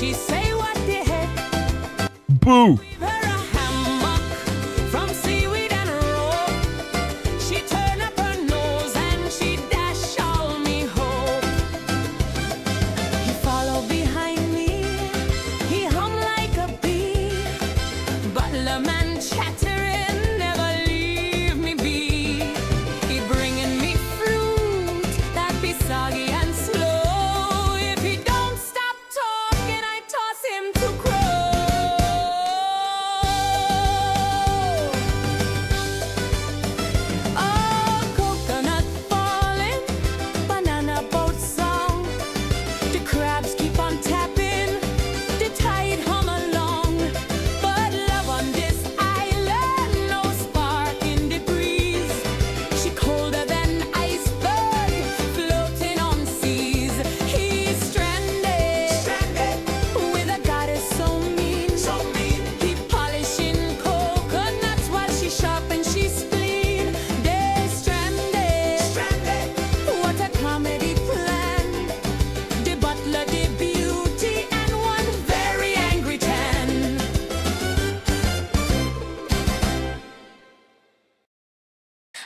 She say what the heck? Boo! Weave her a hammock from seaweed and rope. She turn up her nose and she dash all me hope. He follow behind me, he hum like a bee. Butler man chattering, never leave me be. He bringing me fruit that be soggy and slow. If he don't stop talking, I toss him to crow. Oh, coconut falling, banana boat song. The crabs keep on tapping, the tide hum along. But love on this island, no spark in the breeze. She colder than iceberg, floating on seas. He's stranded, with a goddess so mean. He polishing coconuts while she sharpen she spleen. They're stranded, what a comedy plan. The butler, the beauty, and one very angry tan.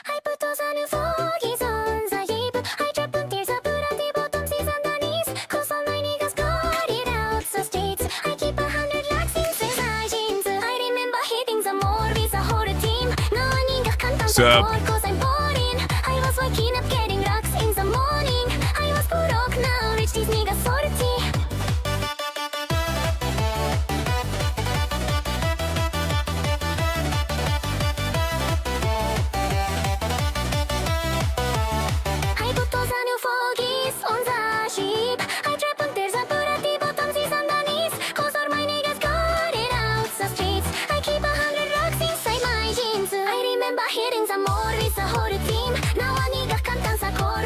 I put those on new foggies on the heap. I drop on tears up at the bottom, seas underneath. Cause all my niggas got it out the streets. I keep 100 lakhs inside my jeans. I remember hitting the mall with the whole team. Now I need a content Sup? cause I'm boring. I was waking up getting rocks in the morning. I was broke, now rich, these niggas salty. I put those new foggies on the ship. I trap on there's a at the bottom, seas underneath. Cause all my niggas got it out the streets. I keep 100 rocks inside my jeans. I remember hitting the mall with the whole team. Now I need a content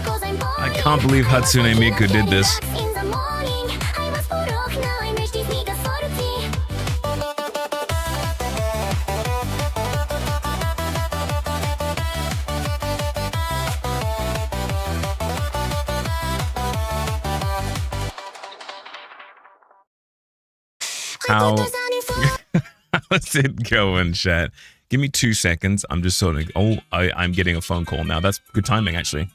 cause I'm boring. I can't believe Hatsune Miku did this. In the morning, I was broke, now I'm rich, these niggas salty. How how's it going, chat? Give me 2 seconds. I'm just sort of. Oh, I'm getting a phone call now. That's good timing, actually.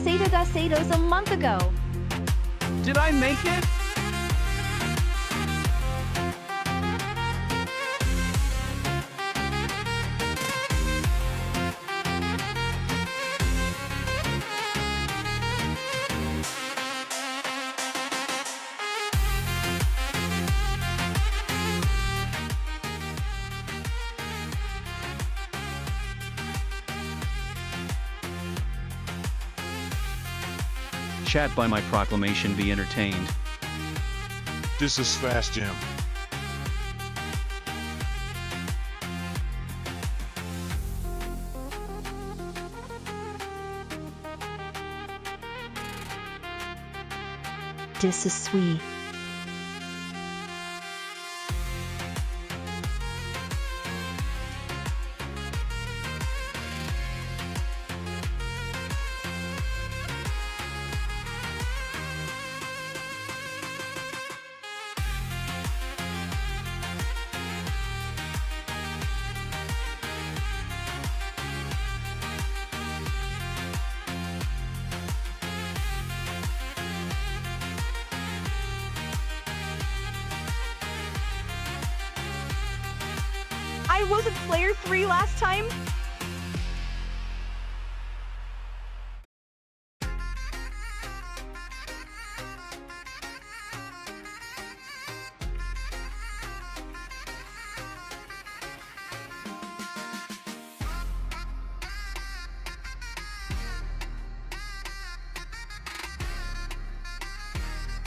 Sato da Satos a month ago. Did I make it? Chat by my proclamation be entertained. This is Fast Jam. This is sweet. I wasn't player 3 last time.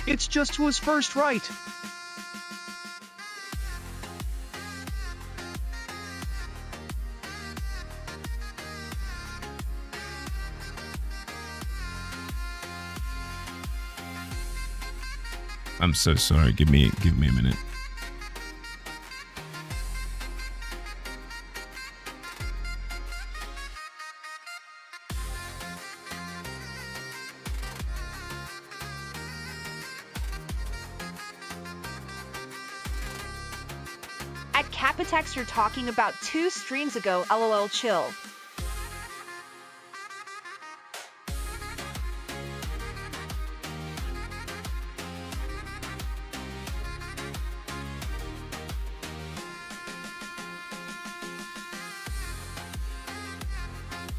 It's just who was first right. I'm so sorry. Give me a minute. At Capitex, you're talking about 2 streams ago. LOL, chill.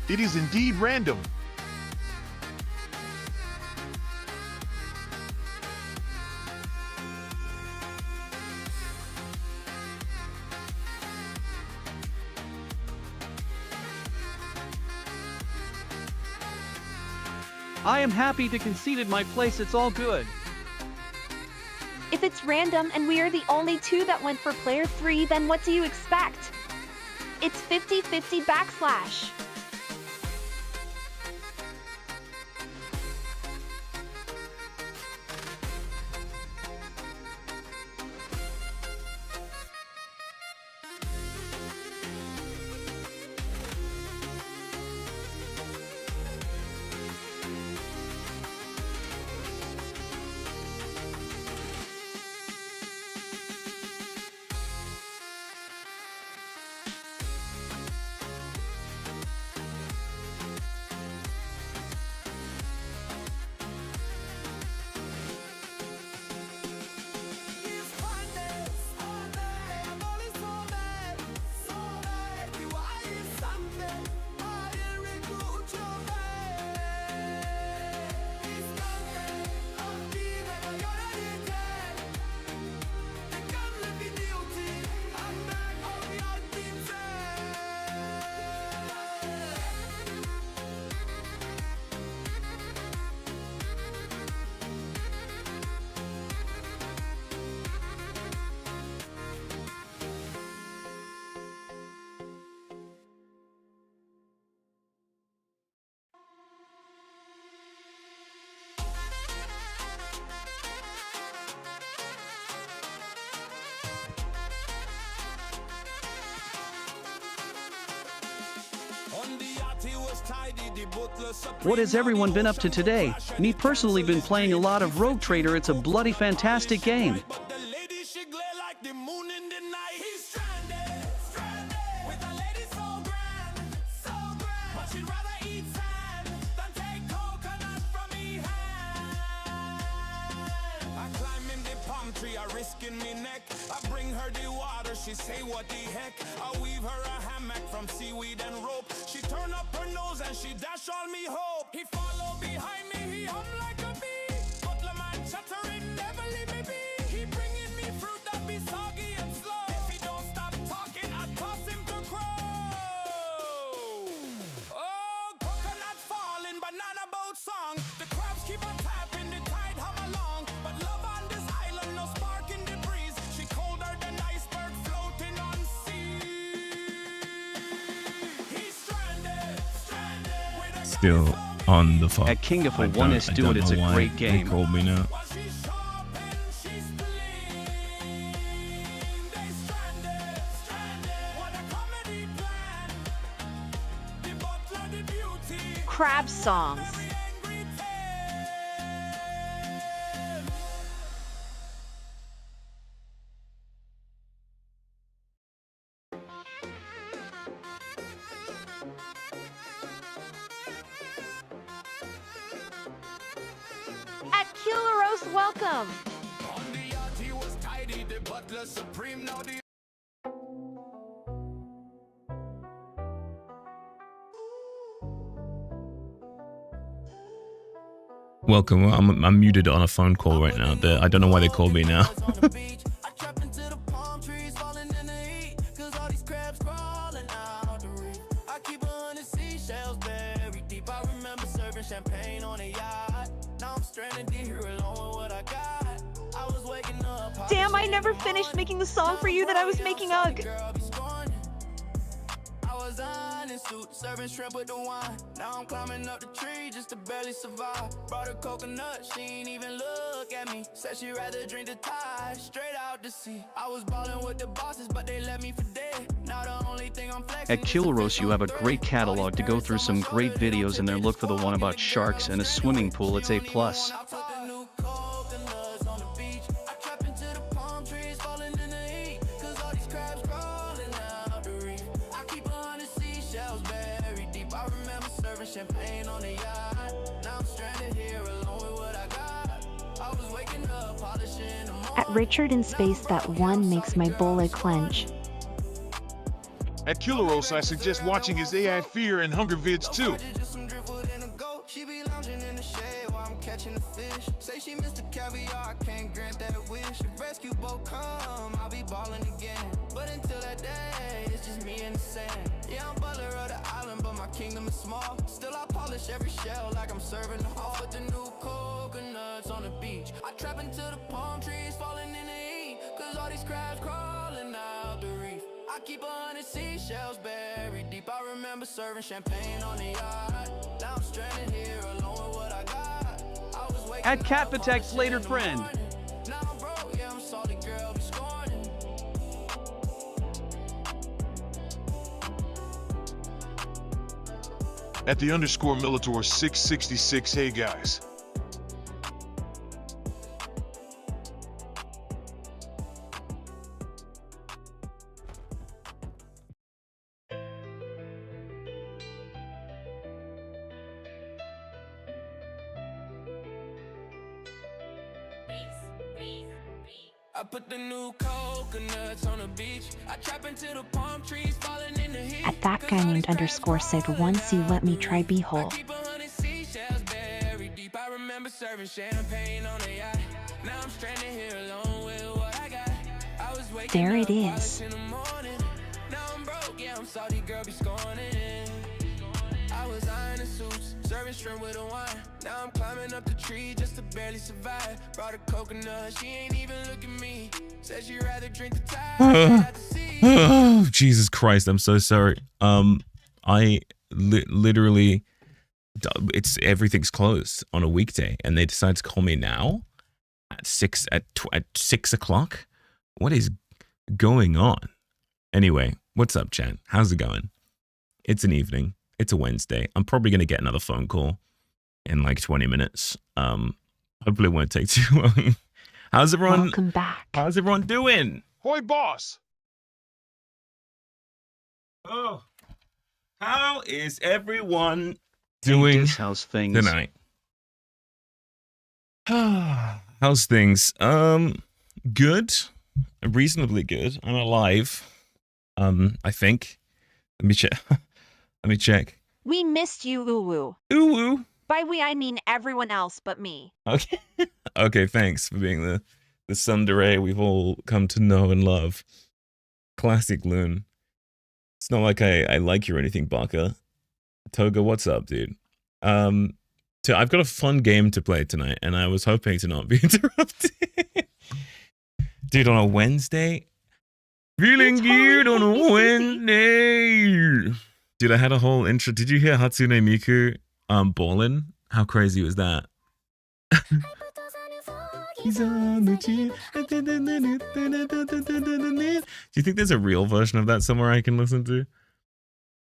It is indeed random. I am happy to conceded my place, it's all good. If it's random and we are the only 2 that went for player 3, then what do you expect? It's 50-50 backslash. What has everyone been up to today? Me personally been playing a lot of Rogue Trader. It's a bloody fantastic game. palm tree, I risk in me neck. I bring her the water, she say what the heck. I weave her a hammock from seaweed and rope. She turn up her nose and she dash all me hope. He follow behind me, he hum like a bee. Butler man chattering, never leave me be. He bringing me fruit that be soggy and slow. If he don't stop talking, I toss him to crow. Oh, coconut falling, banana boat song. The crabs keep on tapping, the tide hum along. But love on this island, no spark in the breeze. She colder than iceberg floating on sea. He's stranded, stranded. With a Still on the phone. At King of a 1S Do It, it's a great They game. called me now. was she sharp and she's clean. They stranded, stranded. What a comedy plan. The butler, the beauty. Crab songs. Angry tale. At Kilaros, welcome. On the yacht he was tidy, the butler supreme. Now the Welcome. I'm muted on a phone call right now. I don't know why they called me now. on the beach. I trap into the palm trees, falling in the heat. Cause all these crabs crawling out the reef. I keep 100 seashells buried deep. I remember serving champagne on a yacht. Now I'm stranded here alone with what I got. I was waking up. Damn, I never finished making the song for you that I was making, Ugh. Girl, be scorning. I was on in suit, serving shrimp with the wine. Now I'm climbing up the tree just to barely survive. Brought her coconut, she ain't even look at me. Said she'd rather drink the tide, straight out to sea. I was ballin' with the bosses, but they left me for dead. Now the only thing I'm flexing At Kilaros, you have a great catalog to go through some great videos in there. Look for the one about sharks and a swimming pool. It's A+. I put the new coconuts on the beach. I trap into the palm trees, falling in the heat. Cause all these crabs crawling out the reef. I keep 100 seashells buried deep. I remember serving champagne on the yacht. Now I'm stranded here alone with what I got. I was waking up, polishing the morning. At Richard in space, that one makes my bullet clench. At Kilaros, I suggest watching his AI Fear and Hunger vids too. Just some driftwood and a goat. She be lounging in the shade while I'm catching the fish. Say she missed the caviar, I can't grant that wish. If rescue boat come, I'll be balling again. But until that day, it's just me and the sand. Yeah, I'm butler of the island, but my kingdom is small. Still I polish every shell like I'm serving the hall. With the new coconuts on the beach. I trap into the palm trees, falling in the heat. Cause all these crabs crawling out the reef. I keep 100 seashells buried deep. I remember serving champagne on the yacht. Now I'm stranded here alone with what I got. I was waking At Cat up, Protect's polishing later in the friend. morning. Now I'm broke, yeah, I'm salty, girl, be scorning. At the underscore Militor 666, hey guys. I put the new coconuts on the beach. I trap into the palm trees, falling in the heat. At that guy named underscore said once you let me try beehole. Keep 100 seashells buried deep. I remember serving champagne on a yacht. Now I'm stranded here alone with what I got. I was waking There up, it is. polished in the morning. Now I'm broke, yeah, I'm salty, girl, be scorning. I was eyeing the suits, serving shrimp with a wine. Now I'm climbing up the tree just to barely survive. Brought a coconut, she ain't even look at me. Said she'd rather drink the tide out to sea. Oh, Jesus Christ, I'm so sorry. I literally, everything's closed on a weekday, and they decide to call me now at 6 o'clock. What is going on? Anyway, what's up, chat? How's it going? It's an evening. It's a Wednesday. I'm probably gonna get another phone call in like 20 minutes. Hopefully it won't take too long. How's everyone? Welcome back. How's everyone doing? Hoi boss! Oh, how is everyone Hey, doing Dis, how's things? tonight? How's things? Good, reasonably good. I'm alive. I think. Let me check. Let me check. We missed you, Uwu. Ooh. By we, I mean everyone else but me. Okay. Okay, thanks for being the tsundere we've all come to know and love. Classic Loon. It's not like I like you or anything, Baka. Toga, what's up, dude? I've got a fun game to play tonight, and I was hoping to not be interrupted. Dude, on a Wednesday? Feeling good on a Wednesday. Dude, I had a whole intro. Did you hear Hatsune Miku ballin'? How crazy was that? He's on the cheap. Do you think there's a real version of that somewhere I can listen to?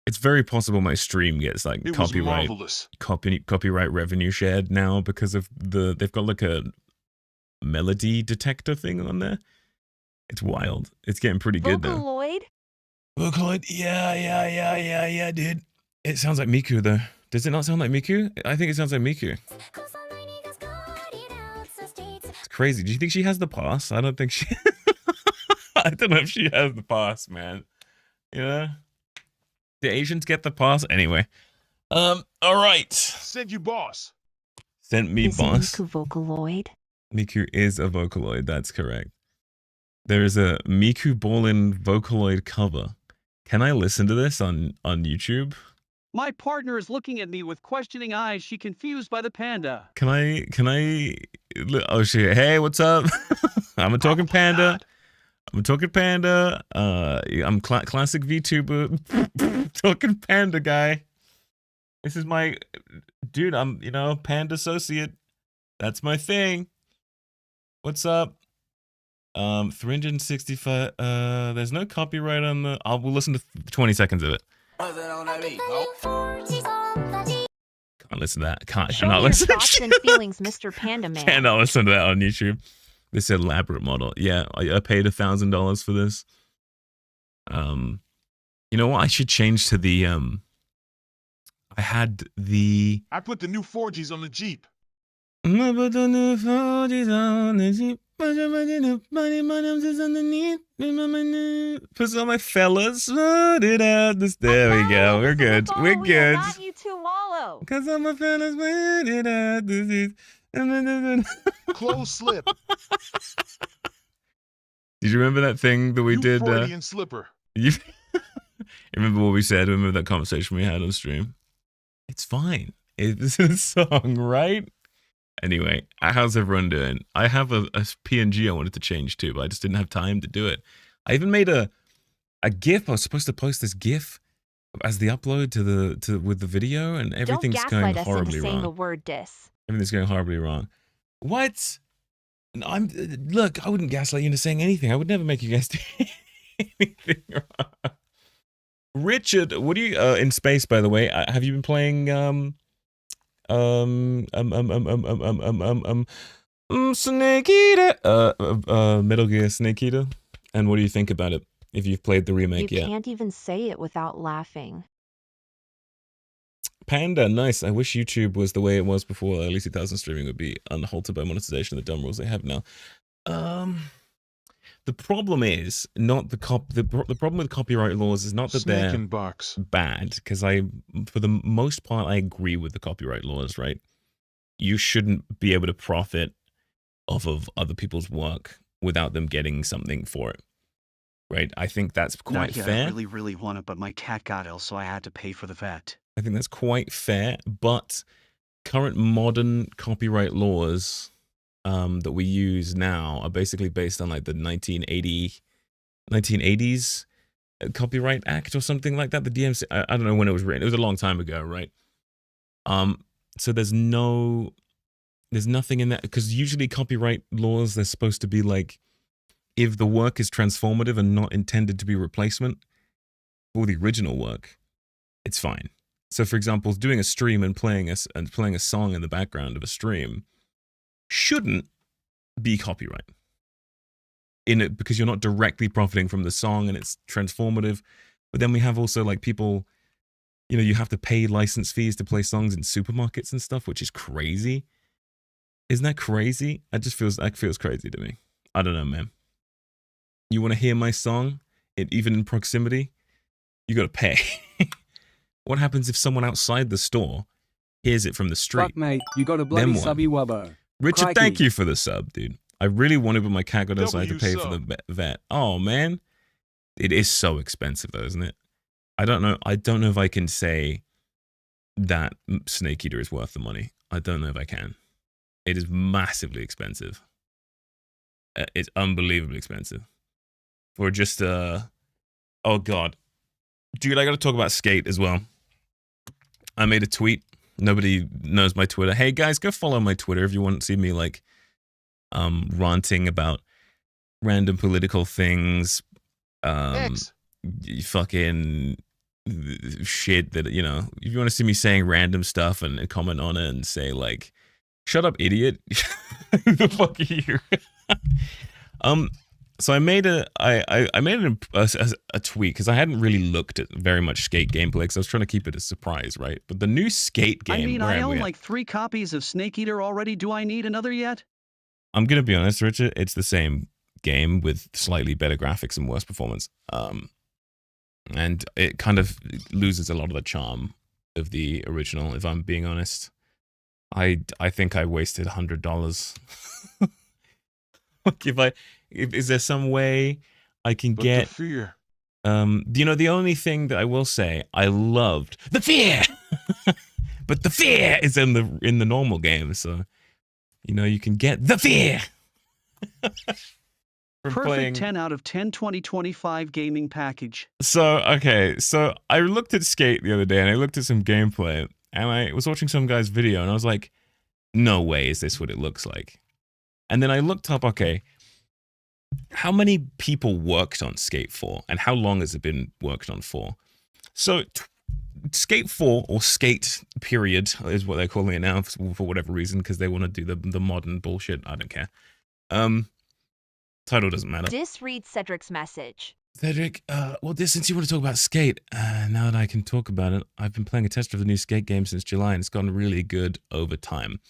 It's very possible my stream gets like It was copyright marvelous. copyright revenue shared now because of they've got like a melody detector thing on there. It's wild. It's getting pretty good now. Vocaloid? Vocaloid? Yeah, dude. It sounds like Miku though. Does it not sound like Miku? I think it sounds like Miku. It's crazy. Do you think she has the pass? I don't think she... I don't know if she has the pass, man. You know? The Asians get the pass? Anyway. Alright. Send you boss. Sent me Is boss. Miku Vocaloid? Miku is a Vocaloid, that's correct. There is a Miku Ballin Vocaloid cover. Can I listen to this on YouTube? My partner is looking at me with questioning eyes. She confused by the panda. Can I oh shit. Hey, what's up? I'm a talking panda. I'm a talking panda. I'm classic VTuber. Talking panda guy. This is my dude, I'm, panda associate. That's my thing. What's up? 365 there's no copyright on the we'll listen to 20 seconds of it. Can't listen to that. Show me your thoughts and feelings, Mr. Panda Man. Cannot listen to that on YouTube. This elaborate model. Yeah, I paid $1,000 for this. You know what? I should change to the I had the I put the new 4Gs on the Jeep. I put the new 4Gs on the Jeep. Put on my fellas. There we go. We're good. We're good. Not you too, Wallow. Cause all my fellas went it out this. Close slip. Did you remember that thing that we New did? Freudian slipper. You remember what we said? Remember that conversation we had on stream? It's fine. It's a song, right? Anyway, how's everyone doing? I have a PNG I wanted to change too, but I just didn't have time to do it. I even made a GIF. I was supposed to post this GIF as the upload with the video, and everything's Don't going gaslight us horribly into saying wrong. the word dis. Everything's going horribly wrong. What? Look, I wouldn't gaslight you into saying anything. I would never make you guys do anything wrong. Richard, what do you in space? By the way, have you been playing Snake Eater, Metal Gear Snake Eater? And what do you think about it? If you've played the remake You yet? can't even say it without laughing. Panda, nice. I wish YouTube was the way it was before. Early 2000 streaming would be unhalted by monetization of the dumb rules they have now. The problem is not the problem with copyright laws is not that Snake they're in box. bad, because for the most part I agree with the copyright laws, right? You shouldn't be able to profit off of other people's work without them getting something for it, right? I think that's quite Not yet. fair. I really want it, but my cat got ill, so I had to pay for the vet. I think that's quite fair, but current modern copyright laws that we use now are basically based on like the 1980s Copyright Act or something like that. The DMC, I don't know when it was written. It was a long time ago, right? So there's nothing in that, because usually copyright laws, they're supposed to be like, if the work is transformative and not intended to be a replacement for the original work, it's fine. So for example, doing a stream and playing a song in the background of a stream shouldn't be copyright in it, because you're not directly profiting from the song and it's transformative. But then we have also like people, you have to pay license fees to play songs in supermarkets and stuff, which is crazy. Isn't that crazy? That feels crazy to me. I don't know, man. You want to hear my song, even in proximity? You got to pay. What happens if someone outside the store hears it from the street? Fuck, mate, you got a bloody Then what? subby wubbo. Richard, Crikey. thank you for the sub, dude. I really wanted, but my cat got ill, so I had to pay W for sub. the vet. Oh man, it is so expensive, though, isn't it? I don't know. I don't know if I can say that Snake Eater is worth the money. I don't know if I can. It is massively expensive. It's unbelievably expensive for just oh god, dude. I got to talk about Skate as well. I made a tweet. Nobody knows my Twitter. Hey guys, go follow my Twitter if you want to see me like ranting about random political things, X. fucking shit that, you know, if you want to see me saying random stuff and comment on it and say like, shut up, idiot. Who the fuck are you? So I made a tweet because I hadn't really looked at very much Skate gameplay because I was trying to keep it a surprise, right? But the new Skate game, I mean, where I am we own at? like 3 copies of Snake Eater already. Do I need another yet? I'm gonna be honest, Richard. It's the same game with slightly better graphics and worse performance. And it kind of loses a lot of the charm of the original. If I'm being honest, I think I wasted $100. Like, is there some way I can But get? the fear. You know, the only thing that I will say, I loved the fear, but the fear is in the normal game, so you know you can get the fear. From Perfect playing. 10 out of 10 2025 gaming package. So okay, so I looked at Skate the other day and I looked at some gameplay and I was watching some guy's video and I was like, no way is this what it looks like. And then I looked up, okay, how many people worked on Skate 4 and how long has it been worked on for? So Skate 4 or Skate period is what they're calling it now for whatever reason because they want to do the modern bullshit. I don't care. Title doesn't matter. Disread Cedric's message. Cedric, well, since you want to talk about Skate, now that I can talk about it, I've been playing a test of the new Skate game since July, and it's gotten really good over time.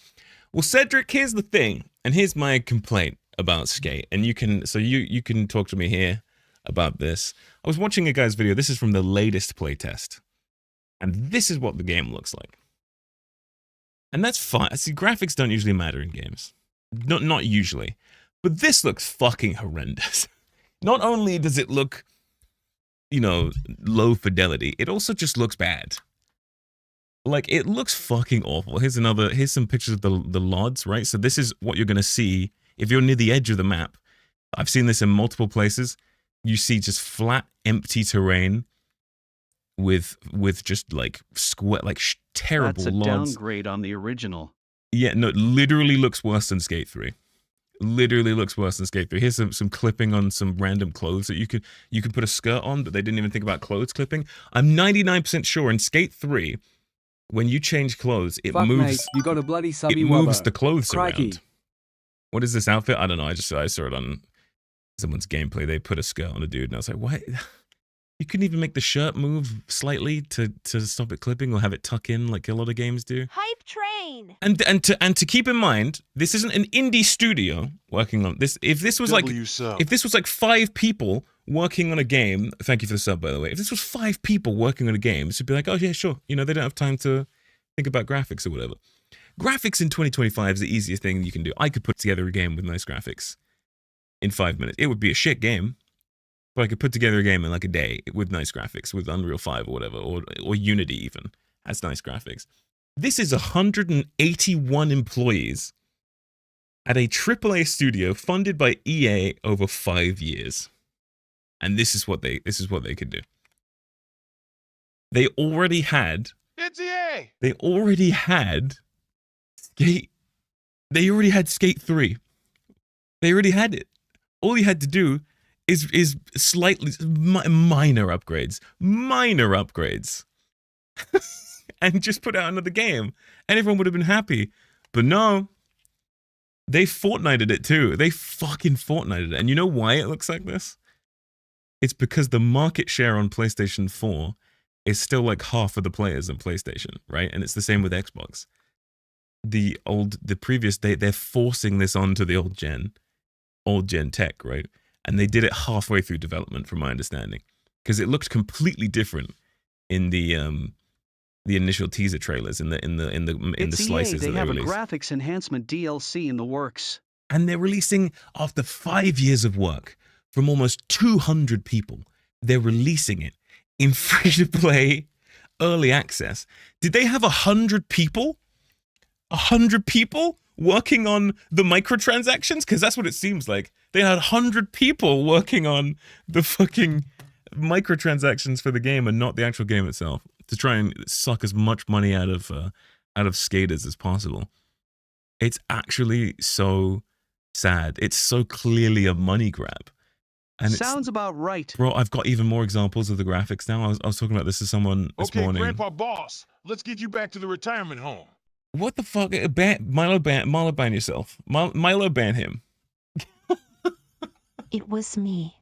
Well, Cedric, here's the thing, and here's my complaint about Skate, and you can talk to me here about this. I was watching a guy's video. This is from the latest playtest, and this is what the game looks like. And that's fine. See, graphics don't usually matter in games, not usually. But this looks fucking horrendous. Not only does it look, you know, low fidelity, it also just looks bad. Like, it looks fucking awful. Here's some pictures of the LODs, right? So this is what you're going to see if you're near the edge of the map. I've seen this in multiple places. You see just flat, empty terrain with just like square, like terrible That's a LODs. downgrade on the original. Yeah, no, it literally looks worse than Skate 3. Literally looks worse than Skate 3. Here's some clipping on some random clothes that you could put a skirt on, but they didn't even think about clothes clipping. I'm 99% sure in Skate 3, when you change clothes, it Fuck, moves. mate, you got a bloody subby It moves wubbo. the clothes Crikey. around. What is this outfit? I don't know. I saw it on someone's gameplay. They put a skirt on a dude, and I was like, what? You couldn't even make the shirt move slightly to stop it clipping or have it tuck in like a lot of games do. Hype train. And to keep in mind, this isn't an indie studio working on this. If this was W sub. if this was like 5 people working on a game, thank you for the sub, by the way. If this was 5 people working on a game, it'd be like, oh yeah, sure. You know, they don't have time to think about graphics or whatever. Graphics in 2025 is the easiest thing you can do. I could put together a game with nice graphics in 5 minutes. It would be a shit game, but I could put together a game in like a day with nice graphics, with Unreal 5 or whatever, or Unity even has nice graphics. This is 181 employees at a AAA studio funded by EA over 5 years. And this is what they could do. They already had It's EA. Skate. They already had Skate 3. They already had it. All you had to do is slightly minor upgrades, and just put out another game, and everyone would have been happy. But no, they Fortnited it too. They fucking Fortnited it. And you know why it looks like this? It's because the market share on PlayStation 4 is still like half of the players in PlayStation, right? And it's the same with Xbox. They're forcing this onto the old gen old gen tech, right? And they did it halfway through development, from my understanding, because it looked completely different in the initial teaser trailers, in the It's slices EA, that they have a released. graphics enhancement DLC in the works. And they're releasing, after 5 years of work from almost 200 people, they're releasing it in free-to-play early access. Did they have 100 people? 100 people working on the microtransactions? Because that's what it seems like. They had 100 people working on the fucking microtransactions for the game and not the actual game itself, to try and suck as much money out of skaters as possible. It's actually so sad. It's so clearly a money grab. And Sounds about right. Bro, I've got even more examples of the graphics now. I was talking about this to someone this Okay, morning. Grandpa Boss, let's get you back to the retirement home. What the fuck? Milo ban yourself. Milo ban him. It was me.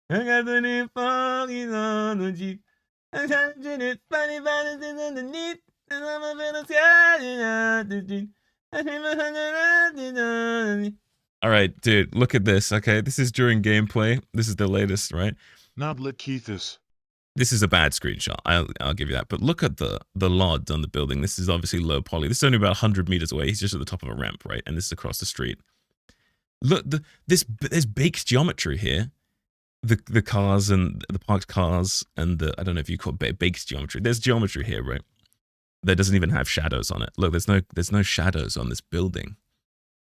I got the new foggies on the Jeep. I'm touching it, funny balances underneath. And I'm a little scared out the street. All right, dude, look at this. Okay, this is during gameplay. This is the latest, right? Not let Keithus. This is a bad screenshot. I'll give you that. But look at the LOD on the building. This is obviously low poly. This is only about 100 meters away. He's just at the top of a ramp, right? And this is across the street. Look, there's baked geometry here. The cars and the parked cars and I don't know if you call it baked geometry. There's geometry here, right? That doesn't even have shadows on it. Look, there's no shadows on this building.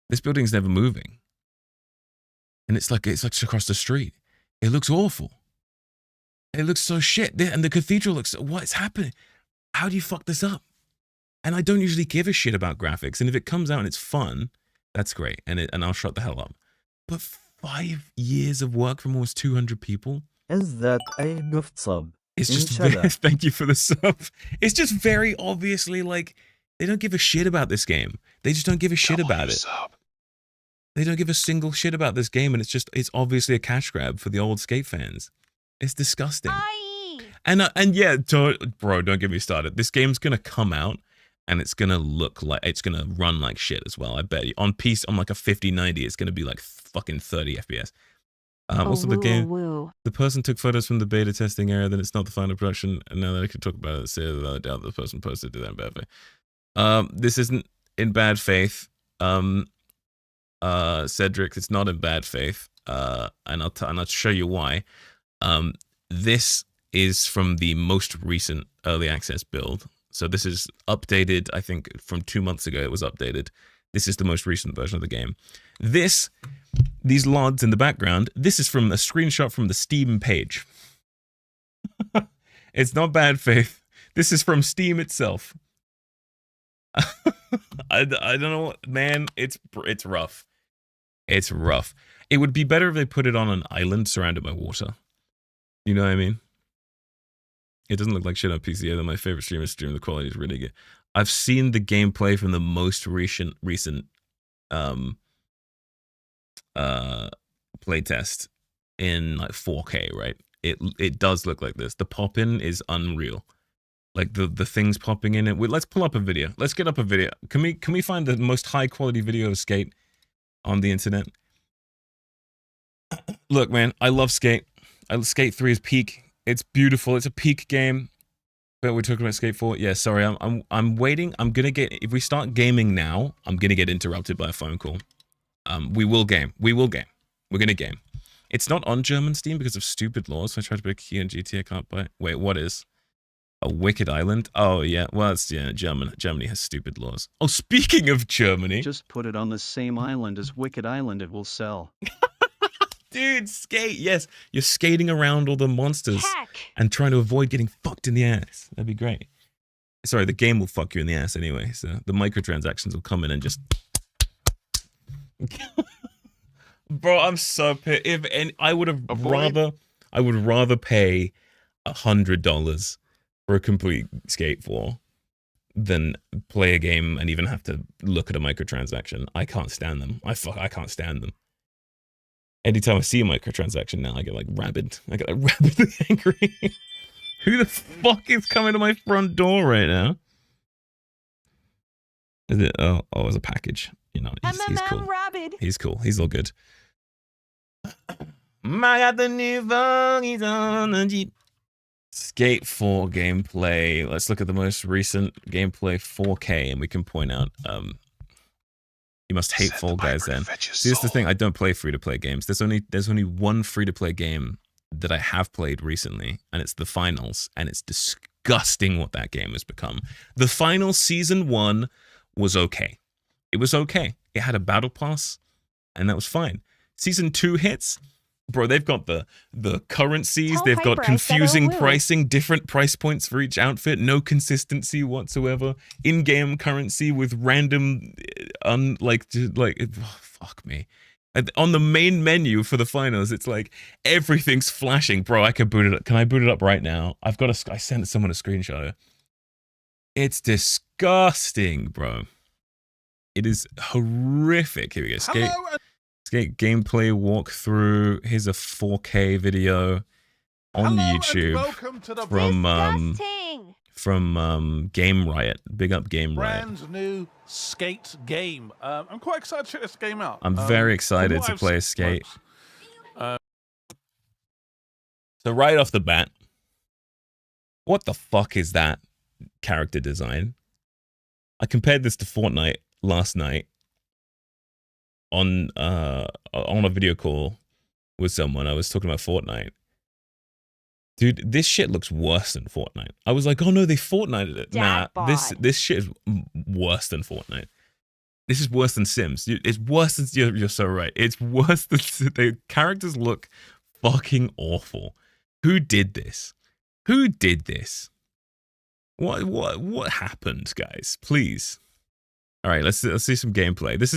This building's never moving. And it's like across the street. It looks awful. It looks so shit. And the cathedral looks, what's happening? How do you fuck this up? And I don't usually give a shit about graphics. And if it comes out and it's fun, that's great. And I'll shut the hell up. But 5 years of work from almost 200 people? Is that a gift sub? It's just, Inshallah. thank you for the sub. It's just very obviously like, they don't give a shit about this game. They just don't give a shit about it. Sub. They don't give a single shit about this game. And it's obviously a cash grab for the old skate fans. It's disgusting. And yeah, bro, don't get me started. This game's going to come out and it's going to look like, it's going to run like shit as well. I bet you. On PC, on like a 5090, it's going to be like fucking 30 FPS. Also, the game, the person took photos from the beta testing area, then it's not the final production. And now that I can talk about it, say that I doubt the person posted it in bad faith. This isn't in bad faith. Cedric, it's not in bad faith. And I'll show you why. This is from the most recent early access build. So this is updated, I think from 2 months ago it was updated. This is the most recent version of the game. These LODs in the background, this is from a screenshot from the Steam page. It's not bad faith. This is from Steam itself. I don't know, man, it's rough. It's rough. It would be better if they put it on an island surrounded by water. You know what I mean? It doesn't look like shit on PC either. My favorite streamers stream, the quality is really good. I've seen the gameplay from the most recent playtest in like 4K, right? It does look like this. The pop-in is unreal. Like the things popping in it. Let's pull up a video. Let's get up a video. Can we find the most high quality video of Skate on the internet? Look, man, I love Skate. Skate 3 is peak. It's beautiful. It's a peak game. But we're talking about Skate 4. Yeah, sorry. I'm waiting. I'm gonna get. If we start gaming now, I'm gonna get interrupted by a phone call. We will game. We're gonna game. It's not on German Steam because of stupid laws. So I tried to put a key on GT. I can't buy it. Wait, what is a Wicked Island? Oh yeah. Well, it's German. Germany has stupid laws. Oh, speaking of Germany, Just put it on the same island as Wicked Island, it will sell. dude, Skate. Yes, you're skating around all the monsters Heck. and trying to avoid getting fucked in the ass. That'd be great. Sorry, the game will fuck you in the ass anyway. So the microtransactions will come in and just. Bro, I'm so pissed. I would rather pay $100 for a complete Skate 4 than play a game and even have to look at a microtransaction. I can't stand them. I can't stand them. Anytime I see a microtransaction now, I get like rabid. I get like rabidly angry. Who the fuck is coming to my front door right now? Is it? Oh, it's a package. You know, he's cool. Rabbit. He's cool. He's all good. I got the new phone. He's on the Jeep. Skate 4 gameplay. Let's look at the most recent gameplay 4K, and we can point out. You must hate Fall Guys then. See, that's the thing. I don't play free-to-play games. There's only one free-to-play game that I have played recently, and it's the finals, and it's disgusting what that game has become. The final season 1 was okay. It was okay. It had a battle pass, and that was fine. Season 2 hits. Bro, they've got the currencies, Tell they've Piper got I said I confusing will. pricing, different price points for each outfit, no consistency whatsoever, in-game currency with random, fuck me. And on the main menu for the finals, it's like, everything's flashing. Bro, I can boot it up. Can I boot it up right now? I sent someone a screenshot. It's disgusting, bro. It is horrific. Here we go. Skate gameplay walkthrough. Here's a 4K video on YouTube from Game Riot. Big up Game Riot. Brand new skate game. I'm quite excited to check this game out. I'm very excited to play Skate. So right off the bat, what the fuck is that character design? I compared this to Fortnite last night on a video call with someone. I was talking about Fortnite. Dude, this shit looks worse than Fortnite. I was like, oh no, they Fortnited it. Nah, this shit is worse than Fortnite. This is worse than Sims. It's worse than, you're so right. It's worse than, the characters look fucking awful. Who did this? Who did this? What happened, guys? Please. All right, let's see some gameplay. This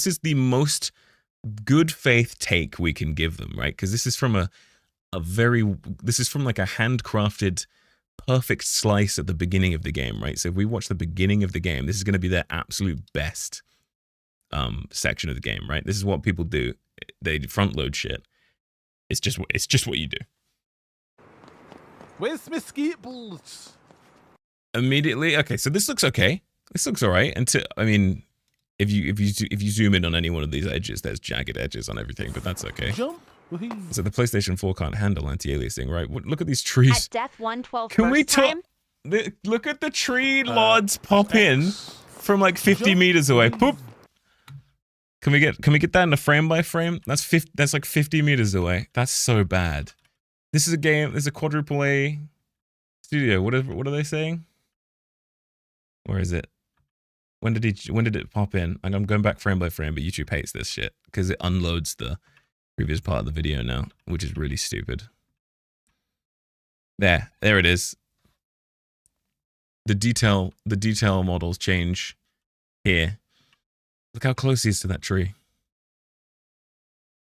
is the most good faith take we can give them, right? Because this is from like a handcrafted perfect slice at the beginning of the game, right? So if we watch the beginning of the game, this is going to be their absolute best section of the game, right? This is what people do. They front load shit. It's just what you do. Where's my skateboards? Immediately, okay. So this looks okay. This looks all right. And I mean, if you zoom in on any one of these edges, there's jagged edges on everything, but that's okay. Jump. So the PlayStation 4 can't handle anti-aliasing, right? Look at these trees. At Death 112 Can we time? look at the tree lods pop in from like 50 meters away. Poop. Can we get that in a frame by frame? That's like 50 meters away. That's so bad. This is a game. This is a quadruple A studio. What are they saying? Where is it? When did it pop in? And I'm going back frame by frame, but YouTube hates this shit because it unloads the previous part of the video now, which is really stupid. There it is. The detail models change here. Look how close he is to that tree.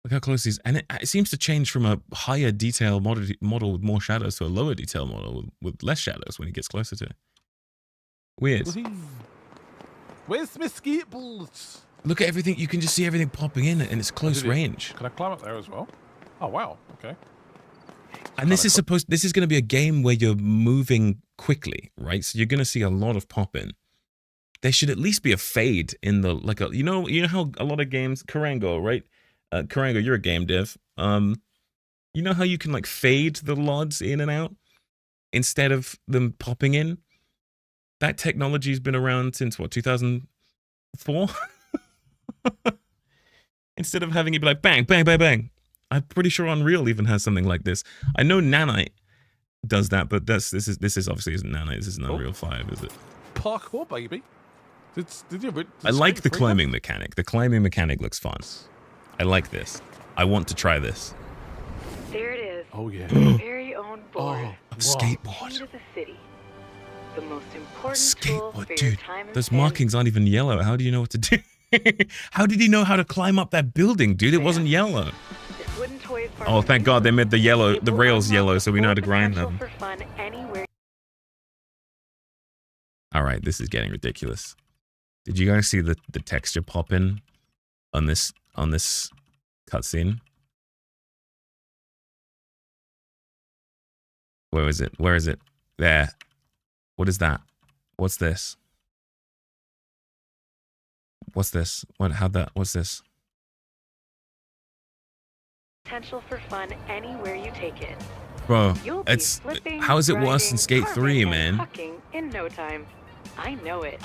Look how close he is. And it seems to change from a higher detail model with more shadows to a lower detail model with less shadows when he gets closer to it. Weird. Where's my skateboards? Look at everything. You can just see everything popping in its close range. Can I climb up there as well? Oh, wow. Okay. And this is going to be a game where you're moving quickly, right? So you're going to see a lot of pop-in. There should at least be a fade in the, you know how a lot of games, Karango, right? Karango, you're a game dev. You know how you can like fade the LODs in and out instead of them popping in? That technology's been around since what, 2004? Instead of having it be like bang, bang, bang, bang. I'm pretty sure Unreal even has something like this. I know Nanite does that, but this is obviously isn't Nanite. This isn't Unreal 5, is it? Parkour, baby. I like the climbing mechanic. The climbing mechanic looks fun. I like this. I want to try this. There it is. Oh yeah. Very own board. A skateboard. Key to the city. The most important Skateboard, tool for dude. your time and Those spend. markings aren't even yellow. How do you know what to do? How did he know how to climb up that building, dude? It wasn't yellow. This wooden toy farm Oh, thank God they made the rails yellow, so we know how to full grind potential them. for fun anywhere. All right, this is getting ridiculous. Did you guys see the texture pop in on this cutscene? Where is it? Where is it? There. What is that? What's this? What's this? What's this? Potential for fun anywhere you take it. Bro, You'll be it's flipping, how is it worse than grinding, Skate 3, carving, man? and hucking in no time. I know it.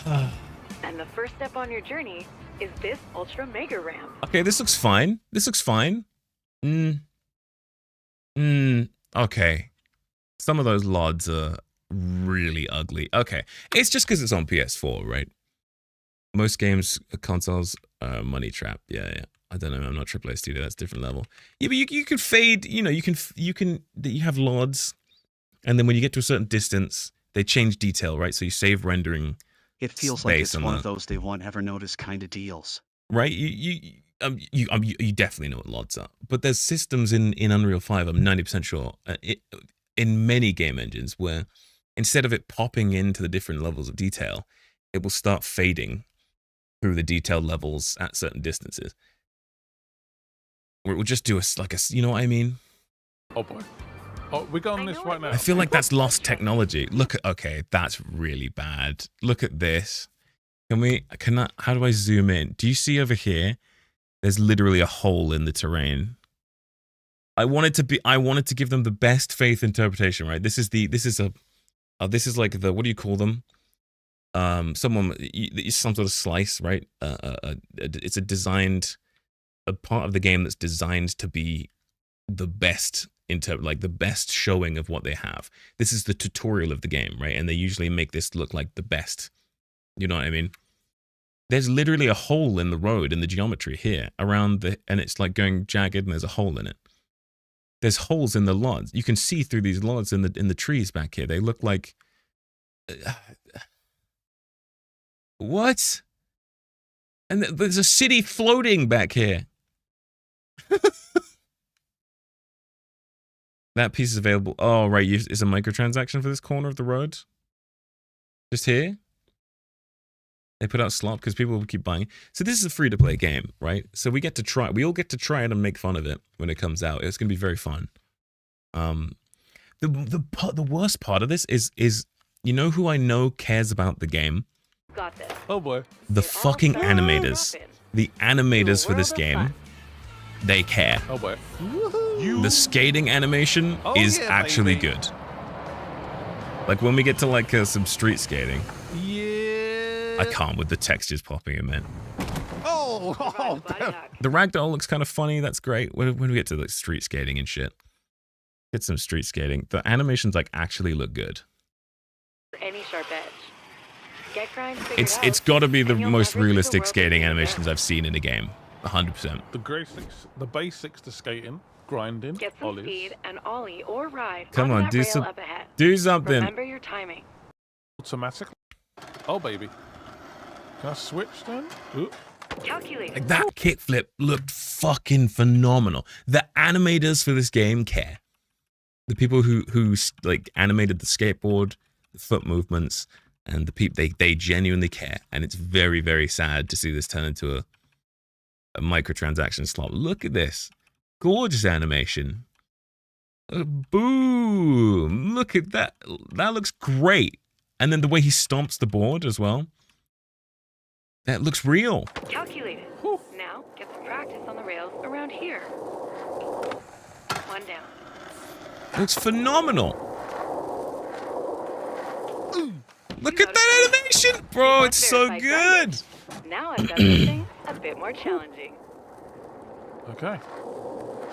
And the first step on your journey is this ultra mega ramp. Okay, this looks fine. This looks fine. Okay. Some of those LODs are really ugly. Okay. It's just because it's on PS4, right? Most games, consoles, money trap. Yeah. I don't know. I'm not AAA studio. That's a different level. Yeah, but you can fade. You know, you have LODs, and then when you get to a certain distance, they change detail, right? So you save rendering. It feels like space it's one of those they won't ever notice kind of deals. Right? You definitely know what LODs are. But there's systems in Unreal 5, I'm 90% sure, in many game engines where instead of it popping into the different levels of detail, it will start fading through the detailed levels at certain distances. Or it will just do you know what I mean? Oh boy. Oh, we're going this right now. I feel like that's lost technology. Okay, that's really bad. Look at this. How do I zoom in? Do you see over here? There's literally a hole in the terrain. I wanted to give them the best faith interpretation, right? This is like the, what do you call them? Some sort of slice, right? It's a part of the game that's designed to be the best the best showing of what they have. This is the tutorial of the game, right? And they usually make this look like the best. You know what I mean? There's literally a hole in the road in the geometry here and it's like going jagged and there's a hole in it. There's holes in the LODs. You can see through these LODs in the trees back here. They look like what? And there's a city floating back here. That piece is available. Oh, right. Is a microtransaction for this corner of the road? Just here? They put out slop because people will keep buying. So this is a free-to-play game, right? So we all get to try it and make fun of it when it comes out. It's going to be very fun. The worst part of this is you know who I know cares about the game? Got this. Oh boy. The fucking animators. The animators for this game. They care. Oh boy. The skating animation is actually good. Like when we get to like some street skating. Yeah. I can't with the textures popping in, man. Oh. The ragdoll looks kind of funny. That's great. When we get to like street skating and shit. Get some street skating. The animations like actually look good. Any sharp edge. Get grind It's got to be the most realistic skating animations I've seen in a game. 100%. The basics to skating, grinding, Get some ollies. speed and ollie or ride. Come on, that do rail some, up ahead. do something. Remember your timing. Automatically. Oh baby. Can I switch then? Ooh. Calculate. Like that kickflip looked fucking phenomenal. The animators for this game care. The people who like animated the skateboard, the foot movements, and the people they genuinely care. And it's very, very sad to see this turn into a microtransaction slot. Look at this. Gorgeous animation. Boom. Look at that. That looks great. And then the way he stomps the board as well. That looks real. Calculate it. Now get some practice on the rails around here. One down. It looks phenomenal. Look at that animation, bro. It's so good. Now I've got something a bit more challenging. Okay.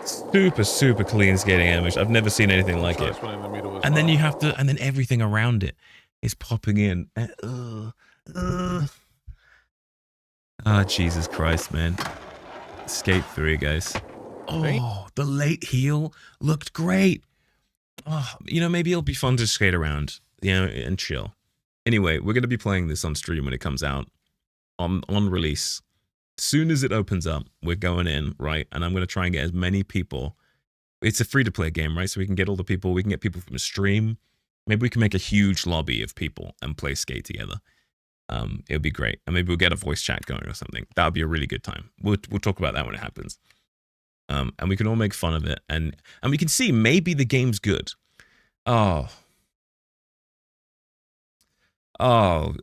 Super clean skating animation. I've never seen anything like it. One in the middle as And then well. you have to, and then everything around it is popping in. Ah, Jesus Christ, man. Skate 3, guys. Oh, the late heel looked great. Oh, you know, maybe it'll be fun to skate around, you know, and chill. Anyway, we're going to be playing this on stream when it comes out on release. Soon as it opens up, we're going in, right? And I'm going to try and get as many people. It's a free-to-play game, right? So we can get all the people. We can get people from a stream. Maybe we can make a huge lobby of people and play skate together. It would be great. And maybe we'll get a voice chat going or something. That would be a really good time. We'll talk about that when it happens. And we can all make fun of it. And we can see maybe the game's good. Oh. Oh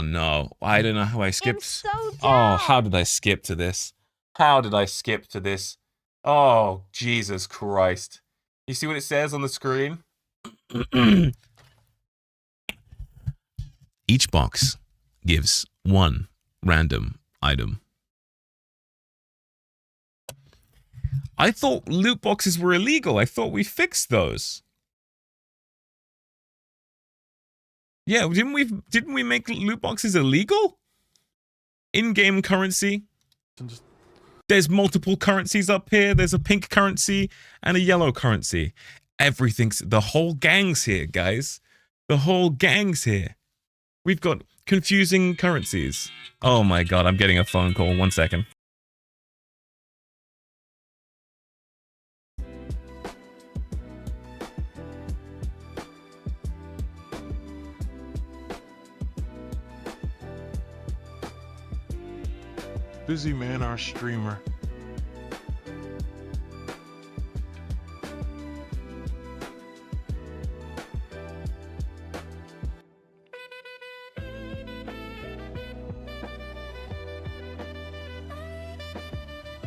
no. I don't know how I I'm skipped. so Oh, down. how did I skip to this? How did I skip to this? Oh, Jesus Christ. You see what it says on the screen? Each box gives one random item. I thought loot boxes were illegal. I thought we fixed those. Yeah, didn't we make loot boxes illegal? In-game currency. There's multiple currencies up here. There's a pink currency and a yellow currency. The whole gang's here, guys. The whole gang's here. We've got confusing currencies. Oh my god, I'm getting a phone call. 1 second. Busy man, our streamer.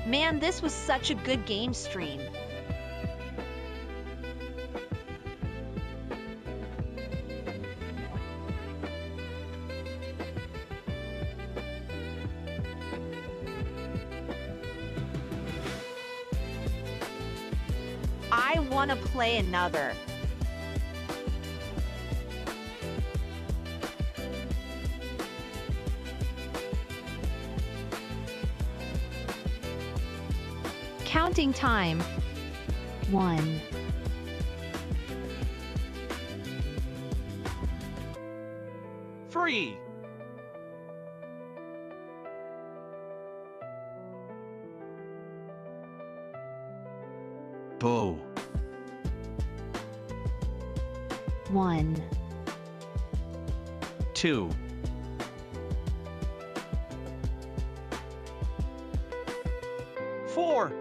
Man, this was such a good game stream. I want to play another. Counting time. 1. Free. Bow. 1. 2. 4.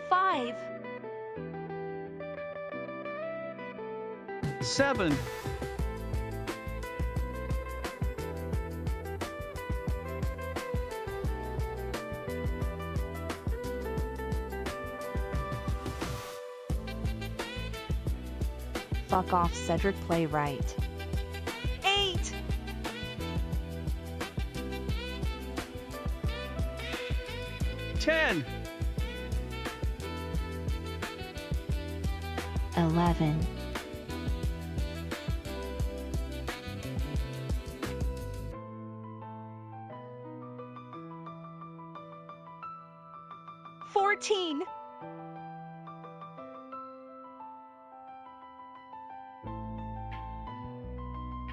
5. 7. 'Fuck off, Cedric, play right. 8. 10. 11. 14.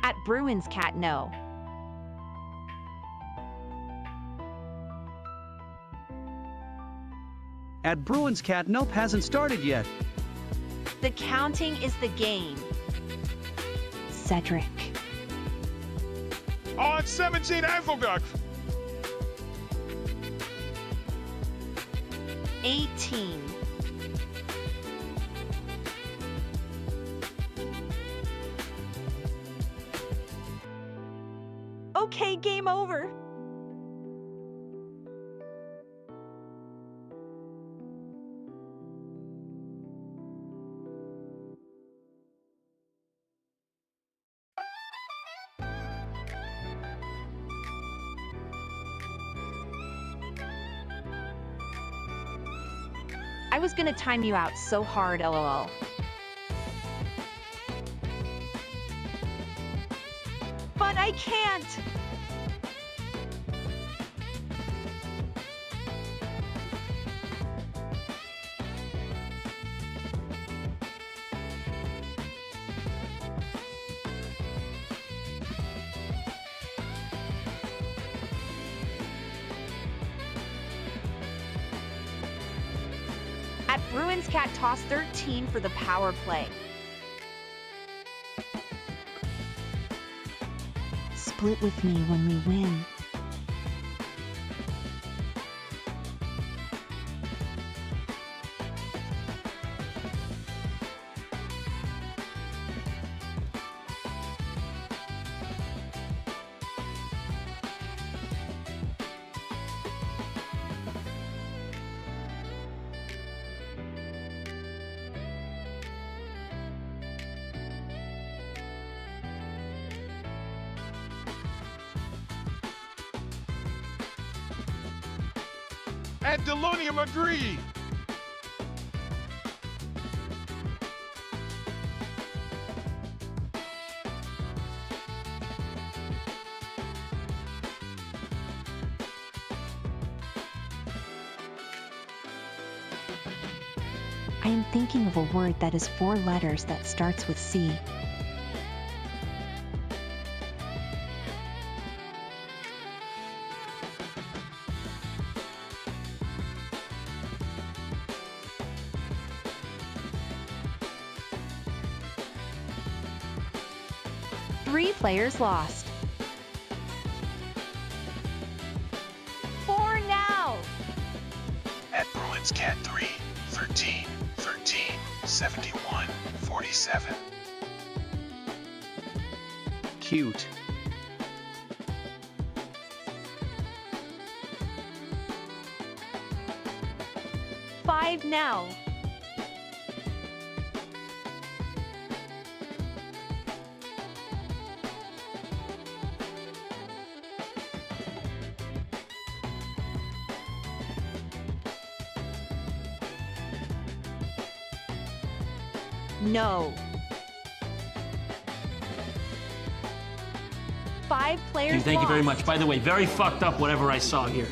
'At Bruin's cat, no. At Bruin's cat, nope, hasn't started yet. The counting is the game. Cedric. Oh, it's 17 Anvilduck. 18. 'Okay, game over. I was gonna time you out so hard, lol. But I can't! At Bruin's cat, toss 13 for the power play. Split with me when we win. At Delonium agree. I am thinking of a word that is 4 letters that starts with C. Three players lost. 4 now. At Bruins Cat 3, 13, 71, 47. Cute. Five now. No. 5 players Thank you very lost. much. By the way, very fucked up whatever I saw here.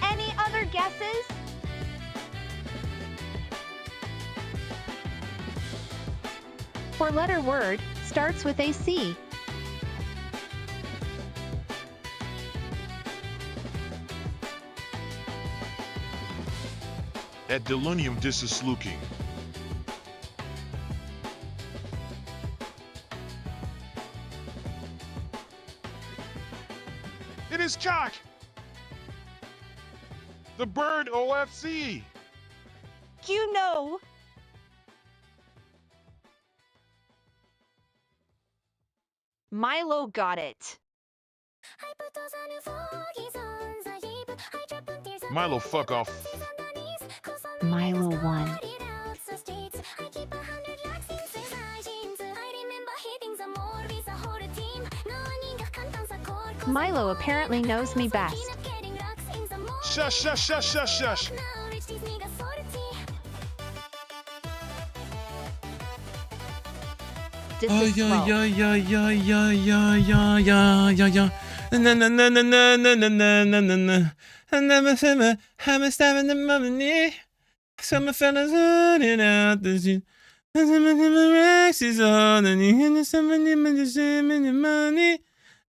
Any other guesses? Four-letter word starts with a C. At Delonium Disasluking. It is cock. The bird OFC. You know. Milo got it. Milo, fuck off. Milo won. Milo apparently knows me best. Shush, shush, shush, shush, shush. This is slow. Na na na na na na na na na na na. And never ever have a stab in the money. Some fellas running out the street. And some of them is on and you hear some of them in the same in the money.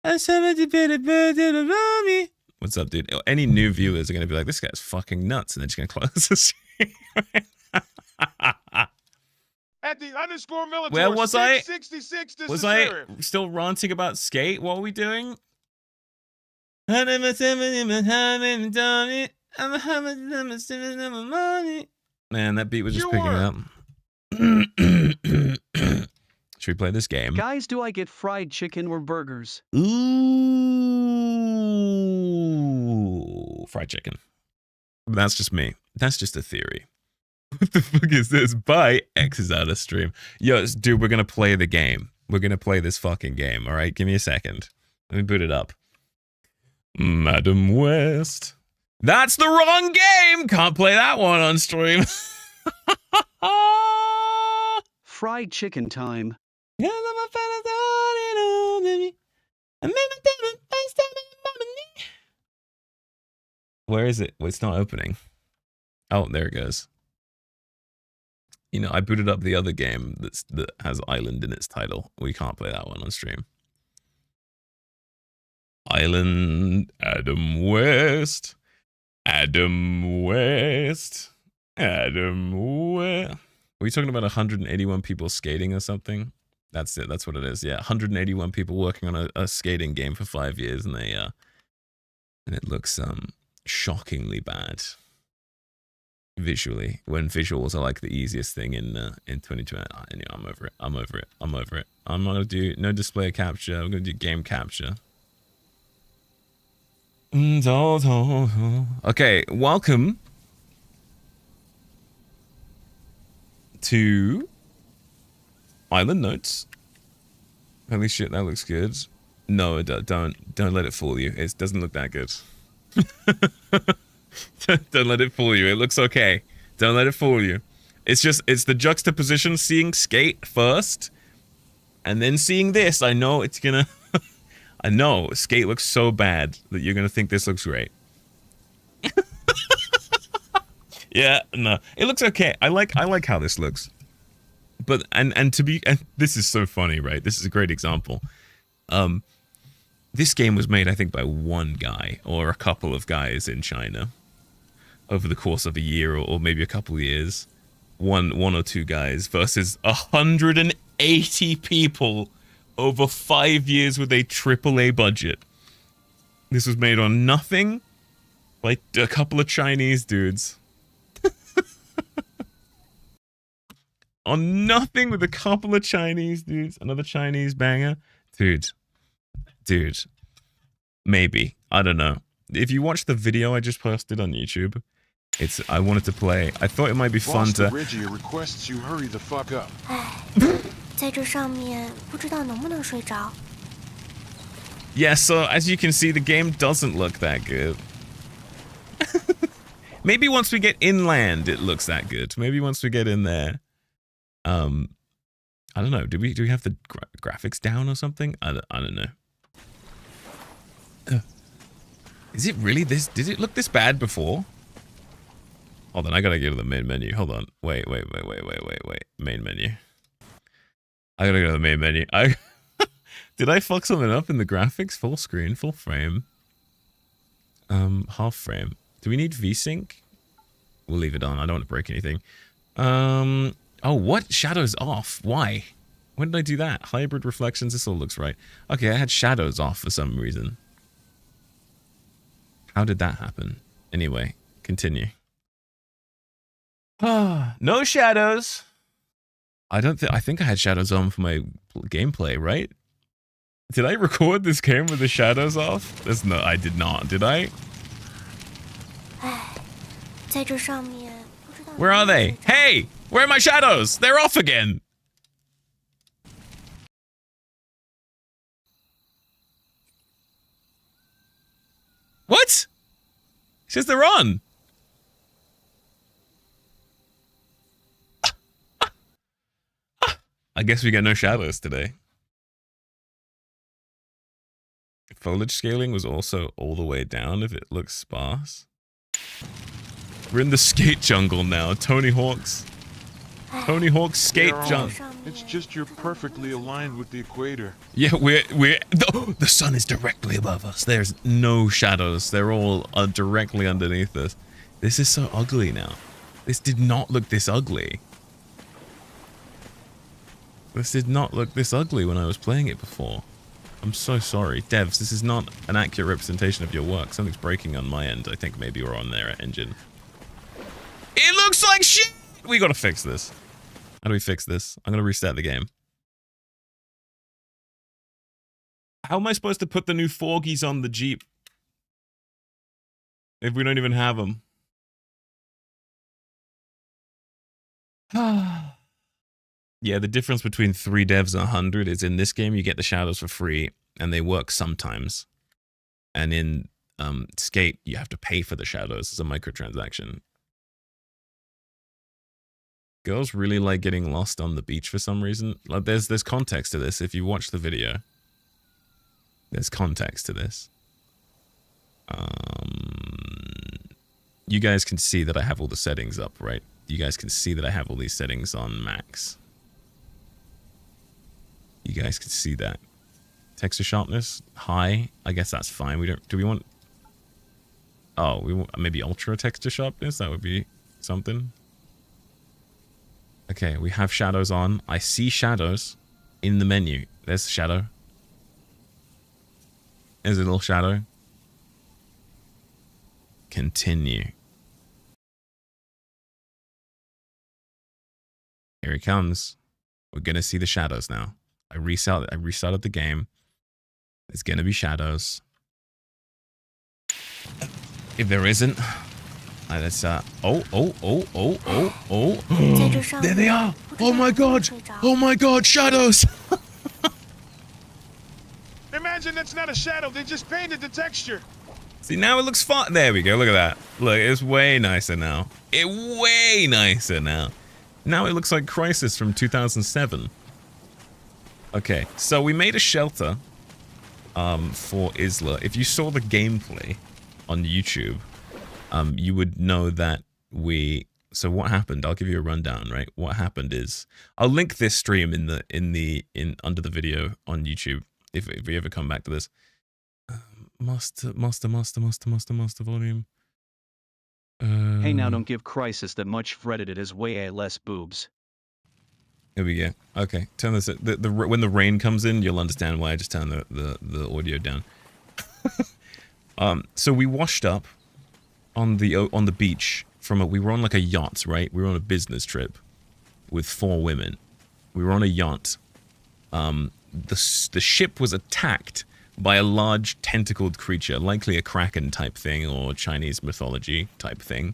And some of the better bird around me. What's up, dude? Any new viewers are gonna be like, this guy's fucking nuts, and they're just gonna close the stream. At the underscore military. Where was I? 66 Was I still ranting about skate? What were we doing? Man, that beat was just picking up. Should we play this game? Guys, do I get fried chicken or burgers? Ooh, fried chicken. That's just me. That's just a theory. What the fuck is this? Bye. X is out of stream. Yo, dude, we're gonna play the game. We're gonna play this fucking game. All right, give me a second. Let me boot it up. Madam West. That's the wrong game. Can't play that one on stream. Fried chicken time. Where is it? Well, it's not opening. Oh, there it goes. You know, I booted up the other game that has Island in its title. We can't play that one on stream. Island, Adam West. Adam West. Adam West. Are we talking about 181 people skating or something? That's it. That's what it is. Yeah, 181 people working on a skating game for 5 years, and and it looks shockingly bad visually. When visuals are like the easiest thing in 2020. Anyway, I'm over it. I'm over it. I'm over it. I'm not gonna do no display capture. I'm gonna do game capture. Okay, welcome to Island Notes. Holy shit, that looks good. No, don't let it fool you. It doesn't look that good. Don't let it fool you. It looks okay. Don't let it fool you. It's the juxtaposition, seeing Skate first, and then seeing this. I know it's gonna... I know, Skate looks so bad that you're gonna think this looks great. Yeah, no. It looks okay. I like how this looks. But, and this is so funny, right? This is a great example. This game was made, I think, by one guy, or a couple of guys in China. Over the course of a year, or maybe a couple of years. One or two guys versus 180 people over 5 years with a AAA budget. This was made on nothing by a couple of Chinese dudes. On nothing with a couple of Chinese dudes. Another Chinese banger. Dude. Maybe. I don't know. If you watch the video I just posted on YouTube, I wanted to play. I thought it might be fun to... Regia requests you hurry the fuck up. 在这上面不知道能不能睡着。 Yeah, so as you can see, the game doesn't look that good. Maybe once we get inland, it looks that good. Maybe once we get in there. I don't know. Do we have the graphics down or something? I don't know. Is it really this? Did it look this bad before? Hold on, I gotta go to the main menu. Hold on. Wait. Main menu. I gotta go to the main menu. Did I fuck something up in the graphics? Full screen, full frame. Half frame. Do we need VSync? We'll leave it on. I don't want to break anything. Oh, what? Shadows off. Why? When did I do that? Hybrid reflections. This all looks right. Okay, I had shadows off for some reason. How did that happen? Anyway, continue. No shadows. I think I had shadows on for my gameplay, right? Did I record this game with the shadows off? No, I did not. Did I? Where are they? Hey! Where are my shadows? They're off again! What? It says they're on. I guess we got no shadows today. Foliage scaling was also all the way down if it looks sparse. We're in the skate jungle now. Tony Hawk's skate jungle. It's just you're perfectly aligned with the equator. Yeah, the sun is directly above us. There's no shadows. They're all directly underneath us. This is so ugly now. This did not look this ugly. This did not look this ugly when I was playing it before. I'm so sorry. Devs, this is not an accurate representation of your work. Something's breaking on my end. I think maybe we're on their engine. It looks like shit! We gotta fix this. How do we fix this? I'm gonna reset the game. How am I supposed to put the new Forgies on the Jeep? If we don't even have them. Yeah, the difference between 3 devs and 100 is in this game you get the shadows for free, and they work sometimes. And in Skate, you have to pay for the shadows as a microtransaction. Girls really like getting lost on the beach for some reason. Like, there's context to this. If you watch the video, there's context to this. You guys can see that I have all the settings up, right? You guys can see that I have all these settings on max. You guys can see that. Texture sharpness, high. I guess that's fine. Do we want... Oh, we want maybe ultra texture sharpness? That would be something. Okay, we have shadows on. I see shadows in the menu. There's a shadow. There's a little shadow. Continue. Here he comes. We're gonna see the shadows now. I restarted the game. There's gonna be shadows. If there isn't, let's oh. There they are. Oh my god. Oh my god, shadows. Imagine that's not a shadow. They just painted the texture. See, now it looks fun. There we go. Look at that. Look, it's way nicer now. Way nicer now. Now it looks like Crisis from 2007. Okay, so we made a shelter for Isla. If you saw the gameplay on YouTube, you would know that so what happened? I'll give you a rundown, right? What happened is I'll link this stream under the video on YouTube if we ever come back to this. Master volume. Hey, now don't give Crisis that much fretted it is way less boobs. Here we go. Okay, turn this. When the rain comes in, you'll understand why I just turned the audio down. So we washed up on the beach we were on like a yacht, right? We were on a business trip with 4 women. We were on a yacht. The ship was attacked by a large tentacled creature, likely a kraken type thing or Chinese mythology type thing,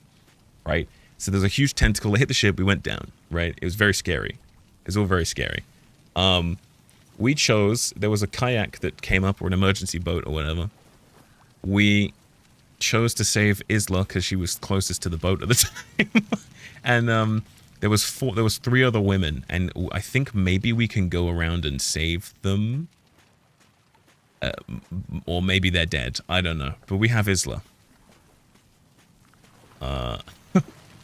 right? So there's a huge tentacle that hit the ship. We went down, right? It was very scary. It was all very scary. We chose, there was a kayak that came up or an emergency boat or whatever. We chose to save Isla because she was closest to the boat at the time. And there was 3 other women, and I think maybe we can go around and save them. Or maybe they're dead. I don't know. But we have Isla.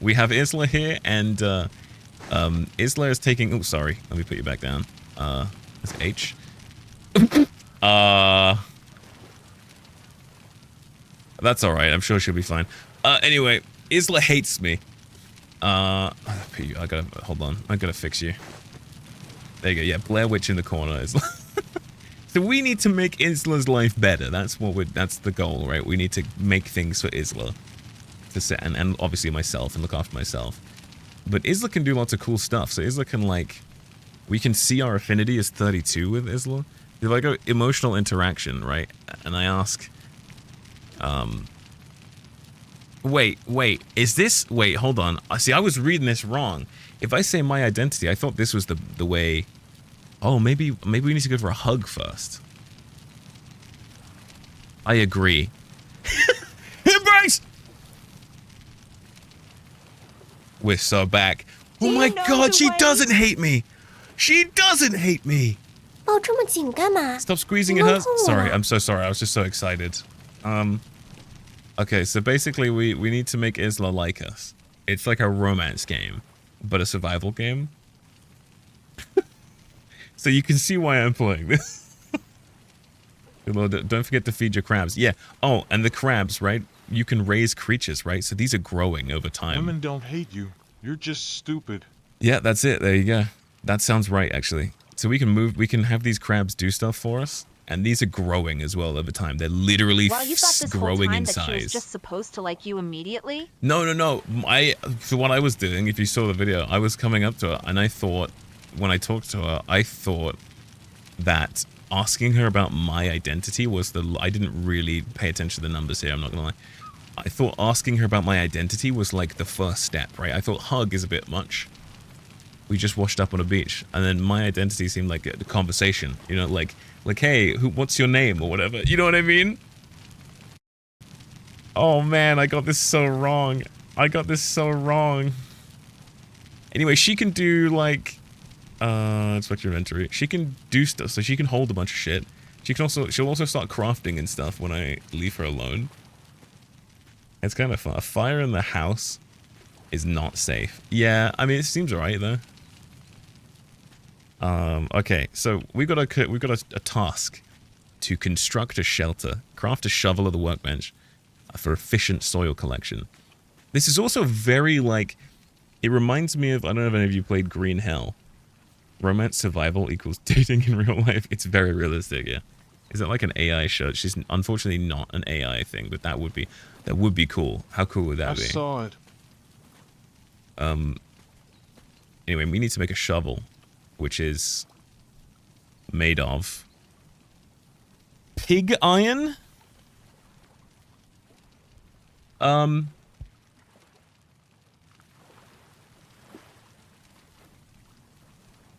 We have Isla here, and Isla is taking... Oh, sorry. Let me put you back down. That's H. That's alright. I'm sure she'll be fine. Anyway, Isla hates me. I gotta... Hold on. I gotta fix you. There you go. Yeah, Blair Witch in the corner. Isla. So we need to make Isla's life better. That's the goal, right? We need to make things for Isla. And obviously myself, and look after myself. But Isla can do lots of cool stuff. So Isla can, like... We can see our affinity is 32 with Isla. If I go emotional interaction, right? And I ask... Wait. Is this... Wait, hold on. See, I was reading this wrong. If I say my identity, I thought this was the way... Oh, maybe we need to go for a hug first. I agree. Embrace! We're so back. Oh my god, she doesn't hate me! She doesn't hate me! Stop squeezing at her. Sorry, I'm so sorry. I was just so excited. Okay, so basically we need to make Isla like us. It's like a romance game, but a survival game. So you can see why I'm playing this. Don't forget to feed your crabs. Yeah. Oh, and the crabs, right? You can raise creatures, right? So these are growing over time. Women don't hate you. You're just stupid. Yeah, that's it. There you go. That sounds right, actually. So we can have these crabs do stuff for us, and these are growing as well over time. They're literally Well, you thought this growing whole time in that size. she was just supposed to like you immediately? No. For what I was doing, if you saw the video, I was coming up to her, and I thought, when I talked to her, I thought that asking her about my identity was I didn't really pay attention to the numbers here, I'm not gonna lie. I thought asking her about my identity was like the first step, right? I thought hug is a bit much. We just washed up on a beach, and then my identity seemed like a conversation, you know, like hey, what's your name or whatever, you know what I mean? Oh man, I got this so wrong. Anyway, she can do like let's watch your inventory. She can do stuff, so she can hold a bunch of shit. She'll also start crafting and stuff when I leave her alone. It's kind of fun. A fire in the house is not safe. Yeah, I mean, it seems alright though. Okay, so we got a task to construct a shelter, craft a shovel of the workbench for efficient soil collection. This is also very like, it reminds me of, I don't know if any of you played Green Hell. Romance survival equals dating in real life. It's very realistic, yeah. Is that like an AI show? She's unfortunately not an AI thing, but that would be cool. How cool would that be? I saw it. Anyway, we need to make a shovel. which is made of pig iron.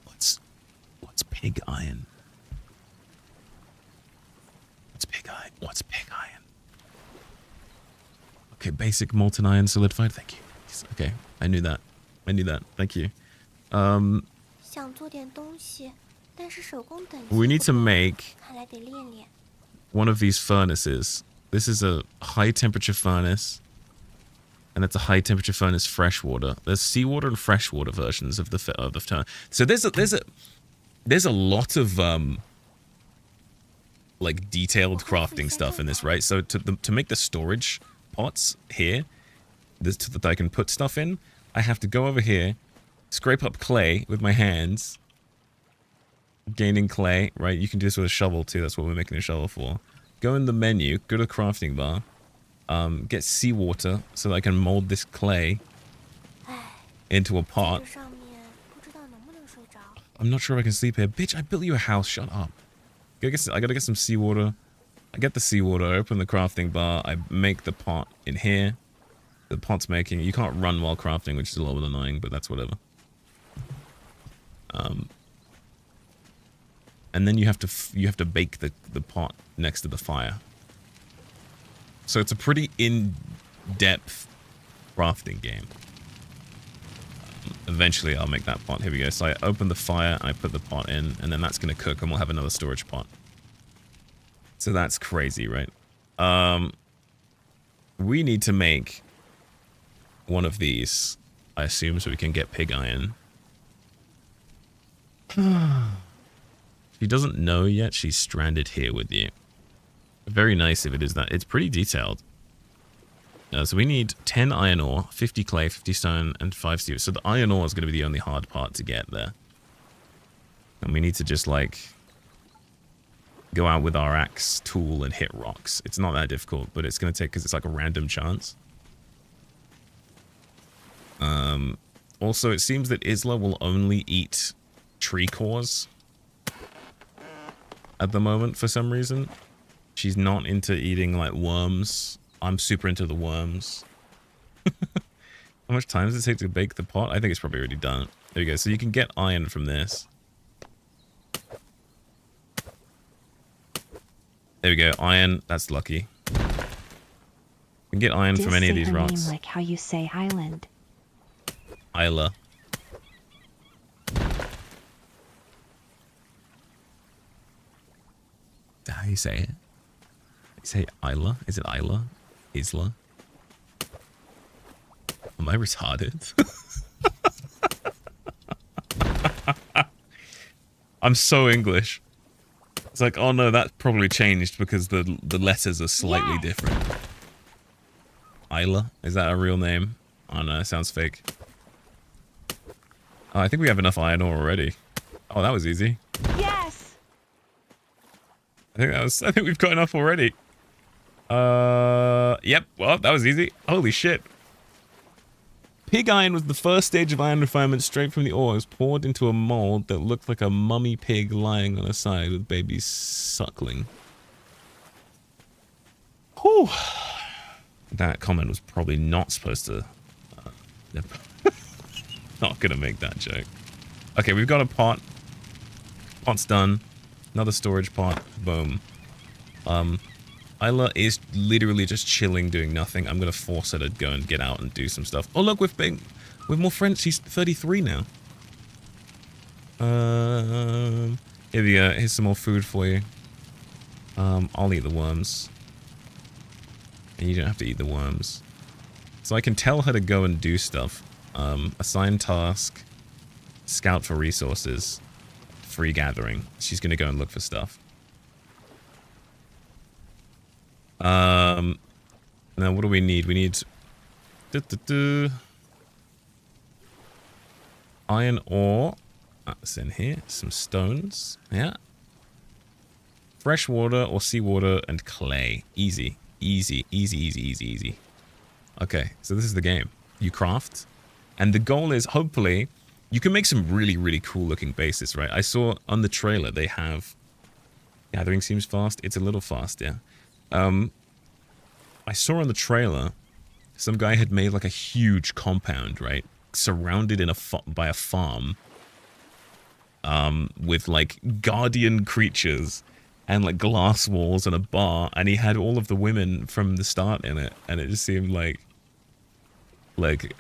What's pig iron? What's pig iron? What's pig iron? Okay, basic molten iron solidified. Thank you. Okay, I knew that. Thank you. We need to make one of these furnaces. This is a high temperature furnace, and it's a high temperature furnace freshwater. There's seawater and freshwater versions of the furnace. So there's a lot of like detailed crafting stuff in this, right? So to make the storage pots here, that I can put stuff in, I have to go over here, scrape up clay with my hands, gaining clay, right? You can do this with a shovel too. That's what we're making a shovel for. Go in the menu, go to the crafting bar, get seawater so that I can mold this clay into a pot. I'm not sure if I can sleep here. Bitch, I built you a house. Shut up. I gotta get some seawater. I get the seawater, I open the crafting bar, I make the pot in here. The pot's making. You can't run while crafting, which is a little bit annoying, but that's whatever. And then you have to bake the pot next to the fire. So it's a pretty in-depth crafting game. Eventually I'll make that pot. Here we go. So I open the fire, I put the pot in, and then that's gonna cook, and we'll have another storage pot. So that's crazy, right? We need to make one of these, I assume, so we can get pig iron. She doesn't know yet she's stranded here with you. Very nice if it is that. It's pretty detailed. So we need 10 iron ore, 50 clay, 50 stone, and 5 steel. So the iron ore is going to be the only hard part to get there. And we need to just, like, go out with our axe tool and hit rocks. It's not that difficult, but it's going to take, because it's like a random chance. Also, it seems that Isla will only eat tree cores at the moment for some reason. She's not into eating, like, worms. I'm super into the worms. How much time does it take to bake the pot? I think it's probably already done. There you go. So you can get iron from this. There we go. Iron. That's lucky. You can get iron from any of these rocks. Name like how you say island. Isla. How do you say it? You say Isla? Is it Isla? Isla? Am I retarded? I'm so English. It's like, oh no, that probably changed because the letters are slightly different. Isla? Is that a real name? Oh no, it sounds fake. Oh, I think we have enough iron ore already. Oh, that was easy. Yes. I think we've got enough already. Yep. Well, that was easy. Holy shit. Pig iron was the first stage of iron refinement straight from the ore. It was poured into a mold that looked like a mummy pig lying on its side with babies suckling. Whew. That comment was probably not supposed to... not gonna make that joke. Okay, we've got a pot. Pot's done. Another storage pot. Boom. Isla is literally just chilling, doing nothing. I'm gonna force her to go and get out and do some stuff. Oh look, we've more friends. She's 33 now. Here we go. Here's some more food for you. I'll eat the worms. And you don't have to eat the worms. So I can tell her to go and do stuff. Assign task. Scout for resources. Free gathering. She's gonna go and look for stuff. Now what do we need? We need iron ore. That's in here. Some stones. Yeah. Fresh water or seawater and clay. Easy. Easy. Easy, easy, easy, easy. Okay, so this is the game. You craft. And the goal is, hopefully, You can make some really, really cool looking bases, right? I saw on the trailer they have... Gathering seems fast. It's a little fast, yeah. I saw on the trailer some guy had made like a huge compound, right? Surrounded in by a farm. With like guardian creatures and like glass walls and a bar, and he had all of the women from the start in it, and it just seemed like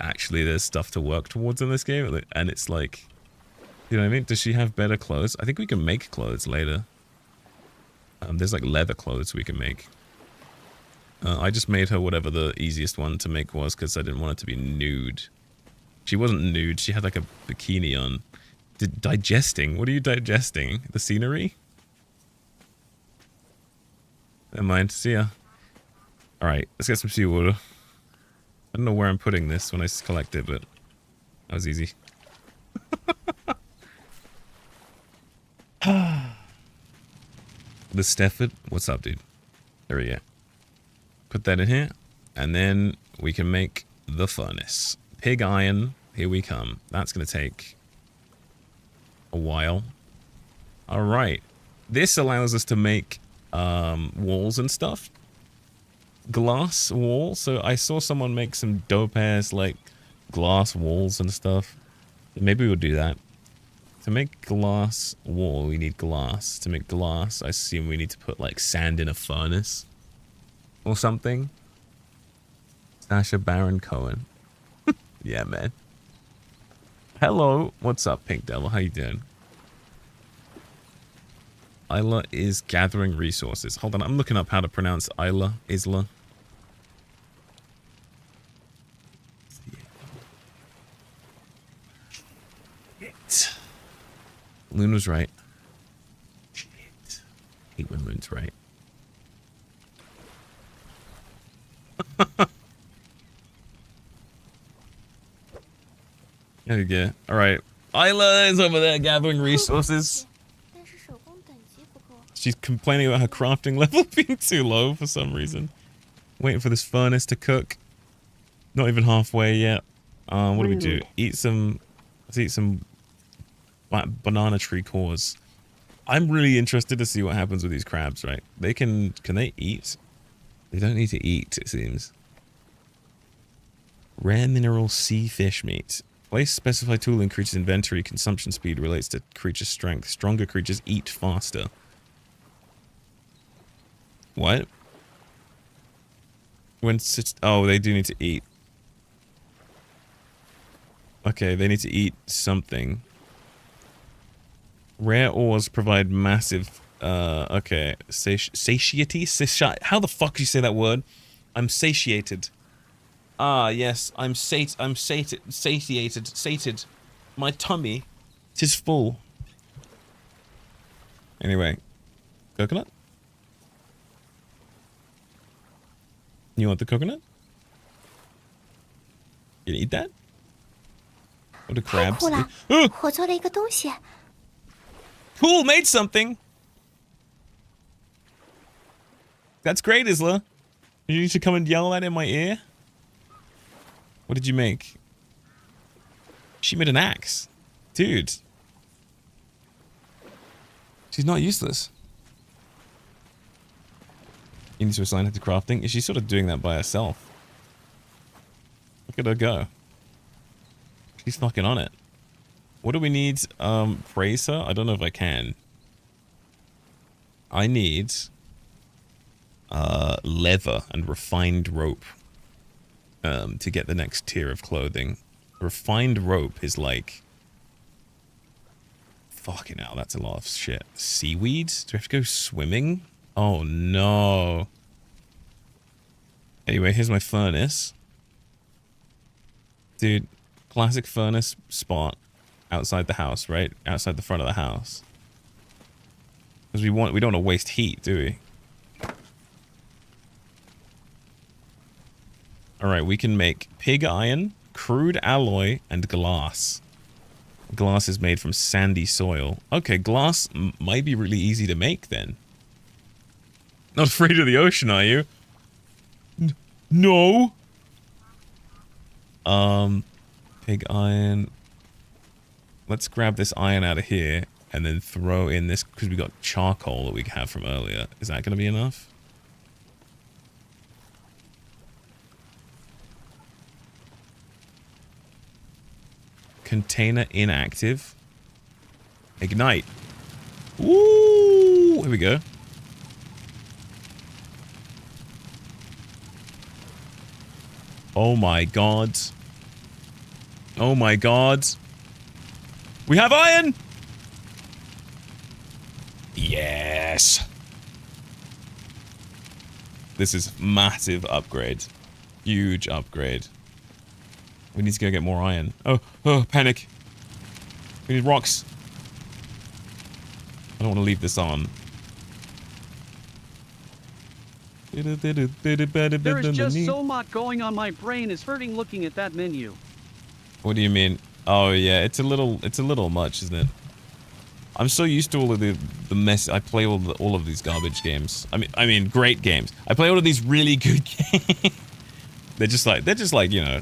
actually there's stuff to work towards in this game, and it's like, you know what I mean? Does she have better clothes? I think we can make clothes later. There's like leather clothes we can make. I just made her whatever the easiest one to make was, because I didn't want it to be nude. She wasn't nude, she had like a bikini on. Digesting? What are you digesting? The scenery? Never mind, see ya. Alright, let's get some seawater. I don't know where I'm putting this when I collect it, but that was easy. The Stefford? What's up, dude? There we go. Put that in here, and then we can make the furnace. Pig iron, here we come. That's going to take a while. Alright. This allows us to make walls and stuff. Glass wall. So I saw someone make some dope ass like glass walls and stuff. Maybe we'll do that. To make glass wall, we need glass. To make glass, I assume we need to put like sand in a furnace or something. Sasha Baron Cohen. Yeah, man. Hello, what's up, Pink Devil? How you doing? Isla is gathering resources. Hold on, I'm looking up how to pronounce Isla. Isla. Shit. Loon was right. Shit. Hate when Loon's right. There you go. Alright. Isla is over there gathering resources. She's complaining about her crafting level being too low for some reason. Waiting for this furnace to cook. Not even halfway yet. What do we do? Let's eat some banana tree cores. I'm really interested to see what happens with these crabs, right? Can they eat? They don't need to eat, it seems. Rare mineral sea fish meat. Place specified tool in creature's inventory. Consumption speed relates to creature strength. Stronger creatures eat faster. What? Oh, they do need to eat. Okay, they need to eat something. Rare ores provide massive... okay. Satiety? How the fuck do you say that word? I'm satiated. Ah, yes. I'm sated. My tummy. 'Tis full. Anyway. Coconut? You want the coconut? You eat that? What do crabs do? Cool, made something! That's great, Isla. You need to come and yell that in my ear? What did you make? She made an axe. Dude. She's not useless. You need to assign her to crafting. Is she sort of doing that by herself? Look at her go. She's fucking on it. What do we need? Praise her? I don't know if I can. I need leather and refined rope to get the next tier of clothing. Refined rope is like... Fucking hell, that's a lot of shit. Seaweed? Do we have to go swimming? Oh no. Anyway, here's my furnace. Dude, classic furnace spot outside the house, right? Outside the front of the house. Because we don't want to waste heat, do we? Alright, we can make pig iron, crude alloy, and glass. Glass is made from sandy soil. Okay, glass might be really easy to make then. Not afraid of the ocean, are you? No! Pig iron. let's grab this iron out of here and then throw in this, because we got charcoal that we have from earlier. Is that going to be enough? Container inactive. Ignite. Ooh, here we go. Oh my god. Oh my god. We have iron! Yes. This is massive upgrade. Huge upgrade. We need to go get more iron. Oh, panic. We need rocks. I don't want to leave this on. There is just so much going on. My brain is hurting looking at that menu. What do you mean? Oh yeah, it's a little much, isn't it? I'm so used to all of the mess. I play all of these garbage games. I mean great games. I play all of these really good games. They're just like, you know,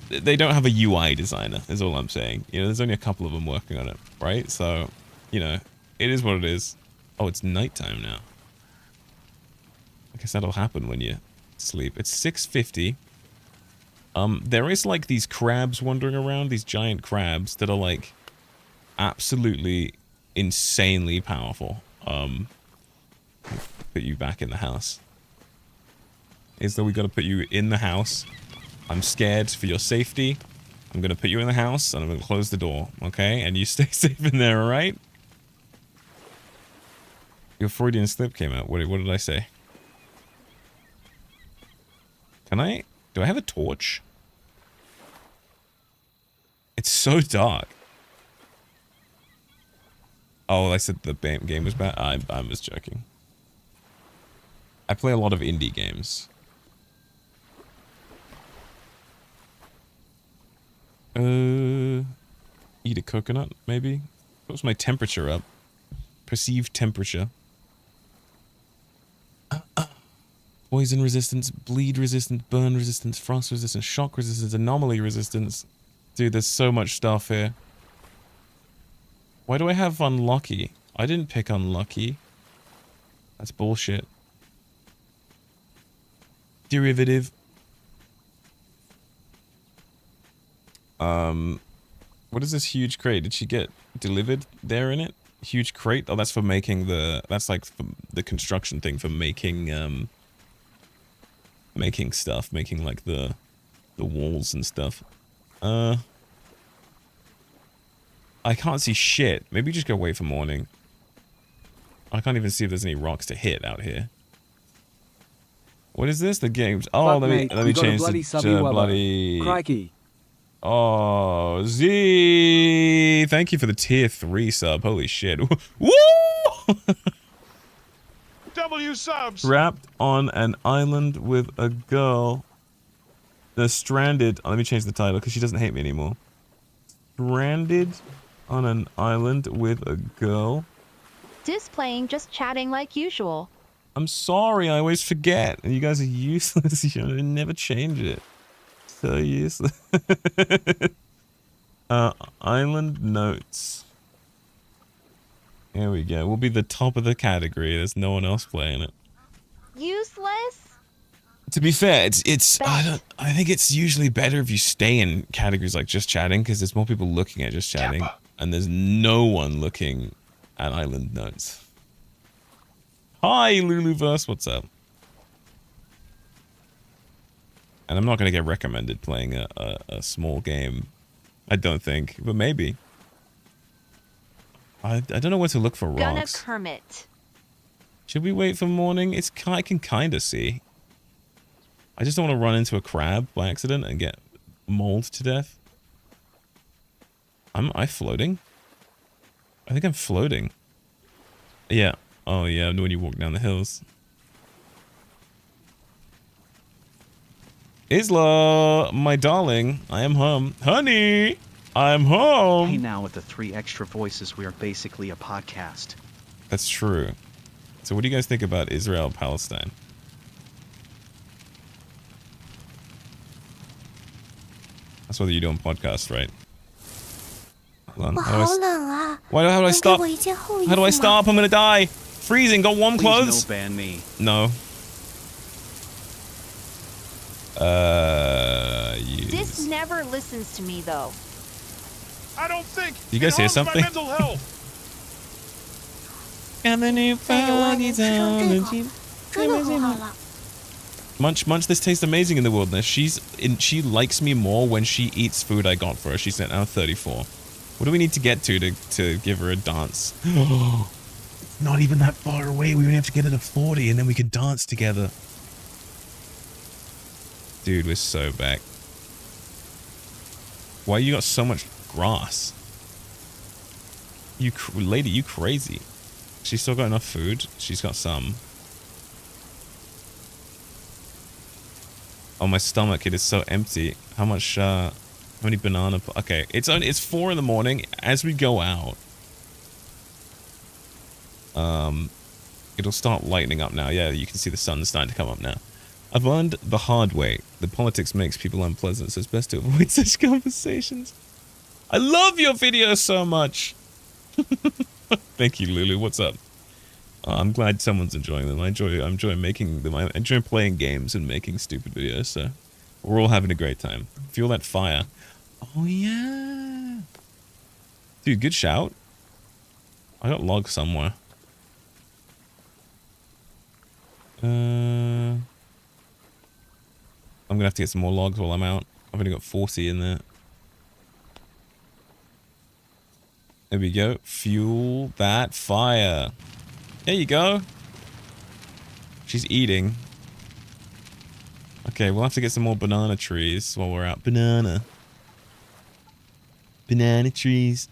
they don't have a UI designer, is all I'm saying. You know, there's only a couple of them working on it, right? So, you know, it is what it is. Oh, it's nighttime now. I guess that'll happen when you sleep. It's 6:50. There is like these crabs wandering around, these giant crabs that are like absolutely insanely powerful. Put you back in the house. Is that we gotta put you in the house. I'm scared for your safety. I'm gonna put you in the house and I'm gonna close the door, okay? And you stay safe in there, alright? Your Freudian slip came out. What did I say? Do I have a torch? It's so dark. Oh, I said the game was bad? I was joking. I play a lot of indie games. Eat a coconut, maybe? What was my temperature up? Perceived temperature. Poison resistance, bleed resistance, burn resistance, frost resistance, shock resistance, anomaly resistance. Dude, there's so much stuff here. Why do I have unlucky? I didn't pick unlucky. That's bullshit. Derivative. What is this huge crate? Did she get delivered there in it? Huge crate? Oh, that's for making that's like the construction thing for making, making stuff. Making like the walls and stuff. I can't see shit. Maybe just go wait for morning. I can't even see if there's any rocks to hit out here. What is this? The games. Oh, let me change the bloody. Crikey. Oh, Z! Thank you for the tier 3 sub. Holy shit. Woo! W subs. Trapped on an island with a girl. They're stranded. Oh, let me change the title because she doesn't hate me anymore. Stranded on an island with a girl. Displaying just chatting like usual. I'm sorry, I always forget. And you guys are useless. You never change it. So useless. Island notes. Here we go. We'll be the top of the category. There's no one else playing it. Useless? To be fair, it's I think it's usually better if you stay in categories like just chatting because there's more people looking at just chatting and there's no one looking at island notes. Hi Luluverse, what's up? And I'm not going to get recommended playing a small game. I don't think, but maybe. I don't know where to look for rocks. Gonna Kermit. Should we wait for morning? I can kind of see. I just don't want to run into a crab by accident and get mauled to death. Am I floating? I think I'm floating. Yeah. Oh yeah, when you walk down the hills. Isla, my darling, I am home. Honey, I'm home. Hey, now with the 3 extra voices, we are basically a podcast. That's true. So what do you guys think about Israel, Palestine? That's what you do on podcast, right? Hold on. 我 How 好 do 冷啊！ how do I 能给 stop? 我一件厚衣 How do 服 I 吗？ stop? I'm gonna die. Freezing. Got warm Please clothes? no ban me. No. This Use. never listens to me though. I don't think You guys it hear harms my something? mental health. And the new 在这外面吃上这口，真的很好了。 Munch, this tastes amazing in the wilderness. She likes me more when she eats food I got for her. She's now 34. What do we need to get to give her a dance? Not even that far away. We only have to get her to 40 and then we can dance together. Dude, we're so back. Why you got so much grass? Lady, you crazy. She's still got enough food. She's got some. Oh, my stomach, it is so empty. How much, how many banana... Okay, it's 4 in the morning. As we go out, it'll start lightening up now. Yeah, you can see the sun starting to come up now. I've learned the hard way. The politics makes people unpleasant, so it's best to avoid such conversations. I love your videos so much. Thank you, Lulu. What's up? I'm glad someone's enjoying them. I enjoy making them. I enjoy playing games and making stupid videos. So we're all having a great time. Feel that fire. Oh yeah, dude. Good shout. I got logs somewhere. I'm gonna have to get some more logs while I'm out. I've only got 40 in there. There we go. Fuel that fire. There you go. She's eating. Okay, we'll have to get some more banana trees while we're out. Banana trees.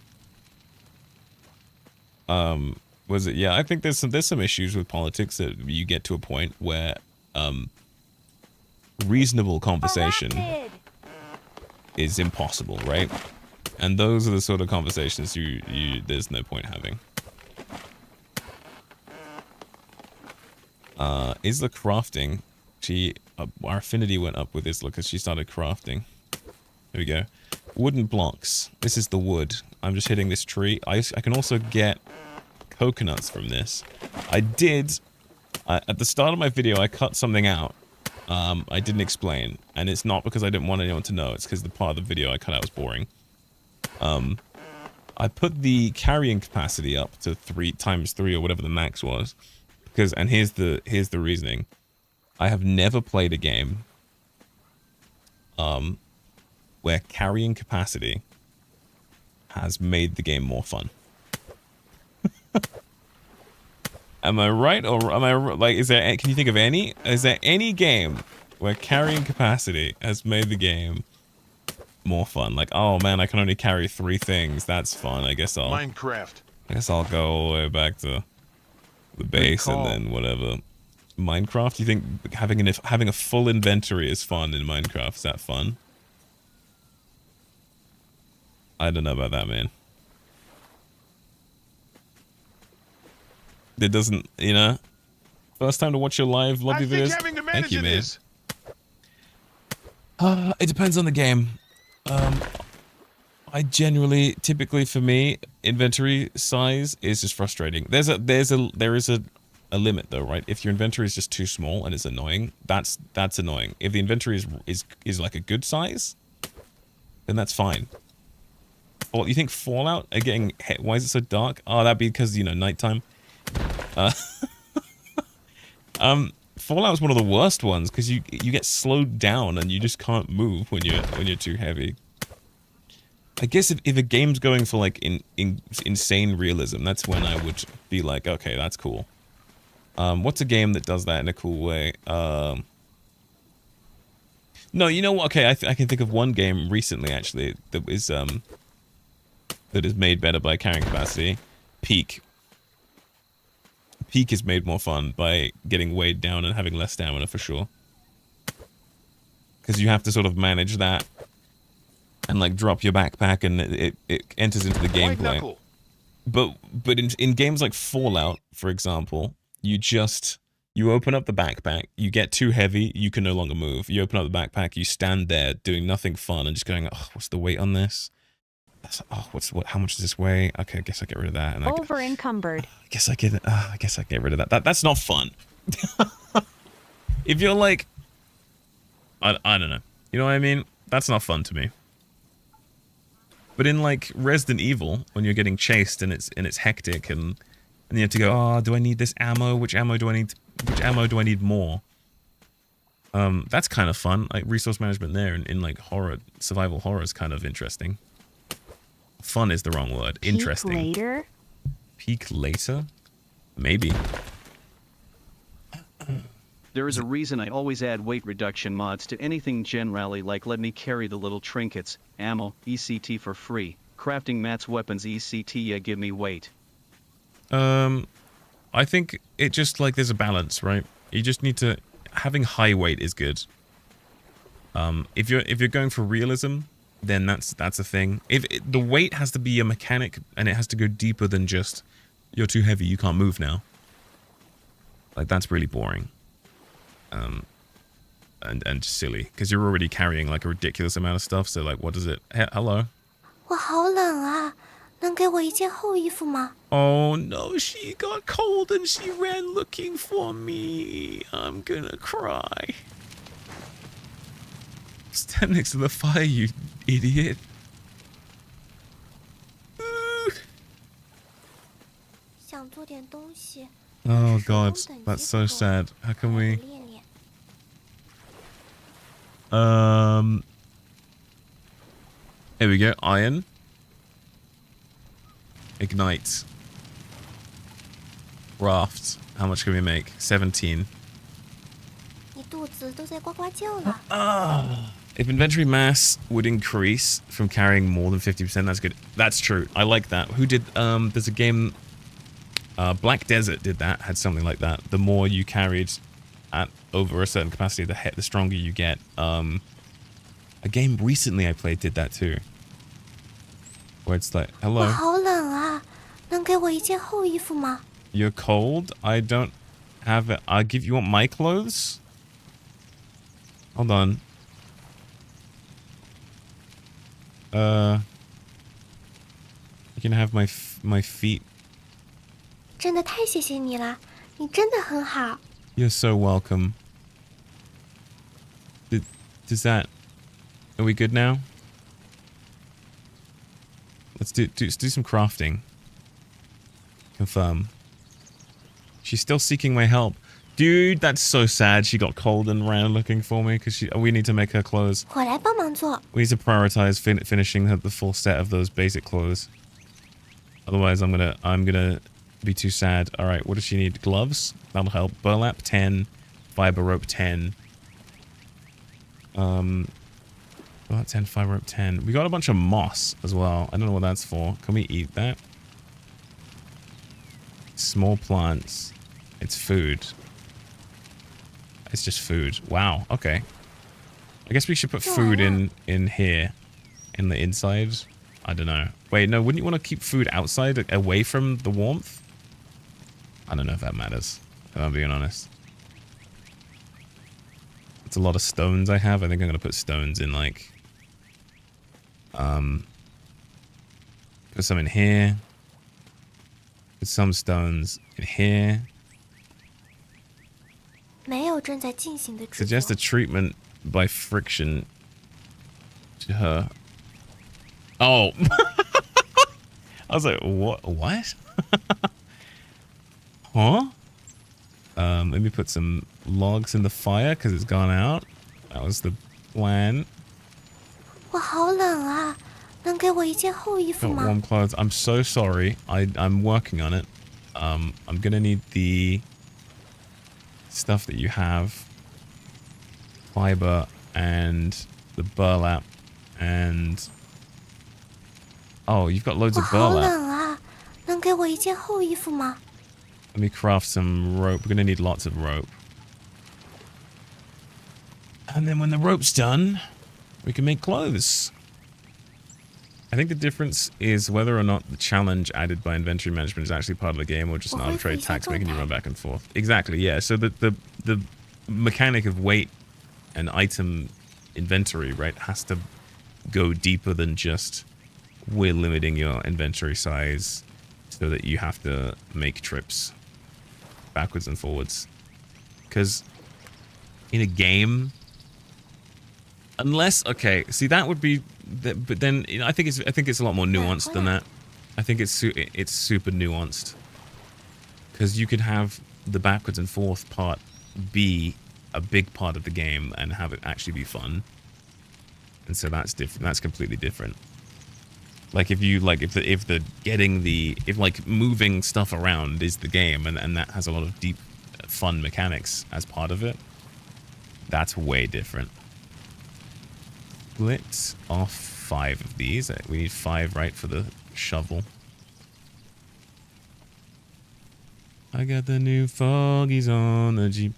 Was it? Yeah, I think there's some issues with politics that you get to a point where reasonable conversation is impossible, right? And those are the sort of conversations there's no point having. Isla crafting. Our affinity went up with Isla because she started crafting. Here we go. Wooden blocks. This is the wood. I'm just hitting this tree. I can also get coconuts from this. I did, at the start of my video, I cut something out. I didn't explain. And it's not because I didn't want anyone to know. It's because the part of the video I cut out was boring. I put the carrying capacity up to 3 times 3 or whatever the max was. And here's the reasoning. I have never played a game where carrying capacity has made the game more fun. Am I right, or am I like? Can you think of any? Is there any game where carrying capacity has made the game more fun? Like, oh man, I can only carry 3 things. That's fun. I guess I'll go all the way back to the base and then whatever. Minecraft? You think having a full inventory is fun in Minecraft? Is that fun? I don't know about that, man. It doesn't, you know. First time to watch your live. Love your videos. Thank you, man. It depends on the game. I typically for me, inventory size is just frustrating. There is a limit though, right? If your inventory is just too small and it's annoying, that's annoying. If the inventory is like a good size, then that's fine. Well, you think Fallout are getting hit? Why is it so dark? Oh, that'd be because, you know, nighttime. Fallout is one of the worst ones because you get slowed down and you just can't move when you're too heavy. I guess if a game's going for like insane realism, that's when I would be like, okay, that's cool. What's a game that does that in a cool way? No, you know what? Okay, I can think of one game recently actually that is made better by carrying capacity. Peak. Peak is made more fun by getting weighed down and having less stamina for sure. Because you have to sort of manage that and like drop your backpack and it enters into the gameplay. But in games like Fallout, for example, you open up the backpack, you get too heavy, you can no longer move. You open up the backpack, you stand there doing nothing fun and just going, oh, what's the weight on this? Oh, how much does this weigh? Okay, I guess I get rid of that. And Over encumbered. I guess I get rid of that. That's not fun. If you're like, I don't know. You know what I mean? That's not fun to me. But in like Resident Evil, when you're getting chased and it's hectic and you have to go, oh, do I need this ammo? Which ammo do I need? Which ammo do I need more? That's kind of fun. Like resource management there in like horror, survival horror is kind of interesting. Fun is the wrong word. Interesting. Peek later? Peek later? Maybe. There is a reason I always add weight reduction mods to anything generally, like let me carry the little trinkets, ammo, ECT for free, crafting mats, weapons, ECT, give me weight. I think it just like there's a balance, right? You just need to having high weight is good. If you're going for realism, then that's a thing. The weight has to be a mechanic and it has to go deeper than just you're too heavy, you can't move now. Like that's really boring. And silly because you're already carrying like a ridiculous amount of stuff. So like, what does it? Hello. 我好冷啊，能给我一件厚衣服吗？ Oh no, she got cold and she ran looking for me. I'm gonna cry. Stand next to the fire, you idiot. Oh god, that's so sad. How can we? Here we go. Iron. Ignite. Raft. How much can we make? 17. 你肚子都在呱呱叫了。 If inventory mass would increase from carrying more than 50%, that's good. That's true. I like that. Who did, there's a game, Black Desert did that, had something like that. The more you carried at over a certain capacity, the stronger you get. A game recently I played did that too. Where it's like, hello. 我好冷啊，能给我一件厚衣服吗？ You're cold? I don't have it. You want my clothes? Hold on. You can have my feet. 真的太谢谢你了，你真的很好。 You're so welcome. Does that? Are we good now? Let's do some crafting. Confirm. She's still seeking my help. Dude, that's so sad. She got cold and ran looking for me because we need to make her clothes. 我来帮忙做。 We need to prioritize finishing the full set of those basic clothes. Otherwise, I'm gonna be too sad. All right, what does she need? Gloves? That'll help. Burlap 10, fiber rope 10. Burlap 10, fiber rope 10. We got a bunch of moss as well. I don't know what that's for. Can we eat that? Small plants. It's food. It's just food. Wow. Okay. I guess we should put food in here, in the inside. I don't know. Wait, no. Wouldn't you want to keep food outside, away from the warmth? I don't know if that matters, if I'm being honest. It's a lot of stones I have. I think I'm gonna put stones in like, put some in here. Put some stones in here. 没有正在进行的制作。 Suggest a treatment by friction to her. Oh. I was like, what? What? Huh? Let me put some logs in the fire because it's gone out. That was the plan. 我好冷啊，能给我一件厚衣服 Got 吗？ warm clothes. I'm so sorry. I'm working on it. I'm gonna need the stuff that you have. Fiber and the burlap and... Oh, you've got loads 我 of 好 burlap. 冷啊，能给我一件厚衣服吗？ Let me craft some rope. We're gonna need lots of rope. And then when the rope's done, we can make clothes. I think the difference is whether or not the challenge added by inventory management is actually part of the game or just an arbitrary tax making you run back and forth. Exactly, yeah. So the mechanic of weight and item inventory, right, has to go deeper than just we're limiting your inventory size so that you have to make trips backwards and forwards. Because in a game, unless, okay, see, that would be, but then, you know, I think it's a lot more nuanced than that. I think it's super nuanced, because you could have the backwards and forth part be a big part of the game and have it actually be fun, and so that's different. That's completely different. Like if you like if moving stuff around is the game, and that has a lot of deep fun mechanics as part of it, that's way different. Split off 5 of these. We need 5, right, for the shovel. I got the new foggies on the Jeep.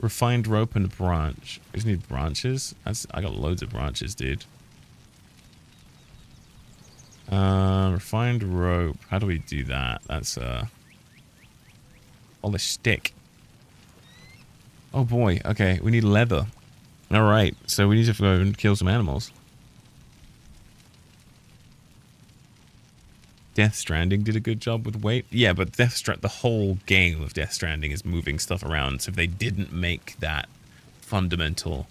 Refined rope and branch. We just need branches. I got loads of branches, dude. Refined rope. How do we do that? That's all the stick. Oh boy. Okay, we need leather. All right, so we need to go and kill some animals. Death Stranding did a good job with weight. Yeah, but the whole game of Death Stranding is moving stuff around. So if they didn't make that fundamental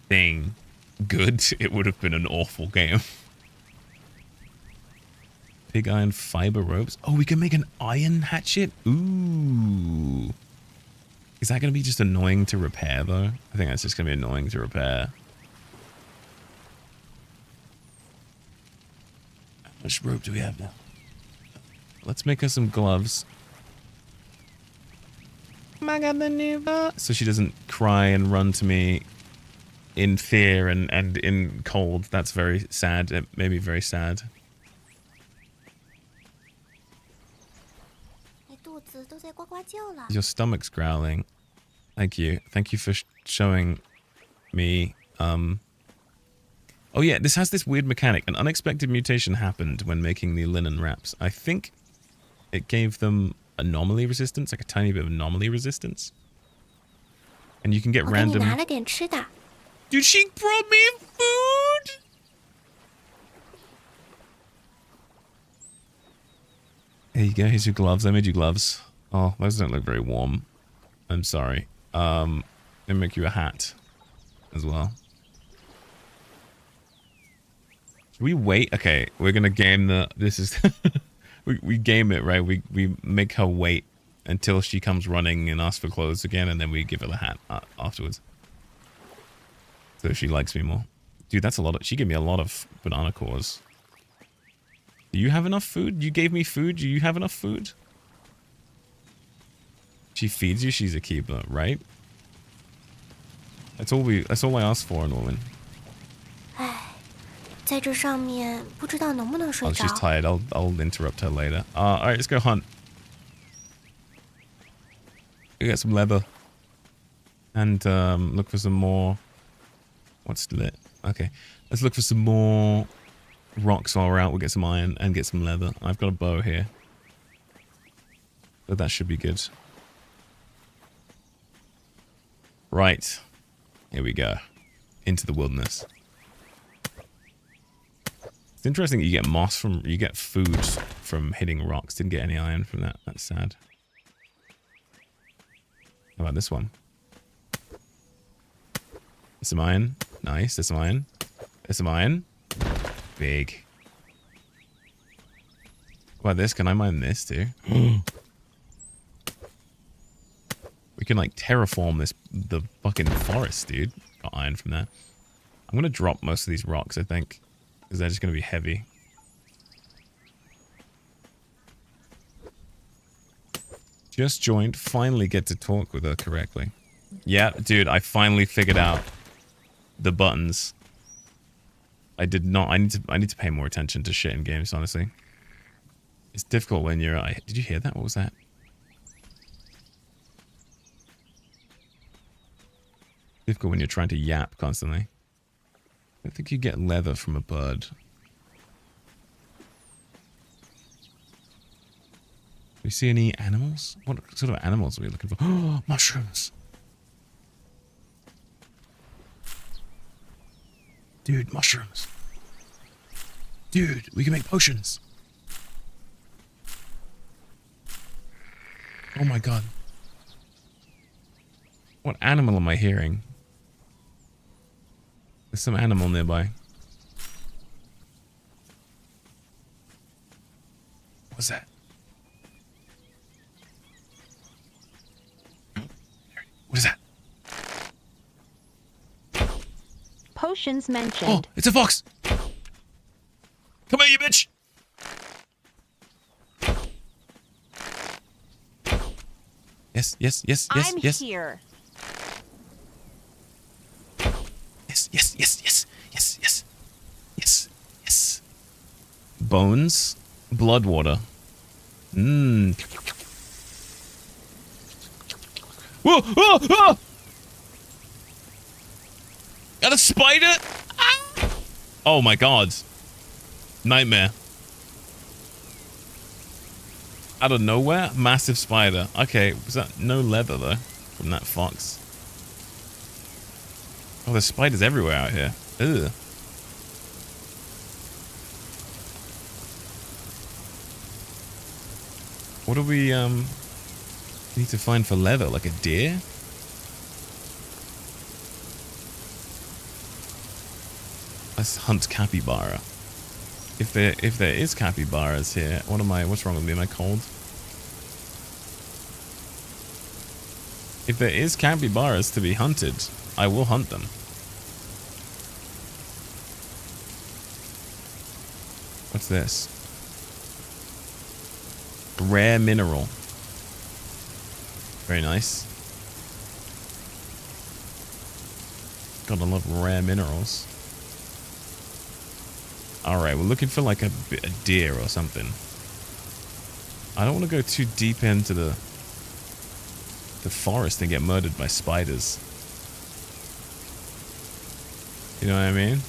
thing good, it would have been an awful game. Pig iron fiber ropes. Oh, we can make an iron hatchet? Ooh. Is that going to be just annoying to repair, though? I think that's just going to be annoying to repair. How much rope do we have now? Let's make her some gloves. I got the new so she doesn't cry and run to me in fear and in cold. That's very sad. It made me very sad. Your stomach's growling. Thank you. Thank you for showing me. Oh yeah, this has this weird mechanic. An unexpected mutation happened when making the linen wraps. I think it gave them anomaly resistance, like a tiny bit of anomaly resistance. And you can get random... Dude, she brought me food! There you go, here's your gloves. I made you gloves. Oh, those don't look very warm. I'm sorry. Let me make you a hat as well. Should we wait? Okay, we're gonna game the... This is... we game it, right? We make her wait until she comes running and asks for clothes again, and then we give her the hat afterwards. So she likes me more. Dude, that's a lot of... She gave me a lot of banana cores. Do you have enough food? You gave me food? Do you have enough food? She feeds you, she's a keeper, right? That's all I asked for in a woman. Oh, she's tired. I'll interrupt her later. Alright, let's go hunt. We get some leather. And look for some more. What's lit? Okay. Let's look for some more rocks while we're out. We'll get some iron and get some leather. I've got a bow here. So that should be good. Right. Here we go. Into the wilderness. It's interesting that you get moss from... You get food from hitting rocks. Didn't get any iron from that. That's sad. How about this one? There's some iron. Nice. There's some iron. There's some iron. Big. What about this? Can I mine this too? We can like terraform the fucking forest, dude. Got iron from there. I'm gonna drop most of these rocks, I think, because they're just gonna be heavy. Just joined. Finally get to talk with her correctly. Yeah, dude, I finally figured out the buttons. I did not. I need to pay more attention to shit in games, honestly. It's difficult when you're... Did you hear that? What was that? Difficult when you're trying to yap constantly. I don't think you get leather from a bird. Do we see any animals? What sort of animals are we looking for? Oh, mushrooms! Dude, mushrooms. Dude, we can make potions. Oh my god. What animal am I hearing? There's some animal nearby. What's that? What is that? Potions Oh, mentioned. it's a fox! Come here, you bitch! Yes, yes, yes, yes, I'm yes. here. Yes, yes, yes, yes, yes, yes, yes, yes. Bones, blood water. Mmm. Whoa! Whoa! Whoa! Got a spider? Ah! Oh my god. Nightmare. Out of nowhere? Massive spider. Okay, was that no leather though? From that fox. Oh, there's spiders everywhere out here. Ugh. What do we need to find for leather? Like a deer? Let's hunt capybara. If there is capybaras here, what's wrong with me? Am I cold? If there is capybaras to be hunted, I will hunt them. What's this? Rare mineral. Very nice. Gotta love rare minerals. Alright, we're looking for like a deer or something. I don't want to go too deep into the forest and get murdered by spiders. You know what I mean?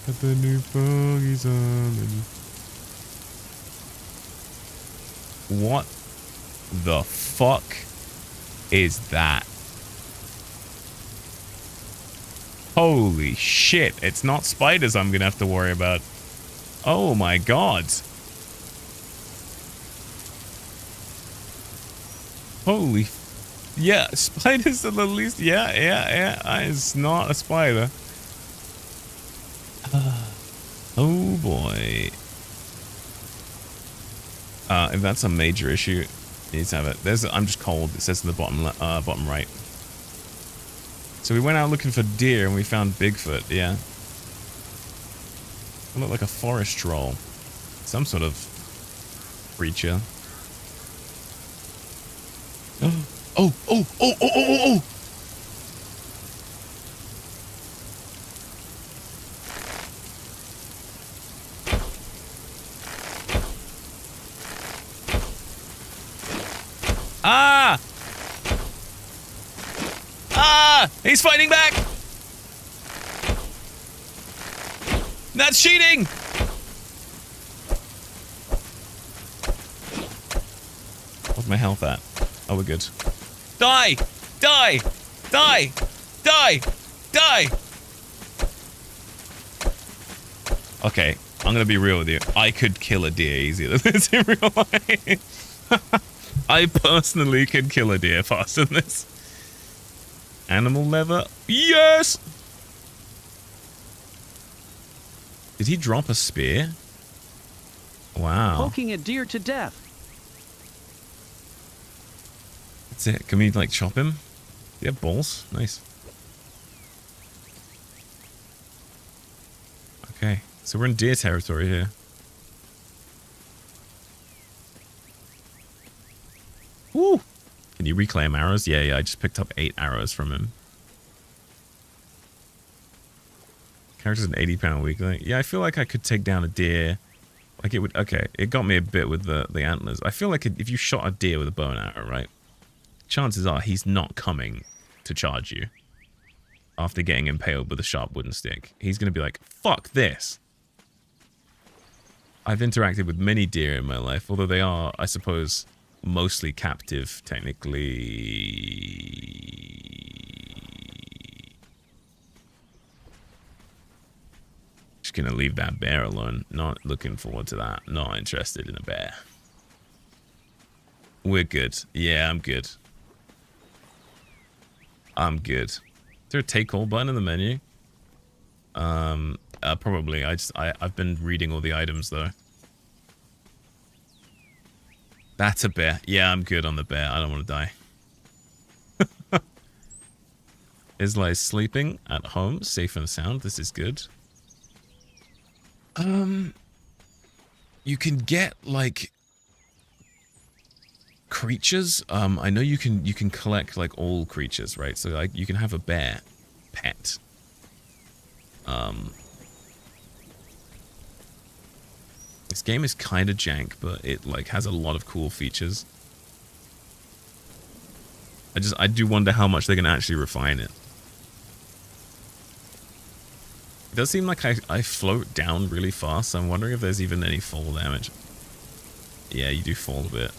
Got the new foggies on. What the fuck is that? Holy shit, it's not spiders I'm gonna have to worry about. Oh my god. Holy... Yeah, spiders are the least... Yeah. It's not a spider. Oh boy. If that's a major issue, you need to have it. I'm just cold. It says in the bottom right. So we went out looking for deer and we found Bigfoot, yeah. It looked like a forest troll. Some sort of creature. Oh! Ah! Ah! He's fighting back! That's cheating! What's my health at? Oh, we're good. Die! Die! Die! Die! Die! Okay, I'm gonna be real with you. I could kill a deer easier than this in real life. I personally could kill a deer faster than this. Animal leather. Yes! Did he drop a spear? Wow. Poking a deer to death. That's it. Can we, like, chop him? Yeah, balls. Nice. Okay. So we're in deer territory here. Woo! Can you reclaim arrows? Yeah, I just picked up 8 arrows from him. Character's an 80-pound weakling. Yeah, I feel like I could take down a deer. Like it would... Okay, it got me a bit with the antlers. I feel like if you shot a deer with a bow and arrow, right? Chances are he's not coming to charge you. After getting impaled with a sharp wooden stick. He's going to be like, fuck this. I've interacted with many deer in my life, although they are, I suppose, mostly captive, technically. gonna leave that bear alone. Not looking forward to that. Not interested in a bear. We're good. Yeah, I'm good. I'm good. Is there a take all button in the menu? Probably. I've been reading all the items though. That's a bear. Yeah, I'm good on the bear. I don't want to die. Isla is sleeping at home, safe and sound. This is good. You can get like creatures. I know you can collect like all creatures, right? So like you can have a bear pet. This game is kind of jank, but it like has a lot of cool features. I do wonder how much they're gonna actually refine it. It does seem like I float down really fast, so I'm wondering if there's even any fall damage. Yeah, you do fall a bit.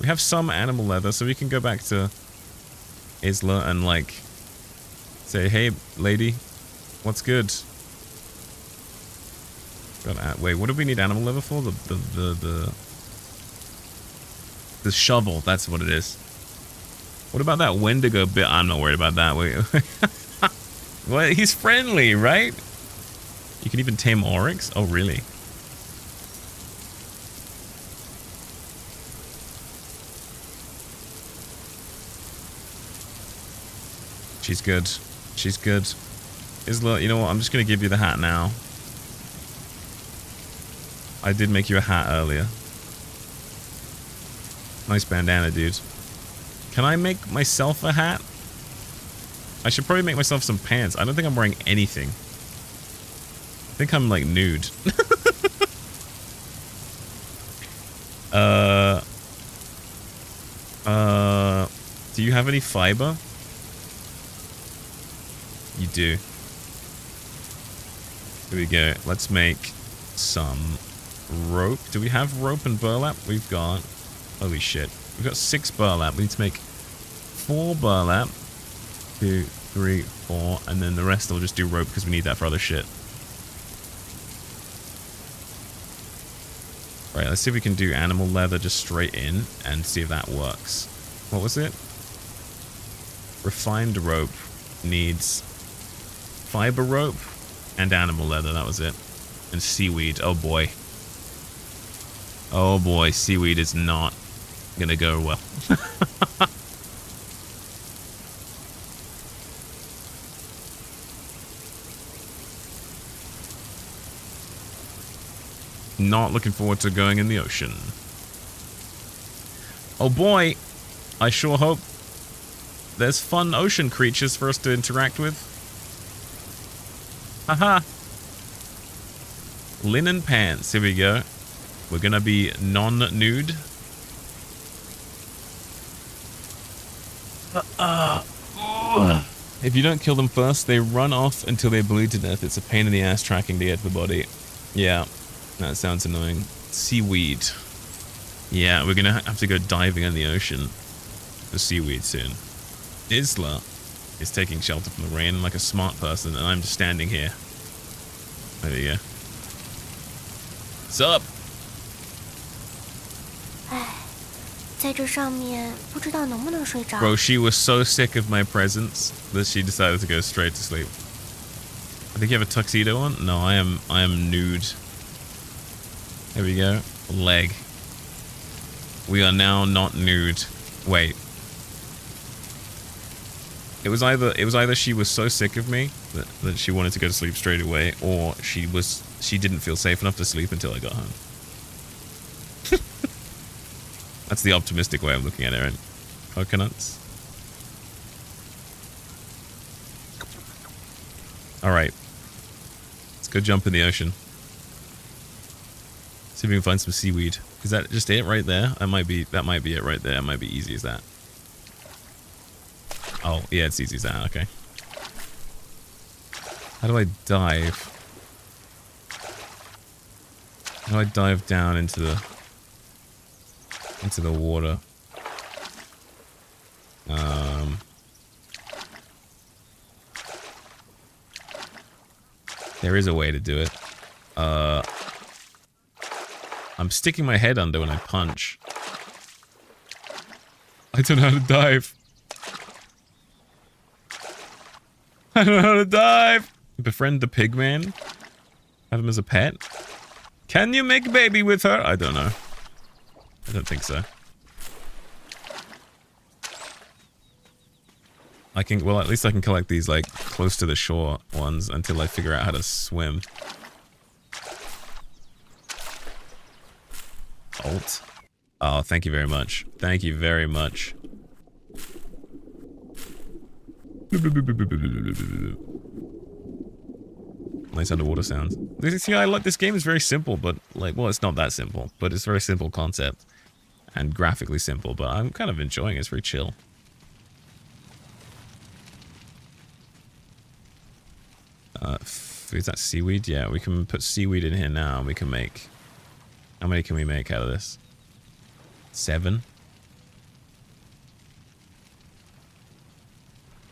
We have some animal leather, so we can go back to Isla and like say, hey lady, what's good? Wait, what do we need animal leather for? The shovel, that's what it is. What about that Wendigo bit? I'm not worried about that. Wait. Well, he's friendly, right? You can even tame oryx? Oh, really? She's good. She's good. Isla, you know what? I'm just going to give you the hat now. I did make you a hat earlier. Nice bandana, dude. Can I make myself a hat? I should probably make myself some pants. I don't think I'm wearing anything. I think I'm like nude. Do you have any fiber? You do. Here we go. Let's make some rope. Do we have rope and burlap? We've got... Holy shit. We've got 6 burlap. We need to make 4 burlap. 2, 3, 4. And then the rest will just do rope because we need that for other shit. Right, let's see if we can do animal leather just straight in and see if that works. What was it? Refined rope needs fiber rope and animal leather. That was it. And seaweed. Oh boy. Oh boy, seaweed is not gonna go well. Not looking forward to going in the ocean. Oh boy, I sure hope there's fun ocean creatures for us to interact with. Haha. Linen pants, here we go. We're gonna be non-nude. If you don't kill them first, they run off until they bleed to death. It's a pain in the ass tracking to get the body. Yeah, that sounds annoying. Seaweed. Yeah, we're gonna have to go diving in the ocean for seaweed soon. Isla is taking shelter from the rain like a smart person, and I'm just standing here. There you go. What's up? 在这上面不知道能不能睡着。 Bro, she was so sick of my presence that she decided to go straight to sleep. I think you have a tuxedo on? No, I am nude. There we go. Leg. We are now not nude. Wait. It was either she was so sick of me that she wanted to go to sleep straight away, or she didn't feel safe enough to sleep until I got home. That's the optimistic way of looking at it, right? Coconuts. Alright. Let's go jump in the ocean. See if we can find some seaweed. Is that just it right there? That might be it right there. It might be easy as that. Oh, yeah, it's easy as that. Okay. How do I dive? How do I dive down into the water? There is a way to do it. I'm sticking my head under when I punch. I don't know how to dive. I don't know how to dive. Befriend the pig man. Have him as a pet. Can you make a baby with her? I don't know. I don't think so. I can, well, at least I can collect these, like, close to the shore ones until I figure out how to swim. Alt. Oh, thank you very much. Thank you very much. Nice underwater sounds. See, I like this game. Is very simple, but like, well, it's not that simple, but it's a very simple concept and graphically simple. But I'm kind of enjoying it. It's very chill. Is that seaweed? Yeah, we can put seaweed in here now, and we can make. How many can we make out of this? 7.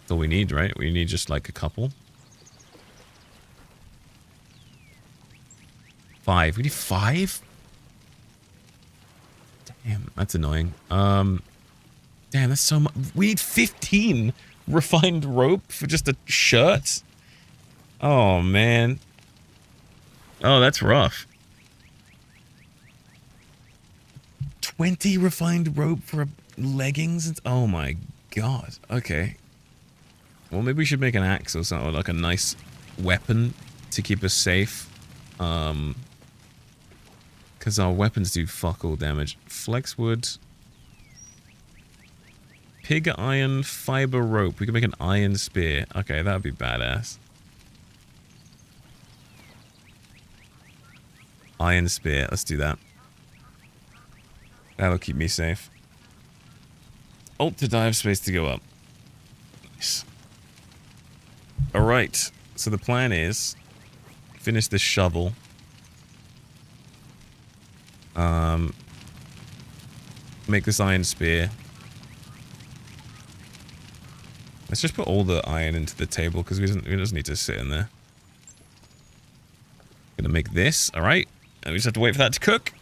That's all we need, right? We need just like a couple. 5. We need 5? Damn, that's annoying. Damn, that's so much. We need 15 refined rope for just a shirt? Oh, man. Oh, that's rough. 20 refined rope for leggings? Oh my god. Okay. Well, maybe we should make an axe or something, or like a nice weapon to keep us safe. Because our weapons do fuck all damage. Flex wood. Pig iron fiber rope. We can make an iron spear. Okay, that would be badass. Iron spear. Let's do that. That'll keep me safe. Alt to dive, space to go up. Nice. Alright. So the plan is finish this shovel. Make this iron spear. Let's just put all the iron into the table because we just need to sit in there. Gonna make this, alright. And we just have to wait for that to cook.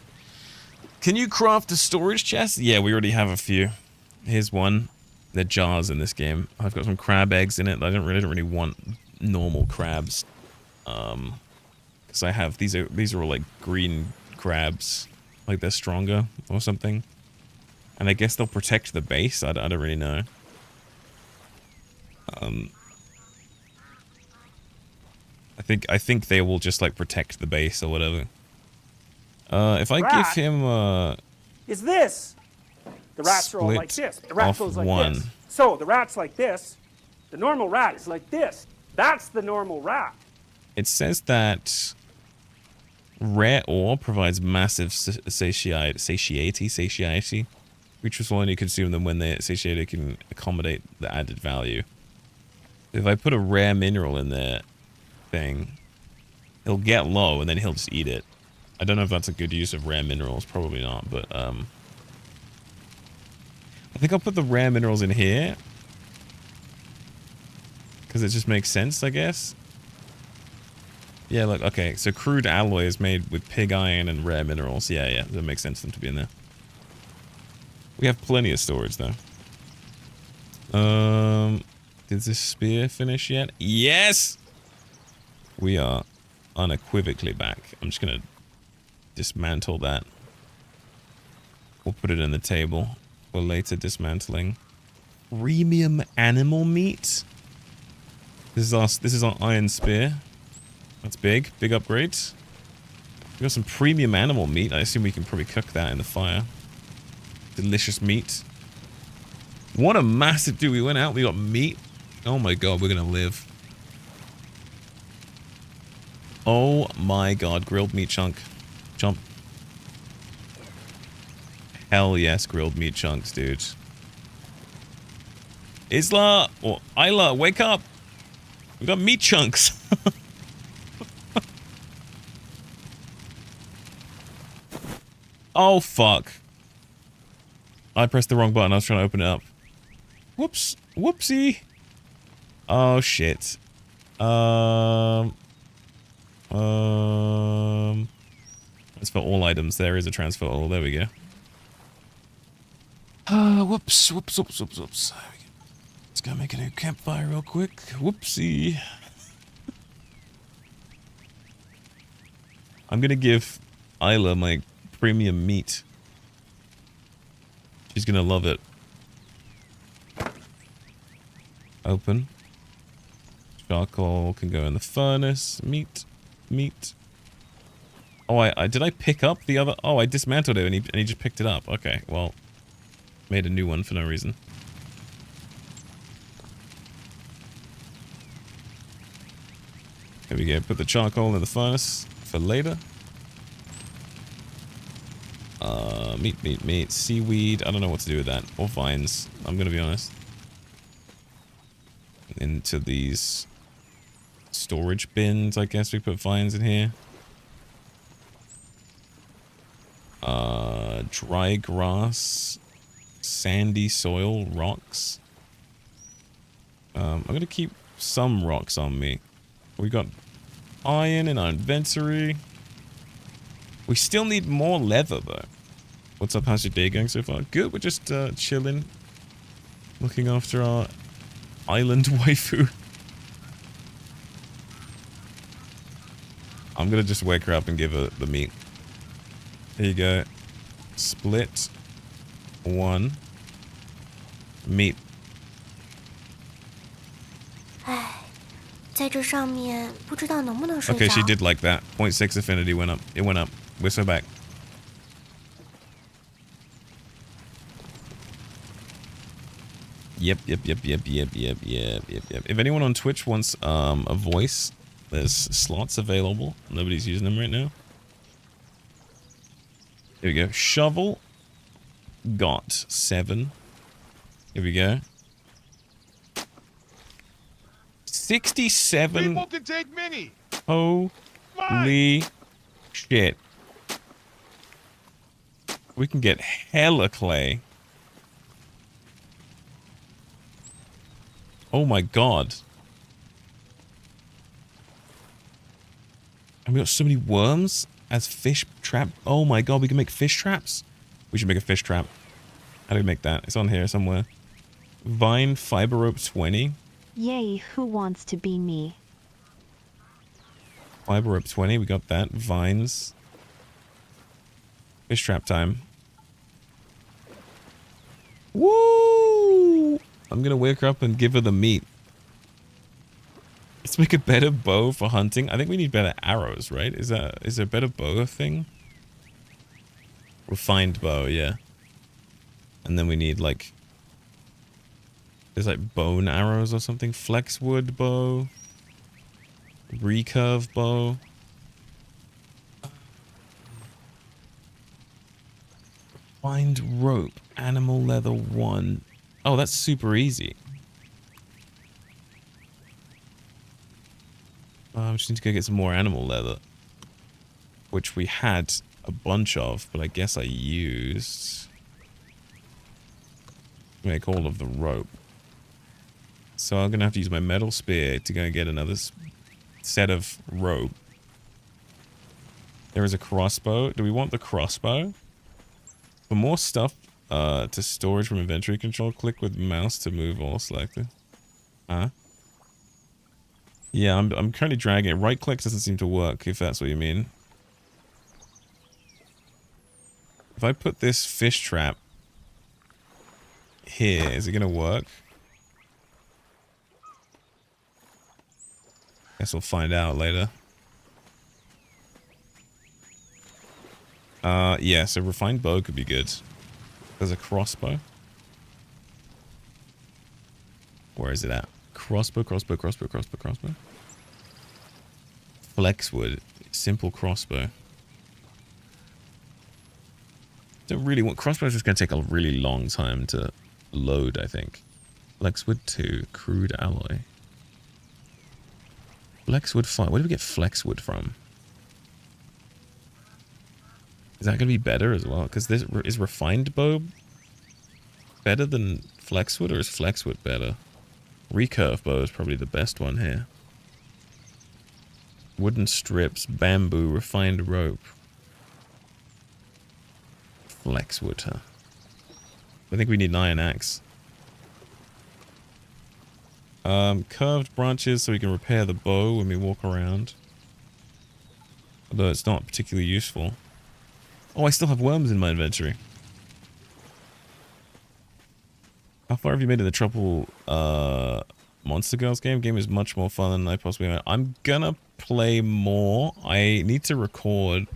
Can you craft a storage chest? Yeah, we already have a few. Here's one. They're jars in this game. I've got some crab eggs in it. I don't really want normal crabs. Because I have these are all like green crabs. Like they're stronger or something. And I guess they'll protect the base. I don't really know. I think they will just like protect the base or whatever. If I give him is this? The rats are all like this. The rat goes like this. So the rat's like this. The normal rat is like this. That's the normal rat. It says that rare ore provides massive satiety. Creatures will only consume them when they're satiated can accommodate the added value. If I put a rare mineral in there thing, he'll get low and then he'll just eat it. I don't know if that's a good use of rare minerals. Probably not, but I think I'll put the rare minerals in here. Because it just makes sense, I guess. Yeah, look, okay. So crude alloy is made with pig iron and rare minerals. Yeah, that makes sense for them to be in there. We have plenty of storage, though. Did this spear finish yet? Yes! We are unequivocally back. I'm just going to dismantle that. We'll put it in the table for later dismantling. Premium animal meat. This is our iron spear. That's big upgrade. We got some premium animal meat. I assume we can probably cook that in the fire. Delicious meat. What a massive dude. We went out, we got meat. Oh my god, we're gonna live. Oh my god, grilled meat chunk. Jump. Hell yes, grilled meat chunks, dude. Isla or Isla, wake up. We got meat chunks. Oh fuck. I pressed the wrong button. I was trying to open it up. Whoops. Whoopsie. Oh shit. Transfer all items. There is a transfer all. There we go. Whoops. There we go. Let's go make a new campfire real quick. Whoopsie. I'm gonna give Isla my premium meat. She's gonna love it. Open. Charcoal can go in the furnace. Meat. Oh, I did I pick up the other? Oh, I dismantled it and he just picked it up. Okay, well, made a new one for no reason. There we go. Put the charcoal in the furnace for later. Meat. Seaweed. I don't know what to do with that. Or vines. I'm gonna be honest. Into these storage bins, I guess we put vines in here. Dry grass, sandy soil, rocks. I'm gonna keep some rocks on me. We got iron in our inventory. We still need more leather though. What's up? How's your day going so far? Good. We're just chilling, looking after our island waifu. I'm gonna just wake her up and give her the meat. Here you go. Split. 1. Meat. Okay, she did like that. 0.6 affinity went up. It went up. We're so back. Yep. If anyone on Twitch wants a voice, there's slots available. Nobody's using them right now. Here we go. Shovel. Got 7. Here we go. 67. People can take mini. Holy shit. We can get hella clay. Oh my god. And we got so many worms as fish trap. Oh my god, we can make fish traps? We should make a fish trap. How do we make that? It's on here somewhere. Vine fiber rope 20. Yay, who wants to be me? Fiber rope 20, we got that. Vines. Fish trap time. Woo! I'm gonna wake her up and give her the meat. Let's make a better bow for hunting. I think we need better arrows, right? Is there a better bow thing? Refined bow, yeah. And then we need like... There's like bone arrows or something. Flex wood bow. Recurve bow. Find rope. Animal leather 1. Oh, that's super easy. I just need to go get some more animal leather. Which we had a bunch of, but I guess I used... make all of the rope. So I'm going to have to use my metal spear to go and get another set of rope. There is a crossbow. Do we want the crossbow? For more stuff to storage from inventory control, click with mouse to move all selected. Huh? Yeah, I'm currently dragging it. Right click doesn't seem to work, if that's what you mean. If I put this fish trap here, is it going to work? Guess we'll find out later. Yeah, so refined bow could be good. There's a crossbow. Where is it at? Crossbow. Flexwood. Simple crossbow. Don't really want... Crossbow's just going to take a really long time to load, I think. Flexwood 2. Crude alloy. Flexwood 5. Where do we get flexwood from? Is that going to be better as well? Because this is refined bow better than flexwood, or is flexwood better? Recurve bow is probably the best one here. Wooden strips, bamboo, refined rope. Flexwood, huh? I think we need an iron axe. Curved branches so we can repair the bow when we walk around. Although it's not particularly useful. Oh, I still have worms in my inventory. How far have you made in the Tropical Monster Girls game? Game is much more fun than I possibly imagined. I'm gonna play more. I need to record.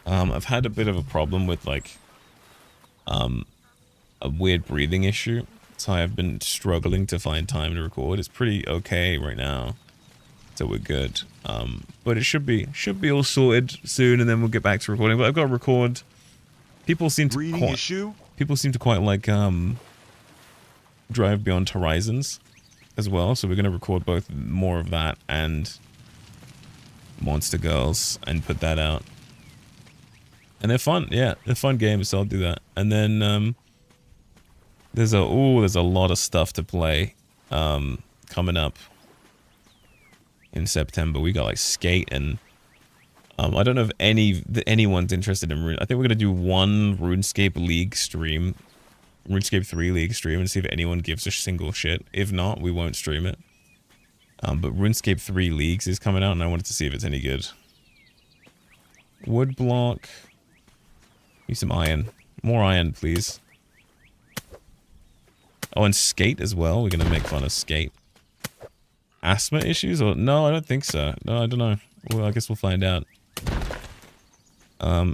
I've had a bit of a problem with like a weird breathing issue. So I've been struggling to find time to record. It's pretty okay right now. So we're good. But it should be all sorted soon, and then we'll get back to recording. But I've got to record. People seem to quite like Drive Beyond Horizons as well. So we're gonna record both more of that and Monster Girls and put that out. And they're fun, yeah, they're fun games, so I'll do that. And then there's a lot of stuff to play coming up in September. We got like Skate and I don't know if anyone's interested in I think we're gonna do one RuneScape League stream, RuneScape 3 League stream, and see if anyone gives a single shit. If not, we won't stream it. But RuneScape 3 Leagues is coming out, and I wanted to see if it's any good. Wood block. Need some iron. More iron, please. Oh, and Skate as well. We're gonna make fun of Skate. Asthma issues? Or no, I don't think so. No, I don't know. Well, I guess we'll find out.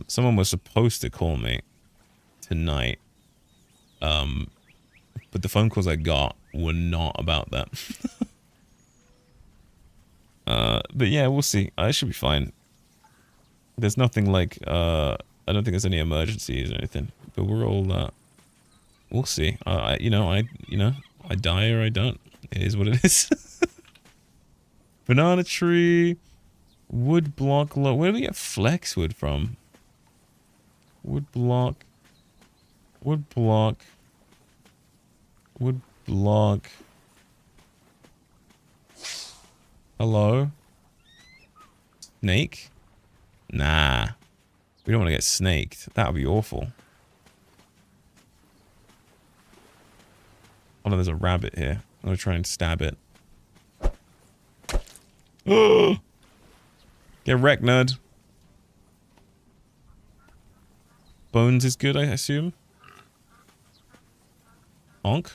Someone was supposed to call me tonight. But the phone calls I got were not about that. But yeah, we'll see. I should be fine. There's nothing like, I don't think there's any emergencies or anything. But we're all, we'll see. I die or I don't. It is what it is. Banana tree. Wood block. Where do we get flexwood from? Wood block. Wood block. Wood block. Hello? Snake? Nah. We don't want to get snaked. That would be awful. Oh no, there's a rabbit here. I'm gonna try and stab it. Get wrecked, nerd. Bones is good, I assume. Honk?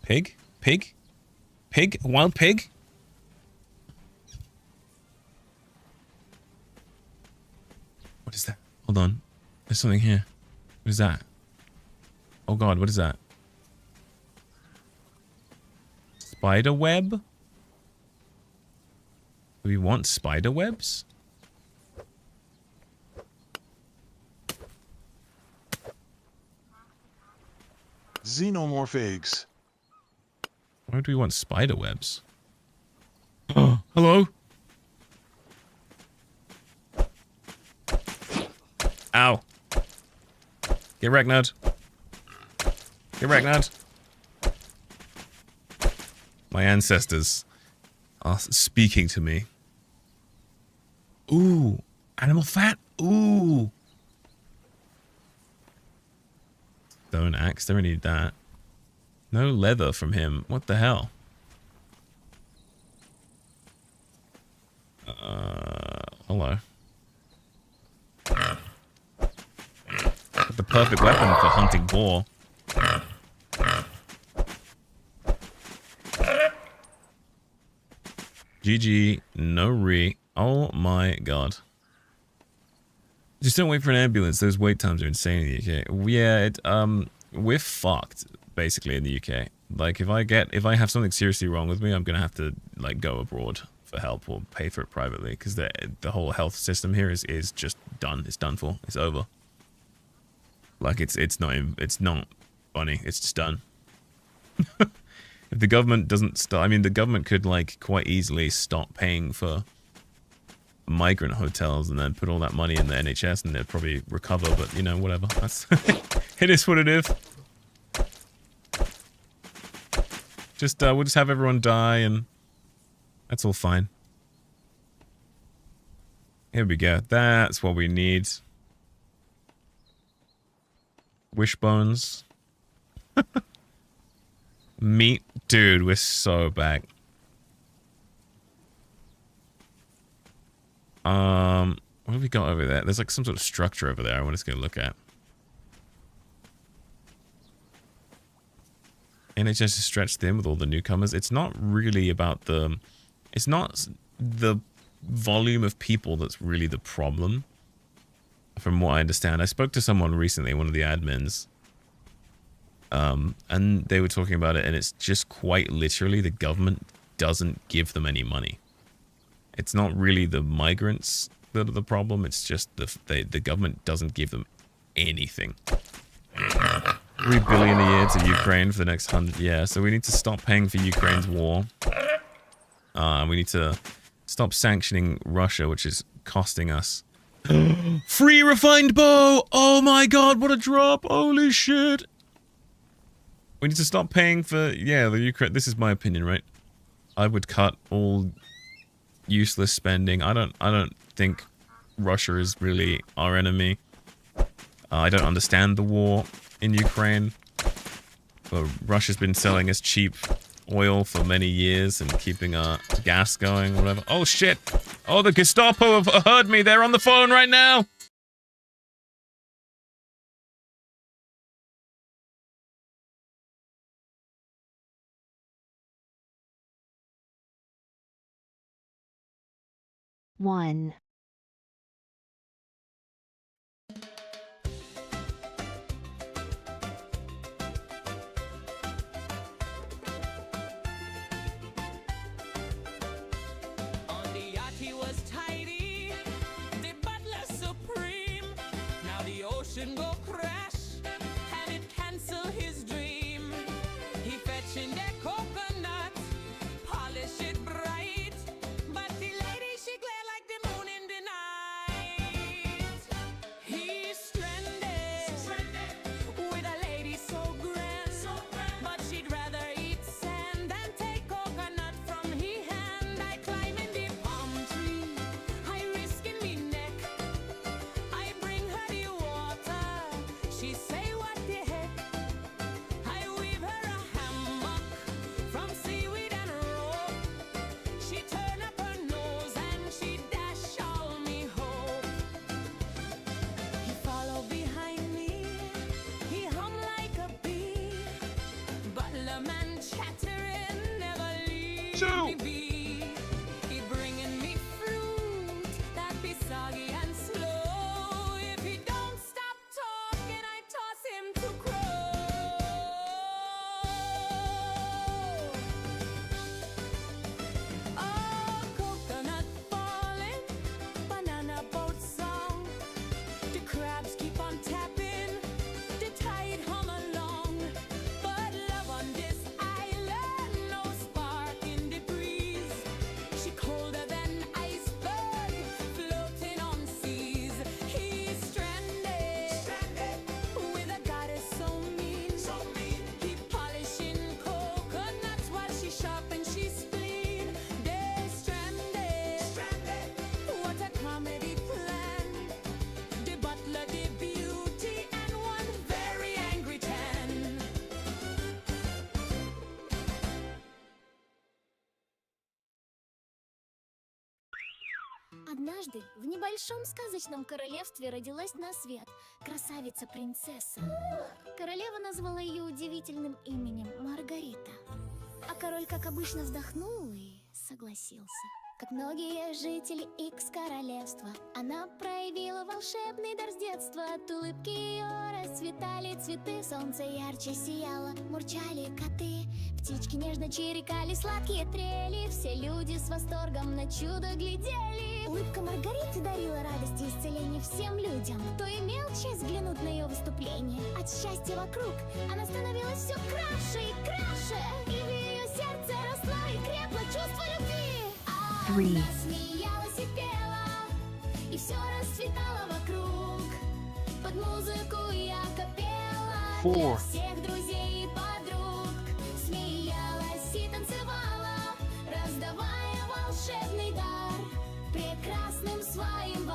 Pig? Pig? Pig? Wild pig? What is that? Hold on. There's something here. What is that? Oh god, what is that? Spider web? Do we want spider webs? Xenomorph eggs. Why do we want spider webs? Oh, hello? Ow. Get wrecked, nerd. Get wrecked, nerd. My ancestors are speaking to me. Ooh. Animal fat? Ooh. Stone axe. Don't need that. No leather from him. What the hell? Hello. The perfect weapon for hunting boar. GG, no re. Oh my god. Just don't wait for an ambulance. Those wait times are insane in the UK. Yeah, we're fucked basically in the UK. Like if I have something seriously wrong with me, I'm gonna have to like go abroad for help or pay for it privately because the whole health system here is just done. It's done for. It's over. Like it's not funny. It's just done. If the government doesn't stop, I mean, the government could like quite easily stop paying for migrant hotels and then put all that money in the NHS and they'd probably recover. But you know, whatever. That's it is what it is. Just we'll just have everyone die and that's all fine. Here we go. That's what we need. Wishbones. Meat. Dude, we're so back. What have we got over there? There's like some sort of structure over there I want to go look at. NHS is stretched thin with all the newcomers. It's not really about the... It's not the volume of people that's really the problem, from what I understand. I spoke to someone recently, one of the admins, and they were talking about it, and it's just quite literally the government doesn't give them any money. It's not really the migrants that are the problem, it's just the government doesn't give them anything. 3 billion a year to Ukraine for the next 100 years, so we need to stop paying for Ukraine's war. We need to stop sanctioning Russia, which is costing us. Free refined bow! Oh my god, what a drop! Holy shit! We need to stop paying for... Yeah, the Ukraine... This is my opinion, right? I would cut all useless spending. I don't think Russia is really our enemy. I don't understand the war in Ukraine. But Russia's been selling us cheap oil for many years and keeping our gas going, whatever. Oh shit! Oh, the Gestapo have heard me. They're on the phone right now. One. Go crash and it cancel his dream. He fetching that coconut, polish it bright, but the lady she glare like the moon in the night. He's stranded with a lady so grand, but she'd rather eat sand than take coconut from he hand. I climb in the palm tree, I risk in me neck, I bring her the water. She say what the heck? I weave her a hammock from seaweed and rope. She turn up her nose and she dash all me hope. He follow behind me, he hum like a bee. Butler man chattering, never leave me be. He bringing me fruit that be soggy and slow. If he don't stop talking, I toss him to crow. Oh, coconut falling, banana boat song. The crabs keep on tapping, the tide hum along. But love on this island, no spark in the breeze. She colder than iceberg, floating on seas. He's stranded with a goddess so mean. He polishing coconuts while she sharp and she spleen. They're stranded. What a comedy plan. The butler, the beauty, and one very angry tan. Однажды в небольшом сказочном королевстве родилась на свет красавица-принцесса. Королева назвала ее удивительным именем Маргарита. А король, как обычно, вздохнул и согласился. Как многие жители Икс-королевства, она проявила волшебный дар с детства. От улыбки ее расцветали цветы, солнце ярче сияло, мурчали коты. Птички нежно чирикали, сладкие трели. Все люди с восторгом на чудо глядели. Улыбка Маргариты дарила радость и исцеление всем людям, кто имел честь взглянуть на ее выступление. От счастья вокруг она становилась все краше и краше, и в ее сердце росло и крепло чувство любви. Three. Она смеялась и пела, и все расцветало вокруг. Под музыку ярко пела для всех друзей и подруг. Смеялась и танцевала, раздавая волшебный дар прекрасным своим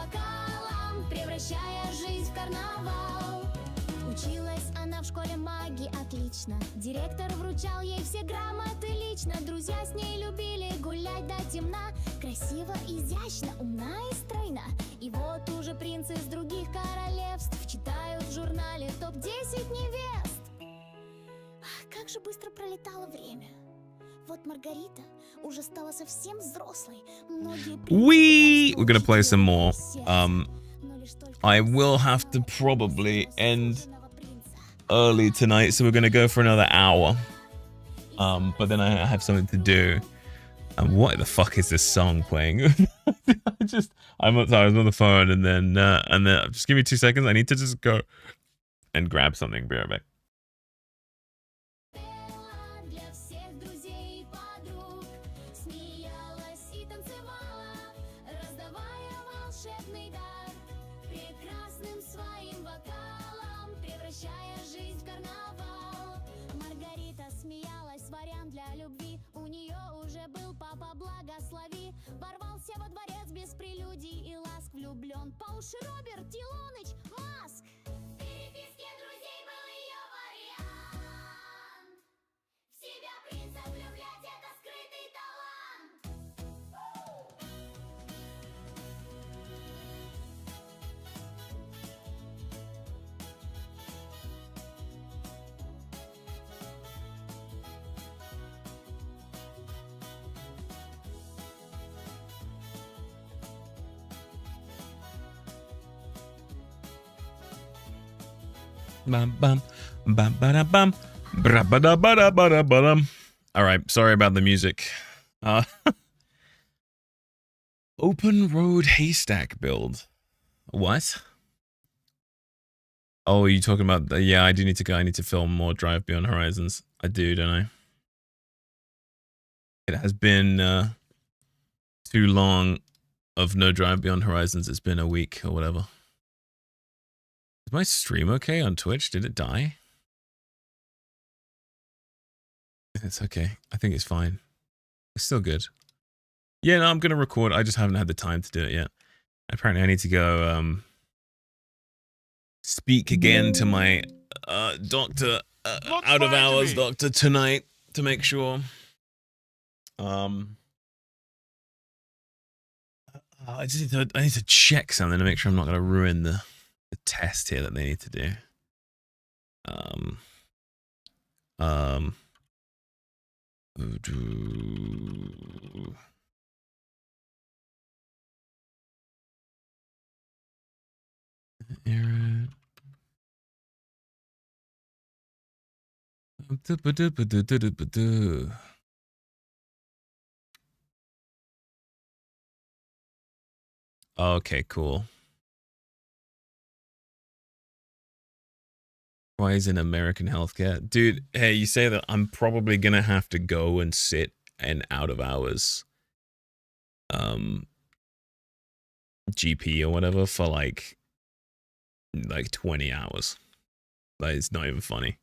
все маги отлично. Директор вручал ей все грамоты лично. Друзья с ней любили гулять до темна. Красиво, изящно, умна и стройна. И вот уже принцы из других королевств читают в журнале топ-10 невест. Как же быстро пролетало время. Вот Маргарита уже стала совсем взрослой. We're gonna play some more. I will have to probably end early tonight, so we're gonna go for another hour. But then I have something to do. And what the fuck is this song playing? I was on the phone, and then just give me 2 seconds. I need to just go and grab something. Be right back. Благослови, ворвался во дворец без прелюдий и ласк. Влюблен по уши Роберт Дилоныч Маск. В переписке друзей был ее вариант. В себя принца влюблять — это скрытый талант. Bum bum bum ba bum bra ba da ba da ba da ba dum. All right, sorry about the music. Open road haystack build. What? Oh, are you talking about? Yeah, I do need to go. I need to film more Drive Beyond Horizons. I do, don't I? It has been too long of no Drive Beyond Horizons. It's been a week or whatever. Is my stream okay on Twitch? Did it die? It's okay. I think it's fine. It's still good. Yeah, no, I'm going to record. I just haven't had the time to do it yet. Apparently I need to go speak again to my doctor, out of hours doctor tonight to make sure. I need to check something to make sure I'm not going to ruin the test here that they need to do. Okay, cool. Why is in American healthcare? Dude, hey, you say that I'm probably gonna have to go and sit in out of hours GP or whatever for like 20 hours. Like, it's not even funny.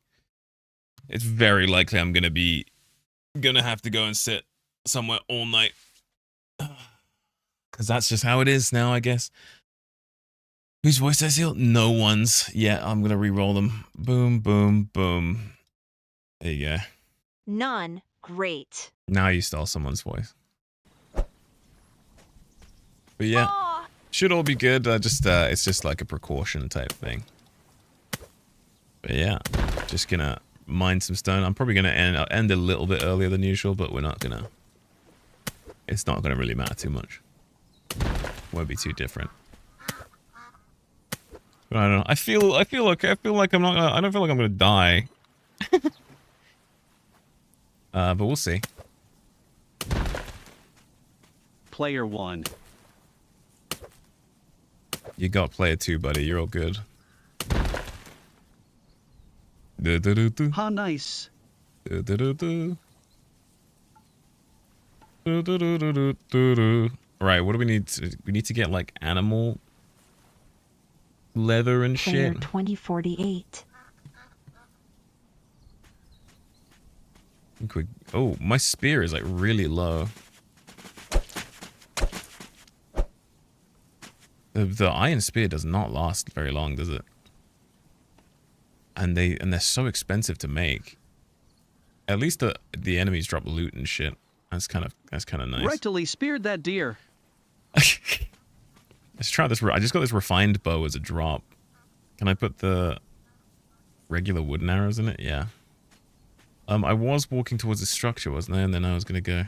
It's very likely I'm gonna have to go and sit somewhere all night. Cause that's just how it is now, I guess. Whose voice I steal? No one's. Yeah, I'm gonna re-roll them. Boom, boom, boom. There you go. None. Great. Now you stole someone's voice. But yeah, should all be good. It's just like a precaution type thing. But yeah, just gonna mine some stone. I'm probably gonna end a little bit earlier than usual, but we're not gonna. It's not gonna really matter too much. Won't be too different. But I don't know. I feel okay. I feel like I'm not. I don't feel like I'm gonna die. But we'll see. Player 1. You got player 2, buddy. You're all good. How nice. Right, what do we need? We need to get like animal leather and Player shit. 2048. Oh, my spear is like really low. The iron spear does not last very long, does it? and they're so expensive to make. At least the enemies drop loot and shit. That's kind of nice. Rightly speared that deer. Let's try this. I just got this refined bow as a drop. Can I put the regular wooden arrows in it? Yeah. I was walking towards the structure, wasn't I? And then I was gonna go.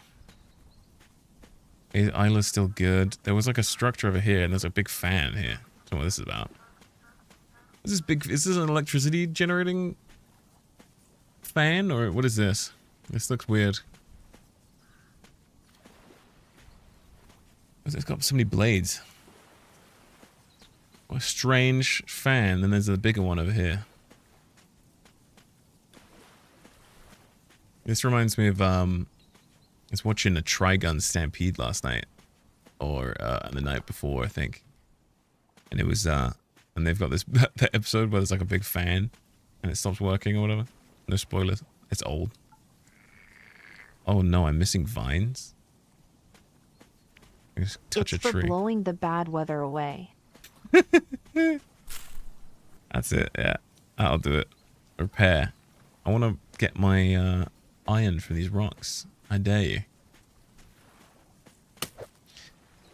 Isla's still good. There was like a structure over here, and there's a big fan here. I don't know what this is about. Is this an electricity generating fan, or what is this? This looks weird. It's got so many blades. What a strange fan. Then there's a bigger one over here. This reminds me of I was watching a Trigun Stampede last night, or the night before, I think. And it was and they've got this the episode where there's like a big fan, and it stops working or whatever. No spoilers. It's old. Oh no, I'm missing vines. I just touch It's a for tree. blowing the bad weather away. That's it. Yeah, that'll do it. Repair. I want to get my iron from these rocks. I dare you.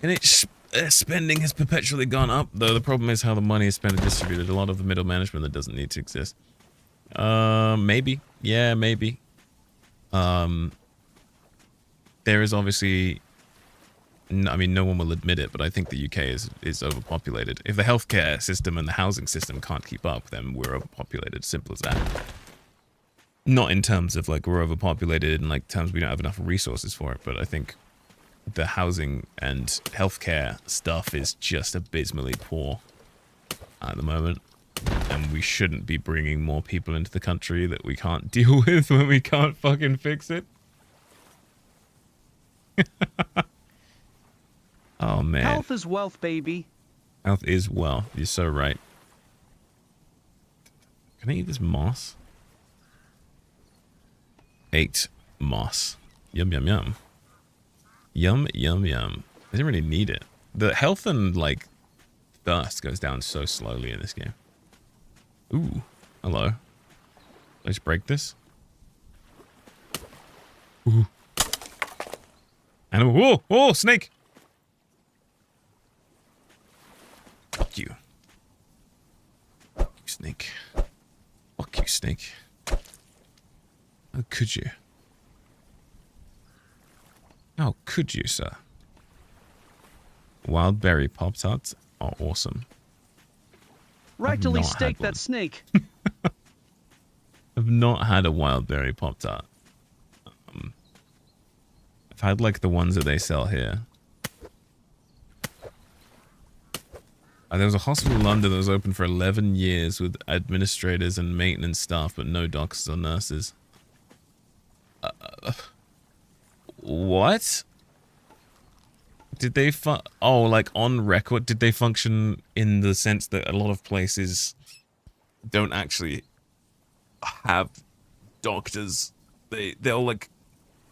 And its spending has perpetually gone up, though the problem is how the money is spent and distributed. A lot of the middle management that doesn't need to exist. Maybe. Yeah, maybe. There is obviously... I mean, no one will admit it, but I think the UK is overpopulated. If the healthcare system and the housing system can't keep up, then we're overpopulated. Simple as that. Not in terms of like we're overpopulated in like terms we don't have enough resources for it, but I think the housing and healthcare stuff is just abysmally poor at the moment. And we shouldn't be bringing more people into the country that we can't deal with when we can't fucking fix it. Oh, man. Health is wealth, baby. Health is wealth. You're so right. Can I eat this moss? 8 moss. Yum, yum, yum. Yum, yum, yum. I didn't really need it. The health and, like, thirst goes down so slowly in this game. Ooh. Hello. Let's break this. Ooh. Animal. Whoa! Whoa! Snake! Fuck you. Fuck you, snake. Fuck you, snake. How could you? How could you, sir? Wild berry Pop-Tarts are awesome. Rightly stake that snake. I've not had a wild berry Pop-Tart. I've had like the ones that they sell here. There was a hospital in London that was open for 11 years with administrators and maintenance staff, but no doctors or nurses. What? Did they oh, like on record, did they function in the sense that a lot of places don't actually have doctors? They'll like,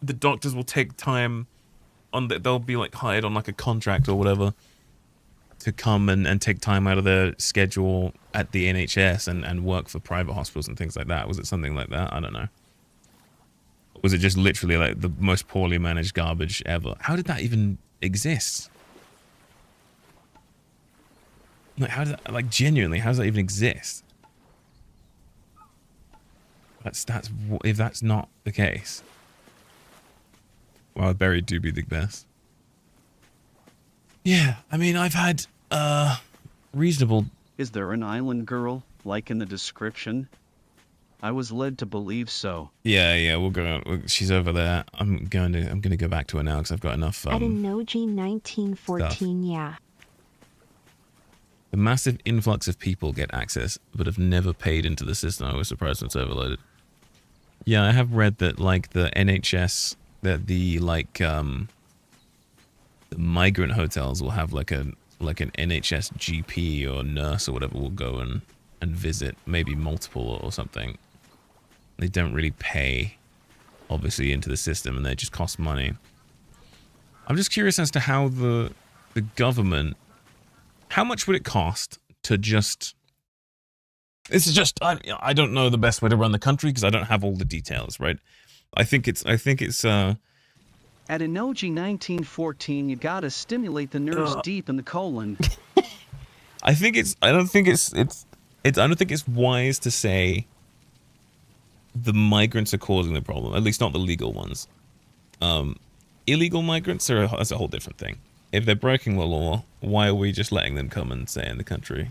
the doctors will take time on they'll be like hired on like a contract or whatever to come and take time out of their schedule at the NHS and work for private hospitals and things like that. Was it something like that? I don't know. Was it just literally like the most poorly managed garbage ever? How did that even exist? Like, how does that, like, genuinely, how does that even exist? That's if that's not the case. Wild berry do be the best. Yeah, I mean, I've had reasonable. Is there an island girl like in the description? I was led to believe so. Yeah, we'll go. She's over there. I'm gonna go back to her now because I've got enough. At Enoji 1914, yeah. The massive influx of people get access, but have never paid into the system. I was surprised when it's overloaded. Yeah, I have read that like the NHS, that the migrant hotels will have like an NHS GP or nurse or whatever will go and visit, maybe multiple or something. They don't really pay, obviously, into the system, and they just cost money. I'm just curious as to how the government, how much would it cost to just This is just I don't know the best way to run the country because I don't have all the details, right? I think it's At Enoji 1914, you gotta stimulate the nerves deep in the colon. I don't think it's wise to say the migrants are causing the problem, at least not the legal ones. Illegal migrants that's a whole different thing. If they're breaking the law, why are we just letting them come and stay in the country?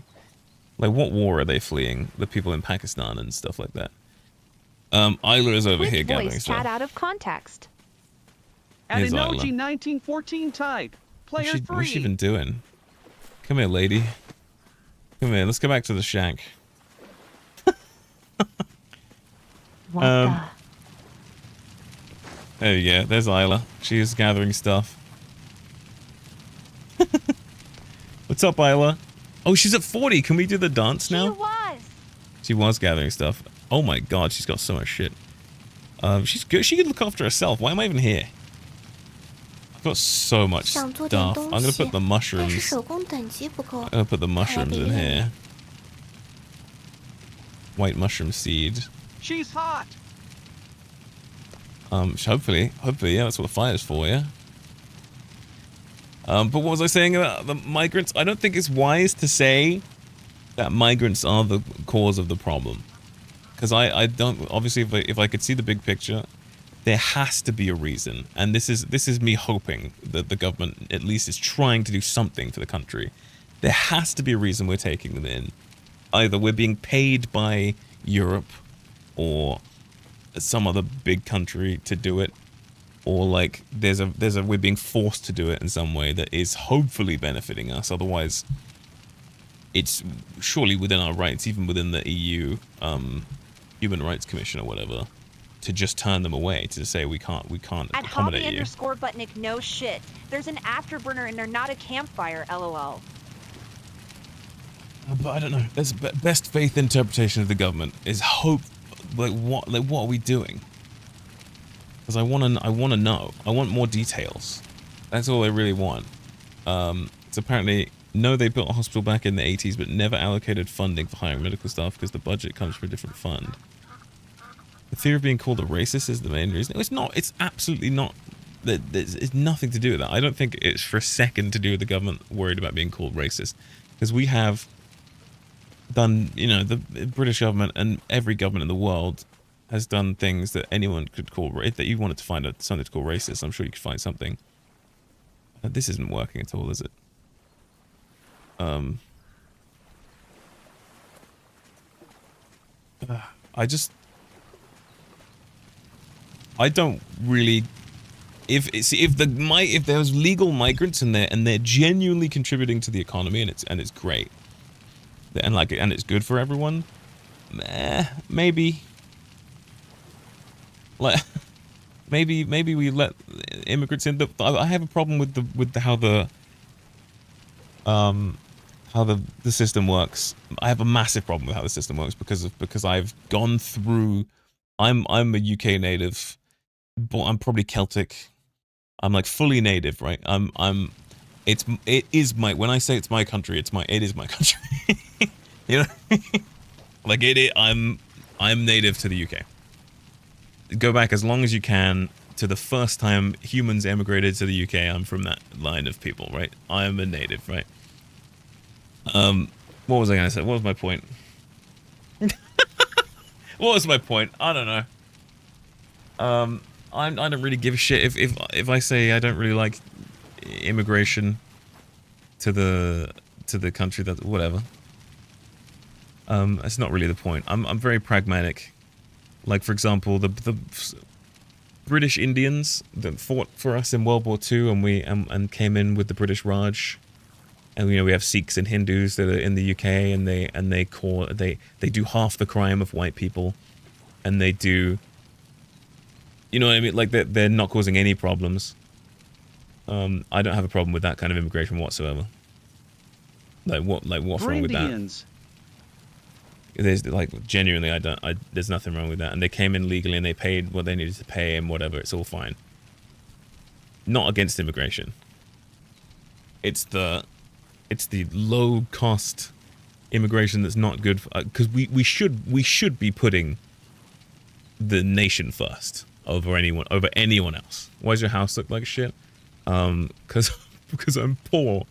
Like, what war are they fleeing? The people in Pakistan and stuff like that. Isla is over here gathering stuff. Cat out of context. At Here's Enoji Isla. 1914 type. Player What's she 3. even doing? Come here, lady. Come here. Let's go back to the shack. There you go. There's Isla. She is gathering stuff. What's up, Isla? Oh, she's at 40. Can we do the dance now? She was gathering stuff. Oh my god, she's got so much shit. She's good. She can look after herself. Why am I even here? I've got so much stuff. I'm gonna put the mushrooms. I'm gonna put the mushrooms in here. White mushroom seed. She's hot. Hopefully, yeah, that's what the fire's for, yeah. But what was I saying about the migrants? I don't think it's wise to say that migrants are the cause of the problem. Because I don't, obviously, if I could see the big picture, there has to be a reason. And this is me hoping that the government at least is trying to do something for the country. There has to be a reason we're taking them in. Either we're being paid by Europe or some other big country to do it, or like we're being forced to do it in some way that is hopefully benefiting us. Otherwise, it's surely within our rights, even within the EU Human Rights Commission or whatever, to just turn them away, to say we can't At accommodate you. @hobby_butnick, no shit. There's an afterburner and they're not a campfire, lol. But I don't know. There's best faith interpretation of the government is hope. Like what are we doing? Because I want to know. I want more details. That's all I really want. It's apparently no, they built a hospital back in the 80s, but never allocated funding for hiring medical staff because the budget comes from a different fund. The fear of being called a racist is the main reason. No, it's not. It's absolutely not. It's nothing to do with that. I don't think it's for a second to do with the government worried about being called racist, because we have done, the British government and every government in the world has done things that anyone could call, that you wanted to find something to call racist. I'm sure you could find something. This isn't working at all, is it? I don't really. If there's legal migrants in there and they're genuinely contributing to the economy and it's great, and it's good for everyone, maybe. Like, maybe we let immigrants in. I have a problem with how the system works. I have a massive problem with how the system works because I've gone through. I'm a UK native, but I'm probably Celtic. I'm like fully native, right? When I say it's my country, it is my country. You know, like I'm native to the UK. Go back as long as you can to the first time humans emigrated to the UK. I'm from that line of people, right? I'm a native, right? What was I gonna say? What was my point? What was my point? I don't know. I don't really give a shit if I say I don't really like immigration to the country, that whatever. That's not really the point. I'm very pragmatic. Like, for example, the British Indians that fought for us in World War II and came in with the British Raj. And we have Sikhs and Hindus that are in the UK, and they do half the crime of white people, and they do, you know what I mean? Like they're not causing any problems. I don't have a problem with that kind of immigration whatsoever. What's wrong with that? There's genuinely there's nothing wrong with that. And they came in legally and they paid what they needed to pay and whatever. It's all fine. Not against immigration. It's the low cost immigration that's not good, because we should be putting the nation first over anyone else. Why does your house look like shit? Because I'm poor.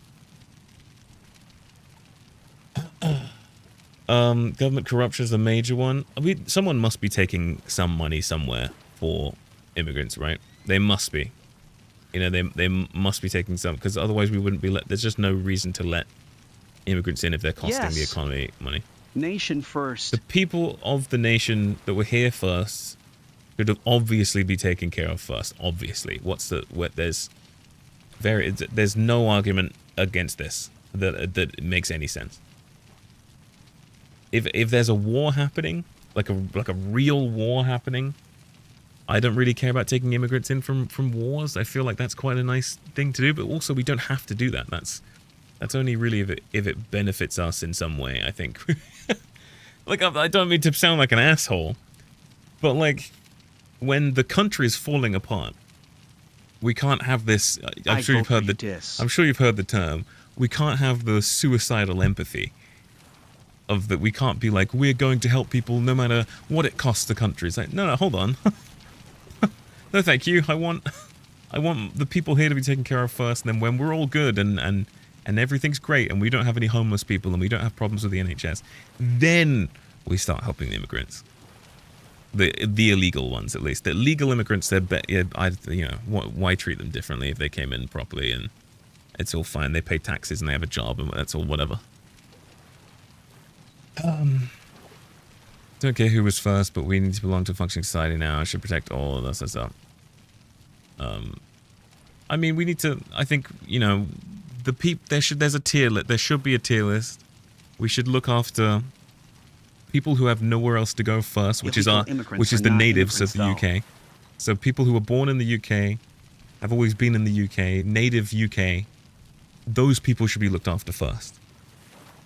Government corruption is a major one. I mean, someone must be taking some money somewhere for immigrants, right? They must be. You know, they must be taking some, because otherwise we wouldn't be there's just no reason to let immigrants in if they're costing the economy money. Nation first. The people of the nation that were here first should have obviously be taken care of first. Obviously, there's no argument against this that makes any sense. If there's a war happening, like a real war happening, I don't really care about taking immigrants in from wars. I feel like that's quite a nice thing to do, but also we don't have to do that. That's only really if it benefits us in some way, I think. Like, I don't mean to sound like an asshole, but like, when the country is falling apart, we can't have this. I'm sure you've heard the term. We can't have the suicidal empathy of that. We can't be like, we're going to help people no matter what it costs the country. It's like, no, hold on. No, thank you. I want the people here to be taken care of first, and then when we're all good and everything's great and we don't have any homeless people and we don't have problems with the NHS, then we start helping the immigrants. The illegal ones, at least. The legal immigrants, why treat them differently if they came in properly and it's all fine. They pay taxes and they have a job and that's all whatever. Don't care who was first, but we need to belong to a functioning society now. I should protect all of us and stuff. I mean, we need to. I think, you know, there's a tier list. There should be a tier list. We should look after people who have nowhere else to go first, which is the natives of the UK. So people who were born in the UK, have always been in the UK, native UK. Those people should be looked after first,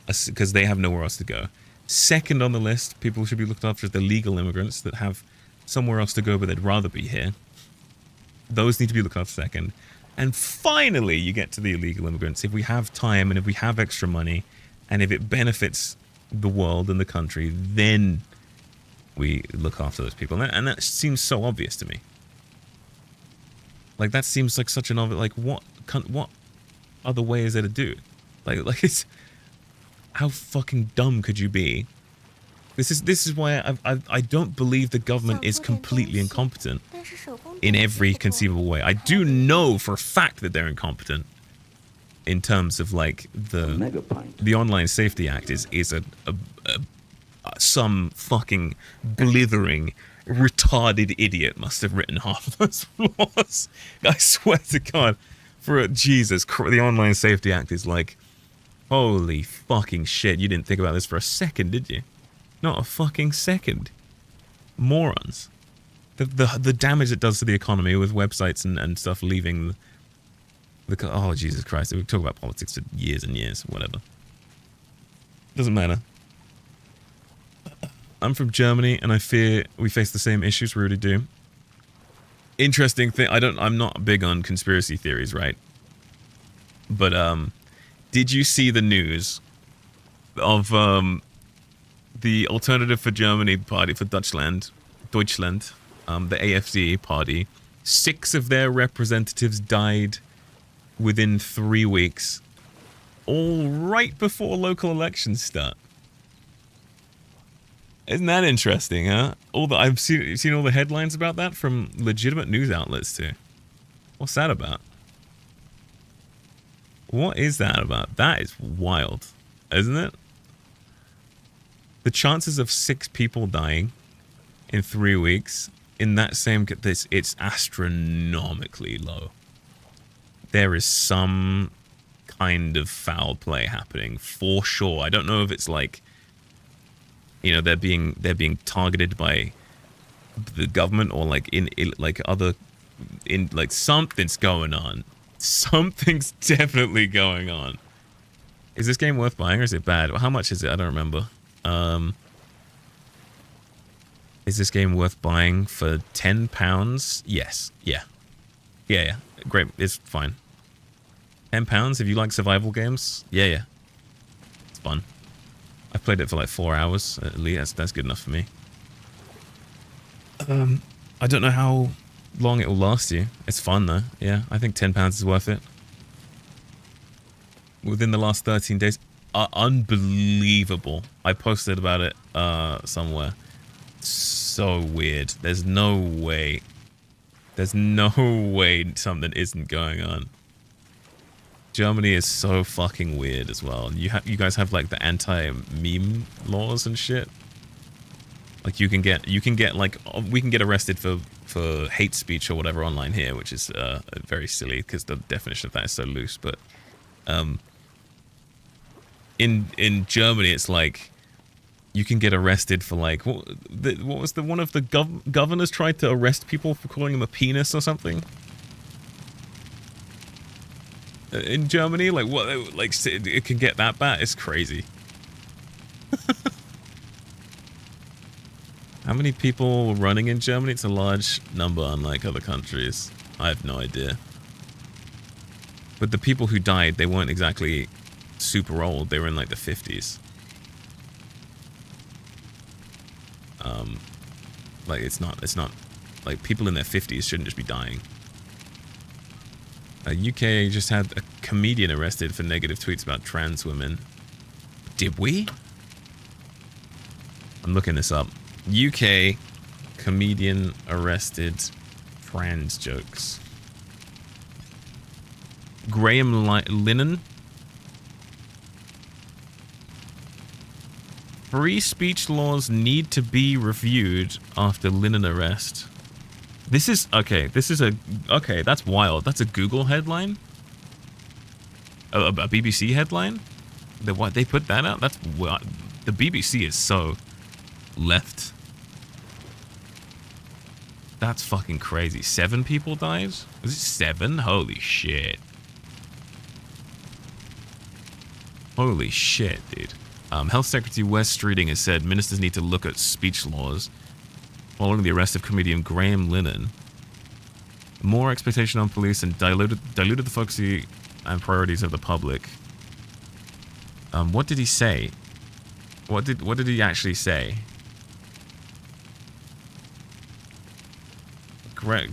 because they have nowhere else to go. Second on the list, people should be looked after as the legal immigrants that have somewhere else to go but they'd rather be here. Those need to be looked after second. And finally, you get to the illegal immigrants. If we have time and if we have extra money and if it benefits the world and the country, then we look after those people. And that seems so obvious to me. Like, that seems like such an obvious... Like, what other way is there to do it? Like it's... How fucking dumb could you be? This is why I don't believe the government is completely incompetent in every conceivable way. I do know for a fact that they're incompetent in terms of like the Online Safety Act is some fucking blithering retarded idiot must have written half of those laws. I swear to God, the Online Safety Act is like, holy fucking shit, you didn't think about this for a second, did you? Not a fucking second. Morons. The damage it does to the economy with websites and stuff leaving oh, Jesus Christ. We talk about politics for years and years, whatever. Doesn't matter. I'm from Germany, and I fear we face the same issues. We really do. Interesting thing, I'm not big on conspiracy theories, right? But, did you see the news of the Alternative for Germany party for Deutschland, the AfD party? 6 of their representatives died within 3 weeks, all right before local elections start. Isn't that interesting, huh? I've seen all the headlines about that from legitimate news outlets too. What's that about? What is that about? That is wild, isn't it? The chances of 6 people dying in 3 weeks in that same... It's astronomically low. There is some kind of foul play happening, for sure. I don't know if it's like, you know, they're being targeted by the government or like something's going on. Something's definitely going on. Is this game worth buying or is it bad? How much is it? I don't remember. Is this game worth buying for £10? Yes. Yeah. Great. It's fine. £10 if you like survival games? Yeah. It's fun. I've played it for like 4 hours at least. That's good enough for me. I don't know how long it will last you. It's fun though. Yeah, I think £10 is worth it. Within the last 13 days, unbelievable. I posted about it somewhere. So weird. There's no way something isn't going on. Germany is so fucking weird as well. You guys have like the anti-meme laws and shit. Like you can get like, we can get arrested for hate speech or whatever online here, which is very silly because the definition of that is so loose. But in Germany, it's like you can get arrested for like what was the one of the governors tried to arrest people for calling him a penis or something in Germany. Like what? Like it can get that bad? It's crazy. How many people running in Germany? It's a large number, unlike other countries. I have no idea. But the people who died, they weren't exactly super old. They were in like the 50s. Like it's not like people in their 50s shouldn't just be dying. UK just had a comedian arrested for negative tweets about trans women. Did we? I'm looking this up. UK comedian arrested trans jokes. Graham Linehan. Free speech laws need to be reviewed after Linehan arrest. This is okay. Okay. That's wild. That's a Google headline. A BBC headline. They put that out. That's what the BBC is so left. That's fucking crazy. 7 people died? Was it 7? Holy shit. Holy shit, dude. Health Secretary Wes Streeting has said ministers need to look at speech laws following the arrest of comedian Graham Linehan. More expectation on police and diluted the focus and priorities of the public. What did he say? What did he actually say? Gray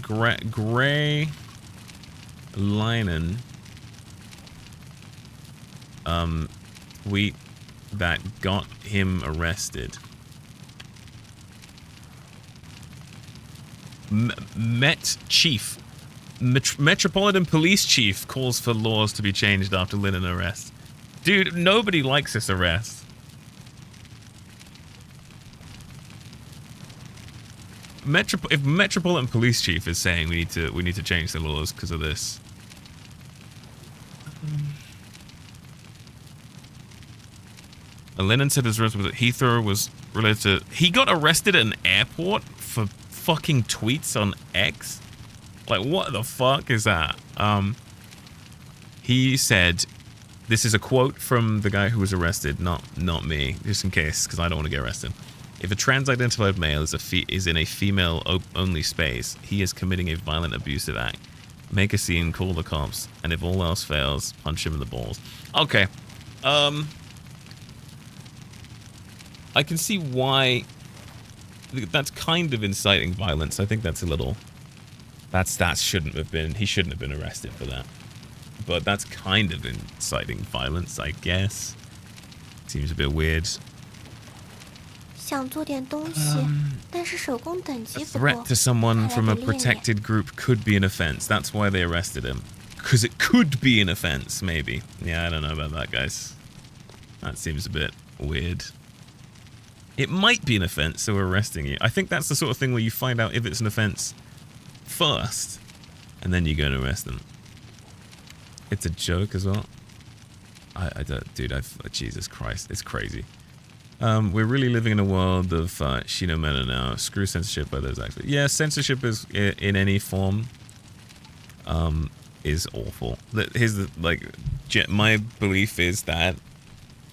Linehan tweet that got him arrested. Metropolitan Police Chief calls for laws to be changed after Linehan arrest. Dude, nobody likes this arrest. If Metropolitan Police Chief is saying we need to change the laws because of this. Linehan said his arrest was at Heathrow was related to... He got arrested at an airport for fucking tweets on X? Like, what the fuck is that? He said... This is a quote from the guy who was arrested, not me, just in case, because I don't want to get arrested. If a trans-identified male is in a female-only space, he is committing a violent abusive act. Make a scene, call the cops, and if all else fails, punch him in the balls. Okay. I can see why that's kind of inciting violence. I think that's a little... That shouldn't have been... He shouldn't have been arrested for that. But that's kind of inciting violence, I guess. Seems a bit weird. A threat to someone from a protected group could be an offense. That's why they arrested him. Because it could be an offense, maybe. Yeah, I don't know about that, guys. That seems a bit weird. It might be an offense, so we're arresting you. I think that's the sort of thing where you find out if it's an offense first, and then you go and arrest them. It's a joke as well. I don't, dude, Jesus Christ, it's crazy. We're really living in a world of Shinomena now. Screw censorship by those actually. Yeah, censorship is in any form is awful. Here's the, like, my belief is that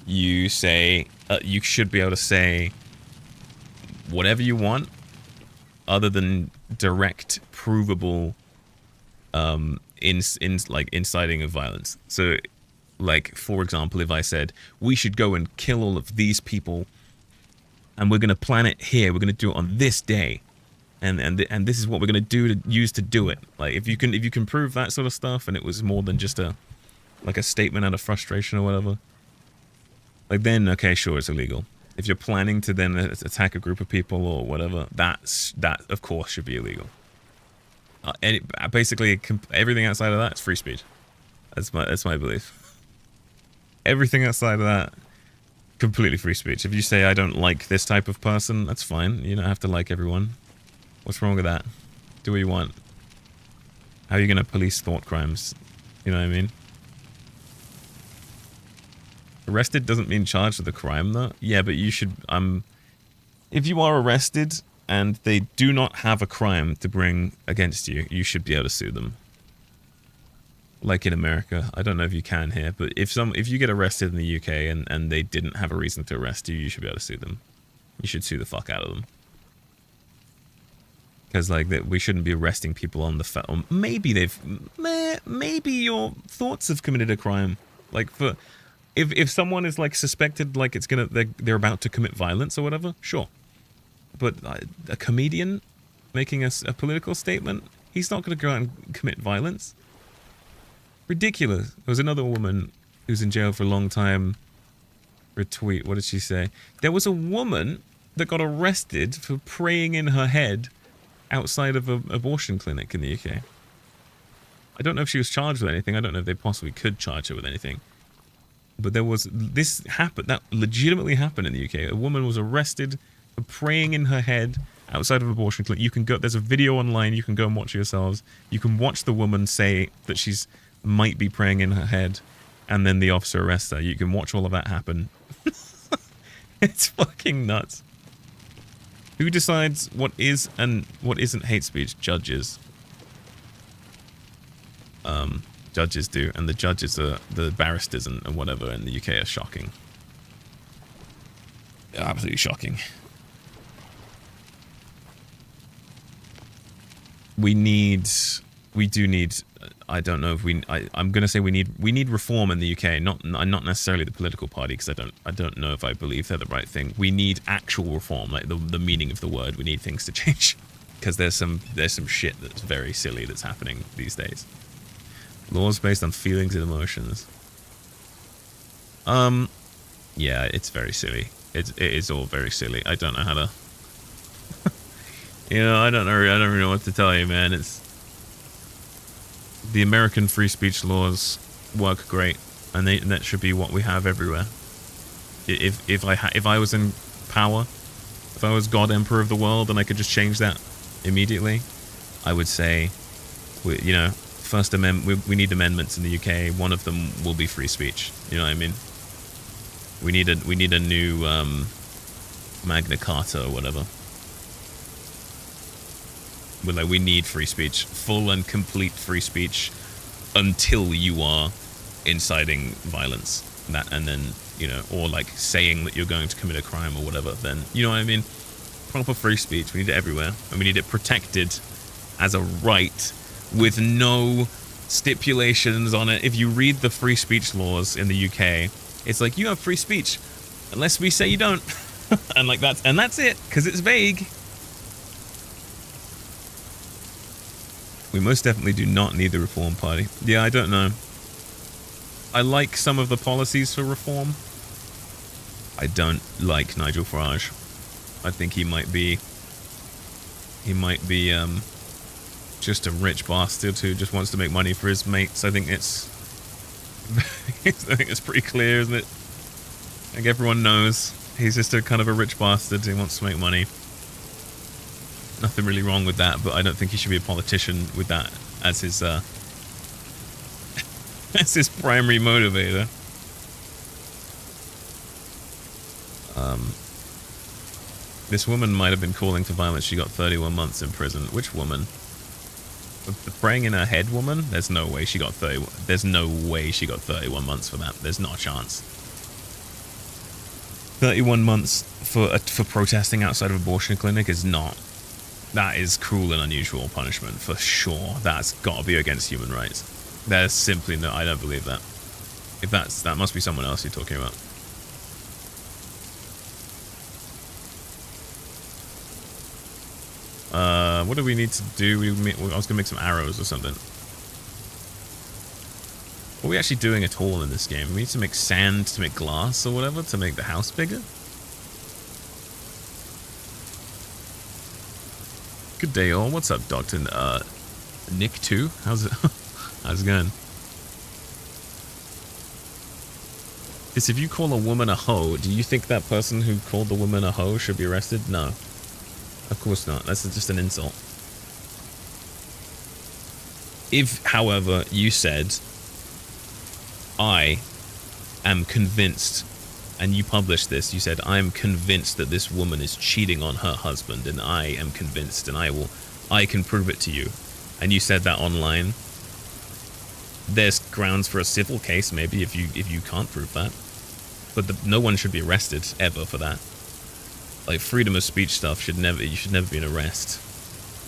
you say you should be able to say whatever you want other than direct provable like inciting of violence. So Like, for example, if I said, we should go and kill all of these people, and we're going to plan it here, we're going to do it on this day, and this is what we're going to use to do it. Like, if you can prove that sort of stuff, and it was more than just a statement out of frustration or whatever, like, then, okay, sure, it's illegal. If you're planning to then attack a group of people or whatever, that of course should be illegal. Basically, everything outside of that is free speech. That's my belief. Everything outside of that, completely free speech. If you say, I don't like this type of person, that's fine. You don't have to like everyone. What's wrong with that? Do what you want. How are you going to police thought crimes? You know what I mean? Arrested doesn't mean charged with a crime, though. Yeah, but you should... if you are arrested and they do not have a crime to bring against you, you should be able to sue them. Like in America. I don't know if you can here, but if you get arrested in the UK and they didn't have a reason to arrest you, you should be able to sue them. You should sue the fuck out of them. Because like we shouldn't be arresting people on the or maybe maybe your thoughts have committed a crime. Like for if someone is like suspected like they're about to commit violence or whatever, sure. But a comedian making a political statement, he's not going to go out and commit violence. Ridiculous. There was another woman who's in jail for a long time. Retweet. What did she say? There was a woman that got arrested for praying in her head outside of an abortion clinic in the UK. I don't know if she was charged with anything. I don't know if they possibly could charge her with anything. But this happened. That legitimately happened in the UK. A woman was arrested for praying in her head outside of an abortion clinic. You can go. There's a video online. You can go and watch it yourselves. You can watch the woman say that she's might be praying in her head, and then the officer arrests her. You can watch all of that happen. It's fucking nuts. Who decides what is and what isn't hate speech? Judges. Judges do, and the judges are the barristers and whatever in the UK are shocking. They're absolutely shocking. We do need. I don't know if I'm going to say we need reform in the UK, not necessarily the political party, because I don't know if I believe they're the right thing. We need actual reform, like the meaning of the word. We need things to change, because there's some shit that's very silly that's happening these days. Laws based on feelings and emotions. Yeah, it's very silly. It is all very silly. I don't know how to. I don't really know what to tell you, man. It's the American free speech laws work great, and that should be what we have everywhere. If I was in power, if I was God Emperor of the world, and I could just change that immediately, I would say, First Amendment. We need amendments in the UK. One of them will be free speech. You know what I mean? We need a new Magna Carta or whatever. We need free speech, full and complete free speech, until you are inciting violence. And then or like saying that you're going to commit a crime or whatever. Then you know what I mean? Proper free speech. We need it everywhere, and we need it protected as a right with no stipulations on it. If you read the free speech laws in the UK, it's like you have free speech unless we say you don't, and that's it, because it's vague. We most definitely do not need the Reform Party. Yeah, I don't know. I like some of the policies for reform. I don't like Nigel Farage. I think he might be just a rich bastard who just wants to make money for his mates. I think it's pretty clear, isn't it? Like everyone knows he's just a kind of a rich bastard who wants to make money. Nothing really wrong with that, but I don't think he should be a politician with that as his as his primary motivator. This woman might have been calling for violence. She got 31 months in prison. Which woman? The praying in her head woman? There's no way she got 31. There's no way she got 31 months for that. There's not a chance. 31 months for protesting outside of an abortion clinic is not. That is cruel and unusual punishment for sure. That's got to be against human rights. There's simply no. I don't believe that. If that must be someone else you're talking about. What do we need to do? I was gonna make some arrows or something. What are we actually doing at all in this game? We need to make sand to make glass or whatever to make the house bigger? Good day all. What's up, Dr. Nick 2? How's it how's it going? Because if you call a woman a hoe, do you think that person who called the woman a hoe should be arrested? No. Of course not. That's just an insult. If, however, you said, I am convinced, and you published this, you said, I am convinced that this woman is cheating on her husband, and I am convinced, and I can prove it to you, and you said that online, there's grounds for a civil case, maybe, if you can't prove that. But no one should be arrested, ever, for that. Like, freedom of speech stuff you should never be an arrest.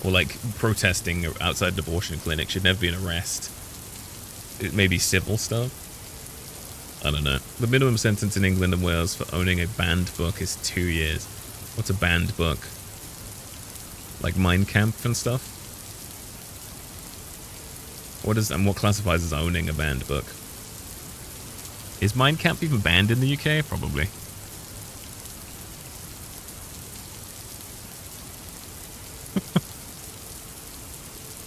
Or, like, protesting outside an abortion clinic should never be an arrest. It may be civil stuff. I don't know. The minimum sentence in England and Wales for owning a banned book is 2 years. What's a banned book? Like Mein Kampf and stuff? And what classifies as owning a banned book? Is Mein Kampf even banned in the UK? Probably.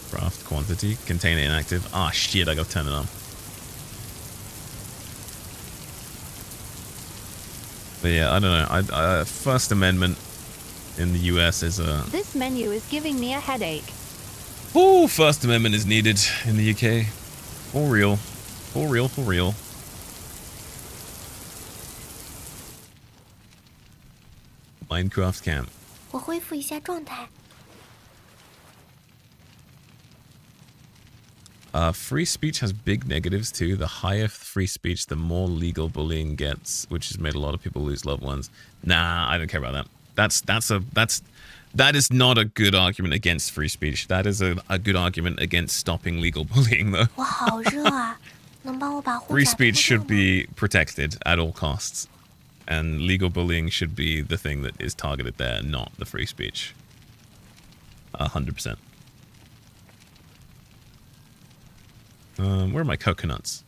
Craft quantity. Container inactive. Ah, shit, I gotta turn it on. But yeah, I don't know. First Amendment in the US is a... This menu is giving me a headache. Ooh, First Amendment is needed in the UK. For real. For real, for real. Minecraft camp. 我恢复一下状态。 Free speech has big negatives too. The higher free speech, the more legal bullying gets, which has made a lot of people lose loved ones. Nah, I don't care about that. That is not a good argument against free speech. That is a good argument against stopping legal bullying, though. 我好热啊，能帮我把护 Free 甲 speech 脱 should 掉吗？ be protected at all costs, and legal bullying should be the thing that is targeted there, not the free speech. 100%. Where are my coconuts?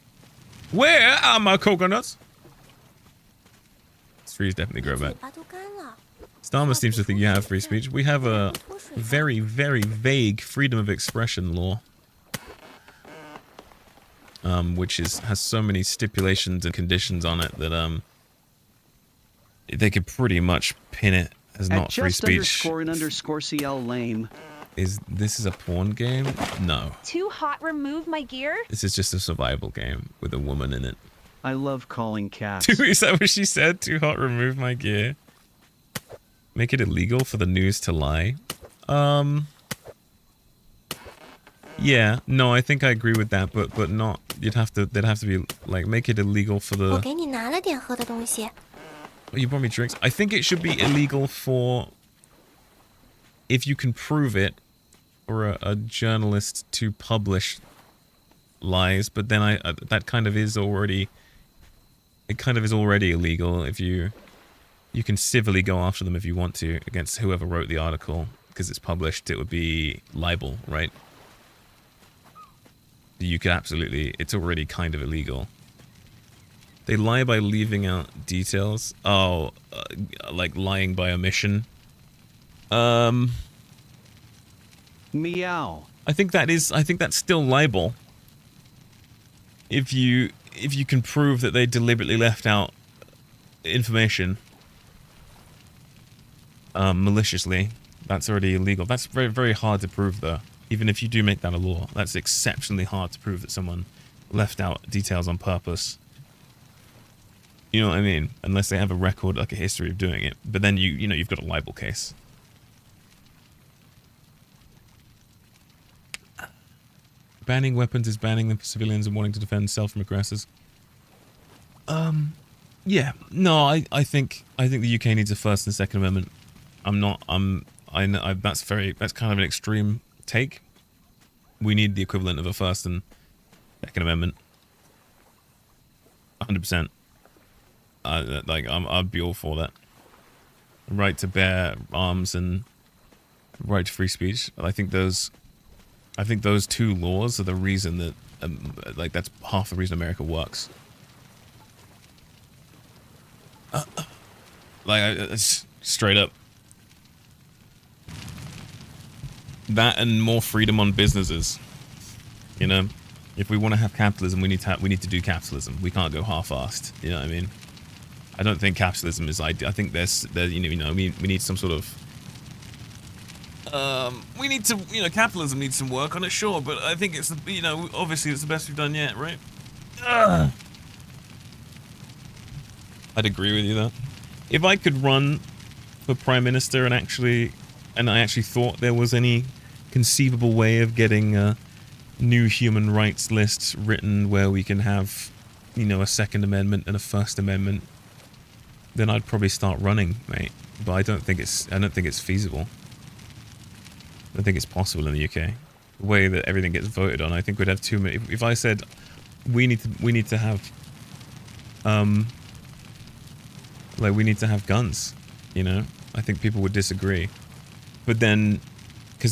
Where are my coconuts? These trees definitely grow back. 嘴巴都干了。 Starmer seems to think you have free speech. We have a very, very vague freedom of expression law. Which has so many stipulations and conditions on it that they could pretty much pin it as not free speech. @just_and_CL lame. This is a porn game? No. Too hot, remove my gear? This is just a survival game with a woman in it. I love calling cats. Is that what she said? Too hot, remove my gear. Make it illegal for the news to lie. Yeah, no, I think I agree with that, but not. They'd have to be like make it illegal for the. 我给你拿了点喝的东西。 Oh, you brought me drinks. I think it should be illegal for if you can prove it, for a journalist to publish lies. But then that kind of is already. It kind of is already illegal if you can civilly go after them if you want to against whoever wrote the article because it's published. It would be libel, right? You could absolutely. It's already kind of illegal. They lie by leaving out details. Oh, like lying by omission. Meow. I think that's still libel. If you can prove that they deliberately left out information maliciously, that's already illegal. That's very, very hard to prove, though. Even if you do make that a law, that's exceptionally hard to prove that someone left out details on purpose. You know what I mean? Unless they have a record, like a history of doing it. But then you've got a libel case. Banning weapons is banning them for civilians and wanting to defend self from aggressors. Yeah. No, I think the UK needs a First and Second Amendment. I know that's kind of an extreme take. We need the equivalent of a First and Second Amendment. 100%. Like I'd be all for that. Right to bear arms and right to free speech. I think those two laws are the reason that like that's half the reason America works. Like it's straight up that and more freedom on businesses. You know, if we want to have capitalism, we need to do capitalism. We can't go half-assed. You know what I mean? I don't think capitalism is ideal. I think there's we need some sort of we need to, capitalism needs some work on it, sure, but I think it's obviously it's the best we've done yet, right? I'd agree with you though. If I could run for prime minister and I actually thought there was any conceivable way of getting a new human rights list written where we can have, a Second Amendment and a First Amendment, then I'd probably start running, mate. But I don't think it's feasible. I don't think it's possible in the UK. The way that everything gets voted on, I think we'd have too many. If I said we need to have we need to have guns, I think people would disagree. But then,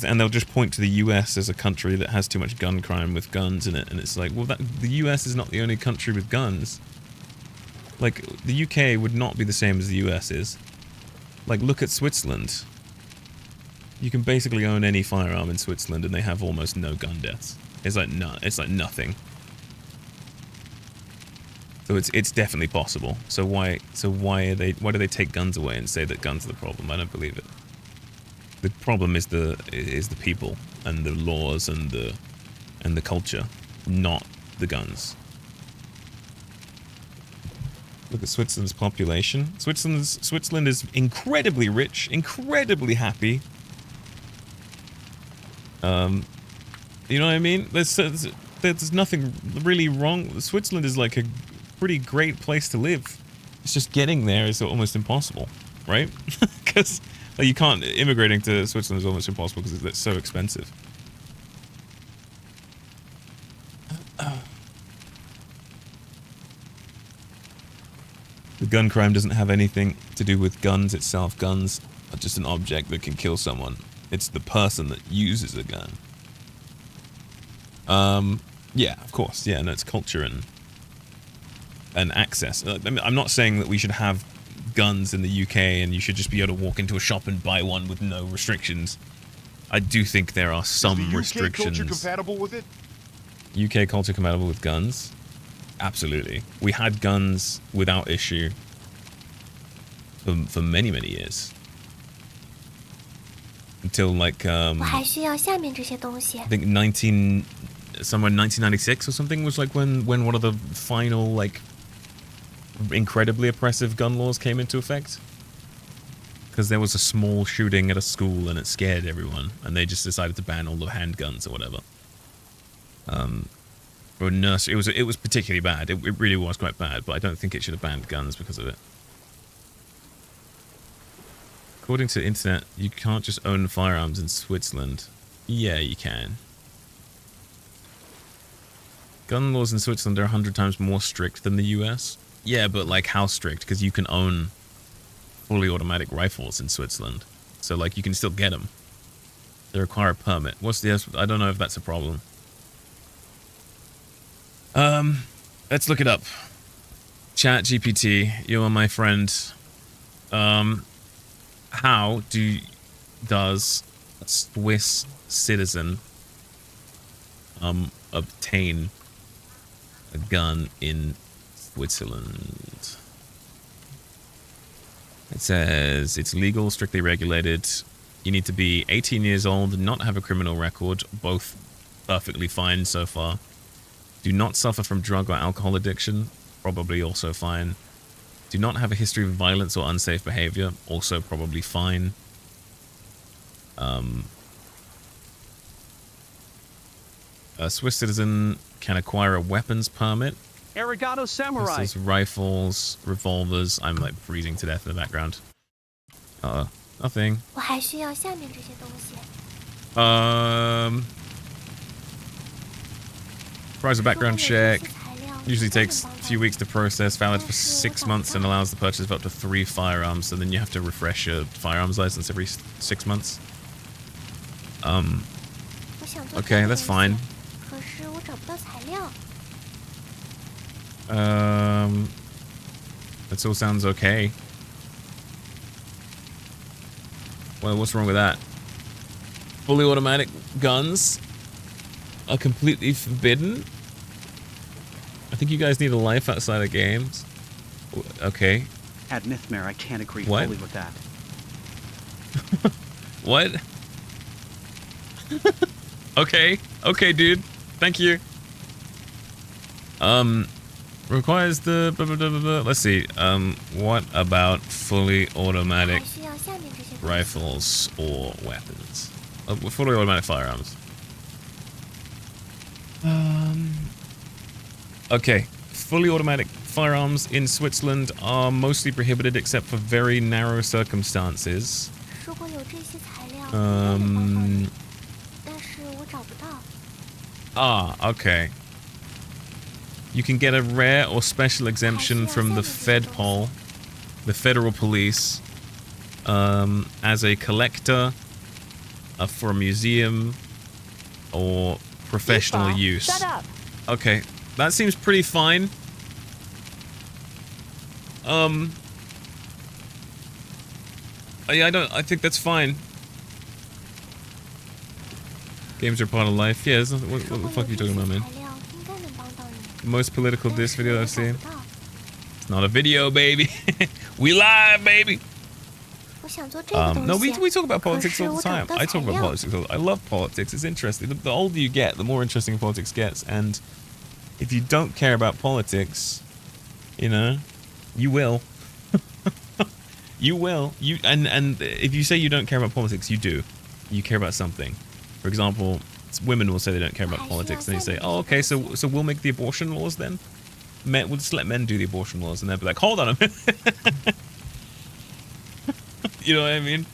and they'll just point to the US as a country that has too much gun crime with guns in it, and it's like, well, the US is not the only country with guns. Like, the UK would not be the same as the US is. Like, look at Switzerland. You can basically own any firearm in Switzerland and they have almost no gun deaths. It's like nothing. So it's definitely possible. So why do they take guns away and say that guns are the problem? I don't believe it. The problem is the people and the laws and the culture, not the guns. Look at Switzerland's population. Switzerland is incredibly rich, incredibly happy. You know what I mean? There's nothing really wrong. Switzerland is like a pretty great place to live. It's just getting there is almost impossible, right? Because you can't. Immigrating to Switzerland is almost impossible because it's so expensive. The gun crime doesn't have anything to do with guns itself. Guns are just an object that can kill someone. It's the person that uses a gun. Yeah, of course. Yeah, no, it's culture and access. I'm not saying that we should have guns in the UK and you should just be able to walk into a shop and buy one with no restrictions. I do think there are some restrictions. Is the UK culture compatible with it? UK culture compatible with guns? Absolutely. We had guns without issue for many, many years. Until like I think 1996 or something was like when one of the final like incredibly oppressive gun laws came into effect. Because there was a small shooting at a school and it scared everyone and they just decided to ban all the handguns or whatever. Or nursery. It was particularly bad. It really was quite bad, but I don't think it should have banned guns because of it. According to the internet, you can't just own firearms in Switzerland. Yeah, you can. Gun laws in Switzerland are 100 times more strict than the US. Yeah, but like how strict? Because you can own fully automatic rifles in Switzerland. So like you can still get them. They require a permit. I don't know if that's a problem. Let's look it up. Chat GPT, you are my friend. How does a Swiss citizen obtain a gun in Switzerland? It says it's legal, strictly regulated. You need to be 18 years old, not have a criminal record. Both perfectly fine so far. Do not suffer from drug or alcohol addiction. Probably also fine. Do not have a history of violence or unsafe behavior. Also probably fine. A Swiss citizen can acquire a weapons permit. Arigato samurai. This is rifles, revolvers. I'm like freezing to death in the background. Nothing. Price of background check. Usually takes a few weeks to process, valid for 6 months, and allows the purchase of up to 3 firearms. So then you have to refresh your firearms license every 6 months. Okay, that's fine. That all sounds okay. Well, what's wrong with that? Fully automatic guns are completely forbidden? I think you guys need a life outside of games. Okay. At Mythmare, I can't agree What? fully with that. What? Okay. Okay, dude. Thank you. Requires the blah, blah, blah, blah, blah. Let's see. What about fully automatic rifles or weapons? Fully automatic firearms. Okay. Fully automatic firearms in Switzerland are mostly prohibited except for very narrow circumstances. Okay. You can get a rare or special exemption from the Fedpol, the federal police, as a collector, for a museum, or professional use. Shut up. Okay, that seems pretty fine. Yeah, I think that's fine. Games are part of life. Yeah, what the fuck are you talking about, man? Most political diss video I've seen. It's not a video, baby. We live, baby. No, we talk about politics all the time. I talk about politics. I love politics. It's interesting. The older you get, the more interesting politics gets. And if you don't care about politics, you know, you will. You will. And if you say you don't care about politics, you do. You care about something. For example, women will say they don't care about politics, and they say, "Oh, okay, so we'll make the abortion laws then. We'll just let men do the abortion laws," and they'll be like, "Hold on a minute." You know what I mean?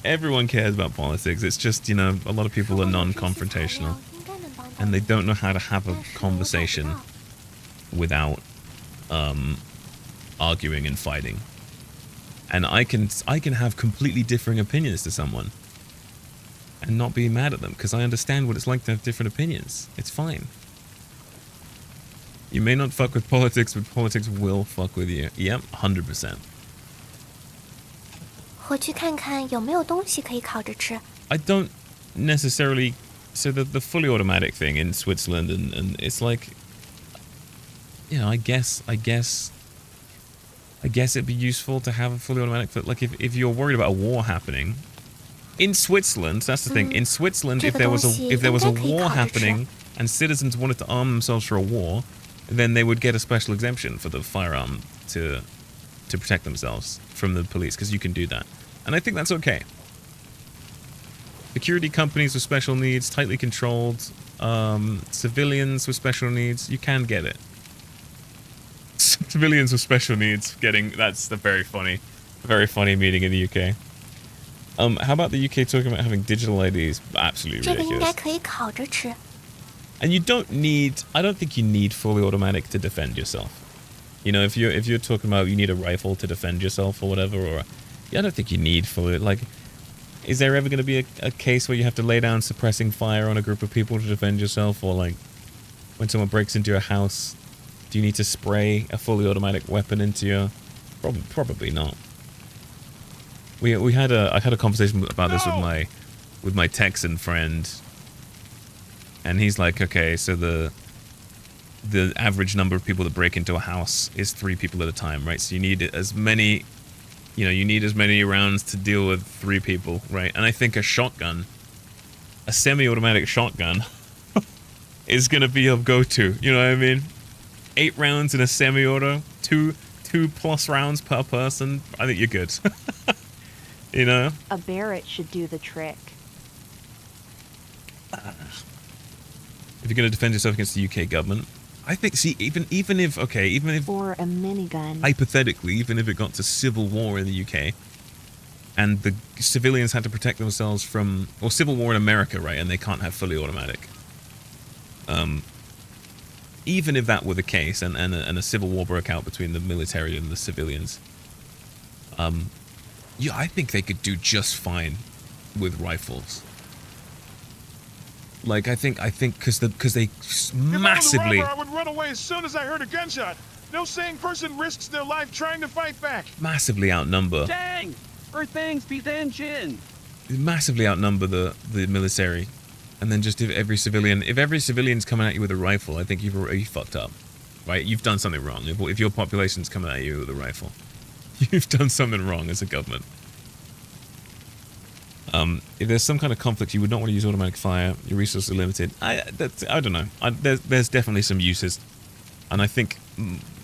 Everyone cares about politics. It's just, you know, a lot of people are non-confrontational, and they don't know how to have a conversation without arguing and fighting. And I can have completely differing opinions to someone and not be mad at them, because I understand what it's like to have different opinions. It's fine. You may not fuck with politics, but politics will fuck with you. Yep, 100%. I don't necessarily... So the fully automatic thing in Switzerland, and it's like... You know, I guess it'd be useful to have a fully automatic... Like, if you're worried about a war happening... In Switzerland, that's the thing. In Switzerland, if there was a war happening and citizens wanted to arm themselves for a war, then they would get a special exemption for the firearm to protect themselves from the police, because you can do that. And I think that's okay. Security companies with special needs, tightly controlled, civilians with special needs, you can get it. Civilians with special needs that's the very funny meeting in the UK. How about the UK talking about having digital IDs? Absolutely ridiculous. And you don't need... I don't think you need fully automatic to defend yourself. You know, if you're talking about you need a rifle to defend yourself or whatever, or... I don't think you need fully... Like, is there ever going to be a case where you have to lay down suppressing fire on a group of people to defend yourself? Or, like, when someone breaks into your house, do you need to spray a fully automatic weapon into your... Probably not. I had a conversation about this with my Texan friend, and he's like, okay, so the average number of people that break into a house is 3 people at a time, right? So you need as many rounds to deal with 3 people, right? And I think a semi-automatic shotgun, is gonna be your go-to. You know what I mean? 8 rounds in a semi-auto, 2 plus rounds per person. I think you're good. You know? A Barrett should do the trick. If you're going to defend yourself against the UK government, I think, see, even if... Or a minigun. Hypothetically, even if it got to civil war in the UK, and the civilians had to protect themselves from... Or civil war in America, right? And they can't have fully automatic. even if that were the case, and a civil war broke out between the military and the civilians, yeah, I think they could do just fine with rifles. Like, I think, because they massively... If I were the robber, I would run away as soon as I heard a gunshot. No sane person risks their life trying to fight back. Massively outnumber... Dang! Earth things beat the engine! Massively outnumber the military. And then just if every civilian's coming at you with a rifle, I think you've fucked up. Right? You've done something wrong. If your population's coming at you with a rifle, you've done something wrong as a government. If there's some kind of conflict, you would not want to use automatic fire. Your resources are limited. I don't know. There's definitely some uses, and I think,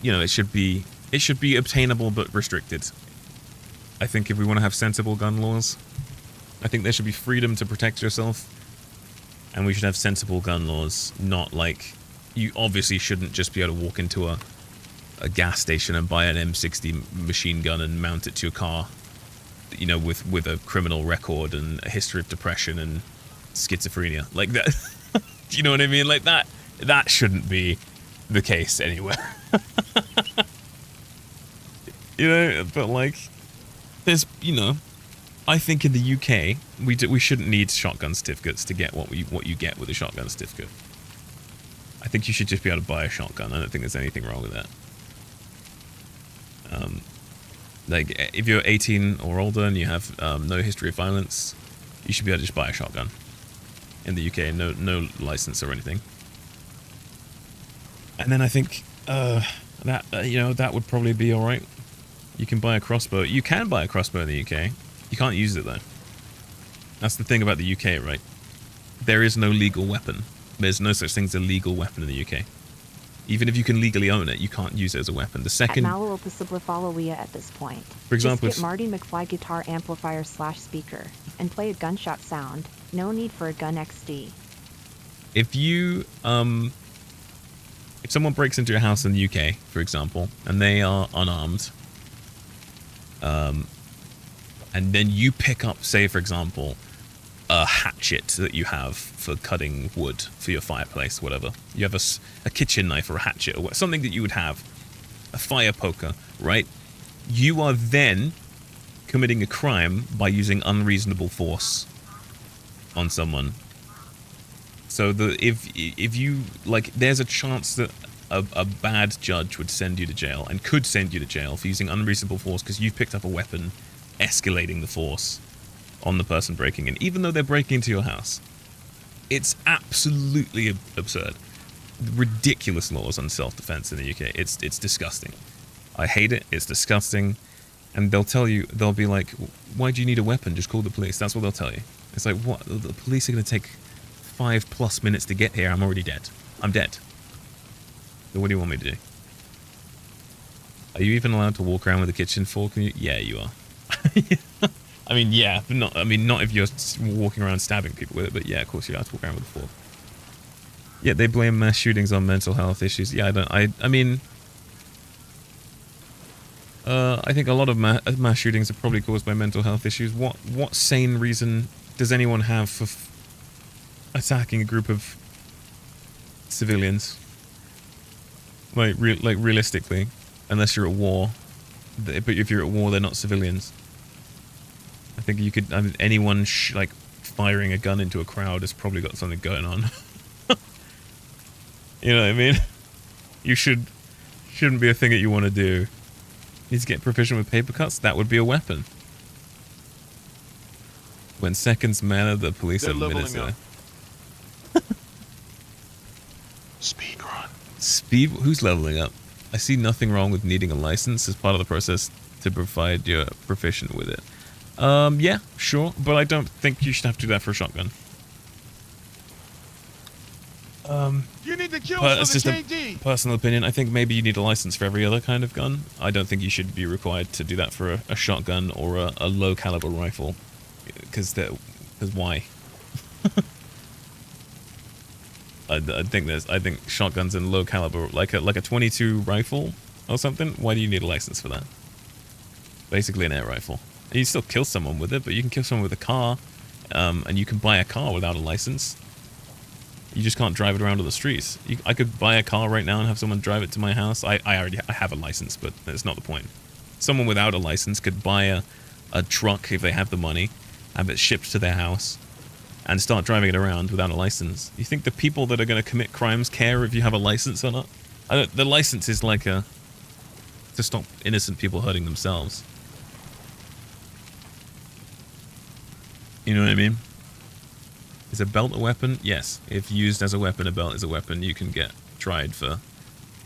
you know, it should be obtainable but restricted. I think if we want to have sensible gun laws, I think there should be freedom to protect yourself, and we should have sensible gun laws. Not like, you obviously shouldn't just be able to walk into a gas station and buy an M60 machine gun and mount it to your car, you know, with a criminal record and a history of depression and schizophrenia. Like that. Do you know what I mean? Like that shouldn't be the case anywhere. You know, but like, there's, you know, I think in the UK we shouldn't need shotgun certificates to get what you get with a shotgun certificate. I think you should just be able to buy a shotgun. I don't think there's anything wrong with that. Like, if you're 18 or older and you have no history of violence, you should be able to just buy a shotgun. In the UK, no license or anything. And then I think that you know, that would probably be all right. You can buy a crossbow. You can buy a crossbow in the UK. You can't use it though. That's the thing about the UK, right? There is no legal weapon. There's no such thing as a legal weapon in the UK. Even if you can legally own it, you can't use it as a weapon. The second... At Mallow Follow at this point. For example... Just get Marty McFly guitar amplifier / speaker, and play a gunshot sound. No need for a gun XD. If you, if someone breaks into your house in the UK, for example, and they are unarmed, and then you pick up, say, for example, a hatchet that you have for cutting wood for your fireplace, whatever. You have a kitchen knife or a hatchet or something that you would have, a fire poker, right? You are then committing a crime by using unreasonable force on someone. So if you, like, there's a chance that a bad judge would send you to jail and could send you to jail for using unreasonable force because you've picked up a weapon, escalating the force on the person breaking in, even though they're breaking into your house. It's absolutely absurd. Ridiculous laws on self-defense in the UK. It's disgusting. I hate it. It's disgusting. And they'll tell you, they'll be like, why do you need a weapon? Just call the police. That's what they'll tell you. It's like, what? The police are going to take 5+ minutes to get here. I'm already dead. I'm dead. So what do you want me to do? Are you even allowed to walk around with a kitchen fork? Yeah, you are. I mean, yeah, but not. I mean, not if you're walking around stabbing people with it. But yeah, of course, you're allowed to walk around with a fork. Yeah, they blame mass shootings on mental health issues. Yeah, I mean, I think a lot of mass shootings are probably caused by mental health issues. What sane reason does anyone have for attacking a group of civilians? Like realistically, unless you're at war. But if you're at war, they're not civilians. I think you could. I mean, anyone like firing a gun into a crowd has probably got something going on. You know what I mean? You shouldn't be a thing that you want to do. Need to get proficient with paper cuts. That would be a weapon. When seconds matter, the police are minutes away. Speed run. Speed? Who's leveling up? I see nothing wrong with needing a license as part of the process to provide you're proficient with it. Yeah, sure, but I don't think you should have to do that for a shotgun. You need to kill But us it's for just the KD. a personal opinion. I think maybe you need a license for every other kind of gun. I don't think you should be required to do that for a shotgun or a low caliber rifle, because why? I think shotguns and low caliber, like a 22 rifle or something. Why do you need a license for that? Basically an air rifle. And you still kill someone with it, but you can kill someone with a car, and you can buy a car without a license. You just can't drive it around on the streets. I could buy a car right now and have someone drive it to my house. I have a license, but that's not the point. Someone without a license could buy a truck if they have the money, have it shipped to their house, and start driving it around without a license. You think the people that are going to commit crimes care if you have a license or not? The license is like to stop innocent people hurting themselves. You know what I mean? Is a belt a weapon? Yes. If used as a weapon, a belt is a weapon. You can get tried for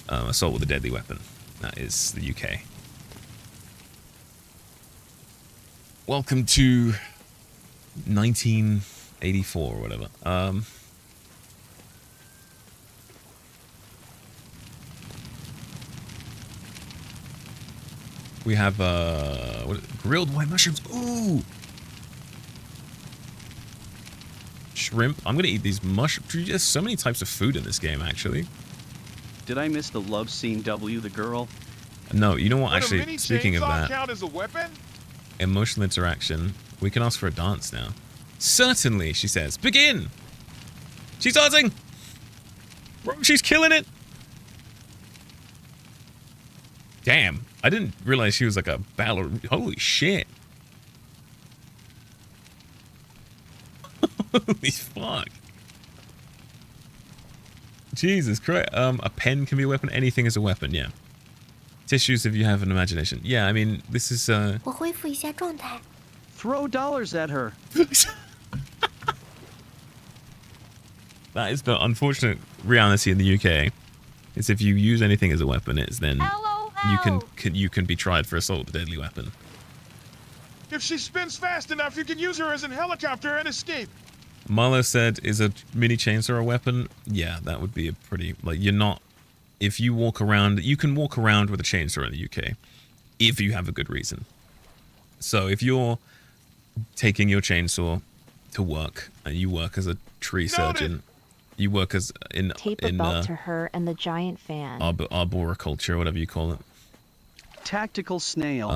assault with a deadly weapon. That is the UK. Welcome to 1984 or whatever. We have grilled white mushrooms. Ooh! Shrimp. I'm gonna eat these mushrooms. There's so many types of food in this game, actually. Did I miss the love scene? W the girl? No, you know what? Actually, speaking of that, count as a weapon? Emotional interaction. We can ask for a dance now. Certainly, she says. Begin. She's dancing. Bro, she's killing it. Damn, I didn't realize she was like a ballerina. Holy shit. Holy fuck. Jesus Christ. A pen can be a weapon. Anything is a weapon, yeah. Tissues if you have an imagination. Yeah, I mean, this is...我恢复一下状态. Throw dollars at her. That is the unfortunate reality in the UK. Is if you use anything as a weapon, it's then you can be tried for assault with a deadly weapon. If she spins fast enough, you can use her as a helicopter and escape. Milo said, is a mini chainsaw a weapon? Yeah, that would be a pretty... Like, you're not... If you walk around... You can walk around with a chainsaw in the UK. If you have a good reason. So, if you're taking your chainsaw to work, and you work as a tree surgeon... You work as in... Tape a belt to her and the giant fan. Arboriculture, whatever you call it. Tactical snail.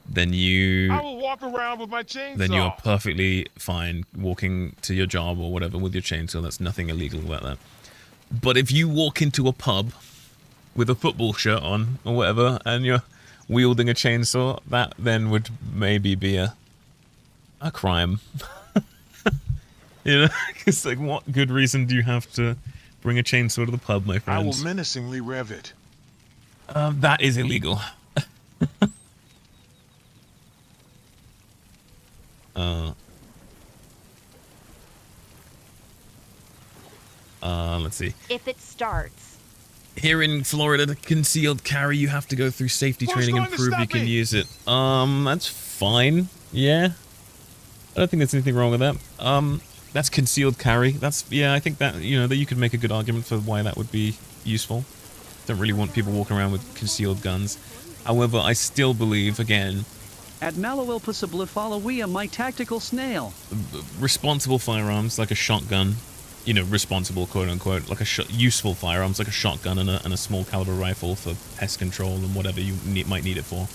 Then you... I will walk around with my chainsaw. Then you're perfectly fine walking to your job or whatever with your chainsaw. That's nothing illegal about that. But if you walk into a pub with a football shirt on or whatever, and you're wielding a chainsaw, that then would maybe be a crime. You know? It's like, what good reason do you have to bring a chainsaw to the pub, my friend? I will menacingly rev it. That is illegal. Let's see. If it starts. Here in Florida, the concealed carry, you have to go through safety training and prove you can use it. That's fine. Yeah. I don't think there's anything wrong with that. That's concealed carry. That's, yeah, I think that, you know, that you could make a good argument for why that would be useful. Don't really want people walking around with concealed guns. However, I still believe, again... At Malawil Pasablifalawia, my tactical snail. Responsible firearms, like a shotgun. You know, responsible, quote-unquote. Like useful firearms, like a shotgun and a small caliber rifle for pest control and whatever you might need it for.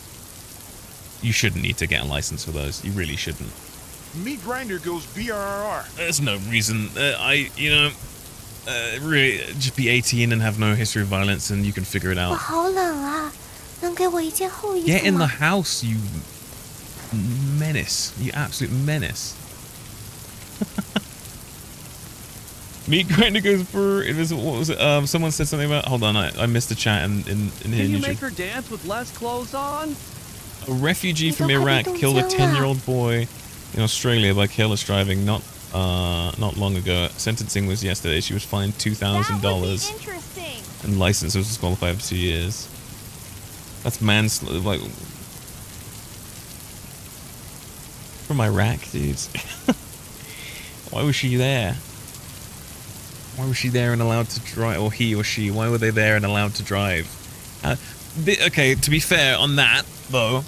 You shouldn't need to get a license for those. You really shouldn't. Meat grinder goes BRRR. There's no reason. Really, just be 18 and have no history of violence and you can figure it out. 我好冷啊，能给我一件厚衣服吗？ Get in the house, you menace. You absolute menace. Meat grinder goes for... What was it? Someone said something about... Hold on, I missed the chat in here. Can you make her dance with less clothes on? A refugee from Iraq killed a 10-year-old boy in Australia by careless driving not long ago. Sentencing was yesterday. She was fined $2,000 and license was disqualified for 2 years. That's manslaughter. Like, from Iraq, dudes. Why was she there? Why was she there and allowed to drive? Or he or she? Why were they there and allowed to drive? Okay, to be fair on that though.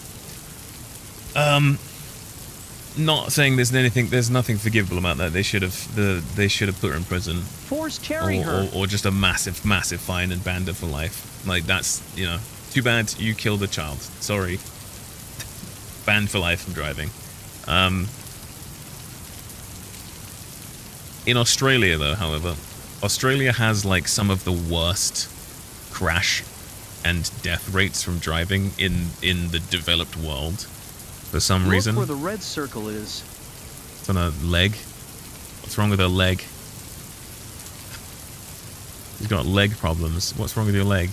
Not saying there's nothing forgivable about that. They should have put her in prison. Force carry her. Or just a massive fine and banned her for life. Like, that's, you know, too bad you killed a child. Sorry. Banned for life from driving. In Australia though, however, Australia has like some of the worst crash and death rates from driving in the developed world for some reason. Look where the red circle is. It's on a leg. What's wrong with her leg? You've got leg problems. What's wrong with your leg?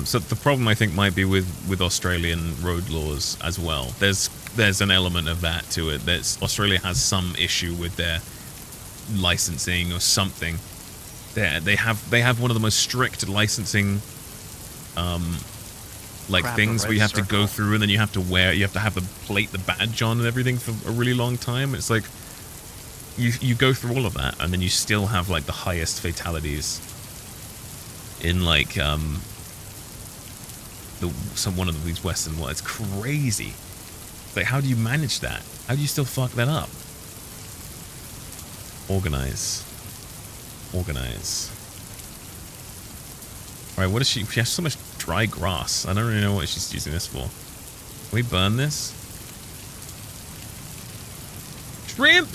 So the problem I think might be with Australian road laws as well. There's an element of that to it. Australia has some issue with their licensing or something. They have one of the most strict licensing things where you have to go through and then you have to have the badge on and everything for a really long time. It's like you go through all of that and then you still have like the highest fatalities in like one of these Western worlds. It's crazy. Like, how do you manage that? How do you still fuck that up? Organize. Alright, what is she? She has so much dry grass. I don't really know what she's using this for. Can we burn this? Shrimp!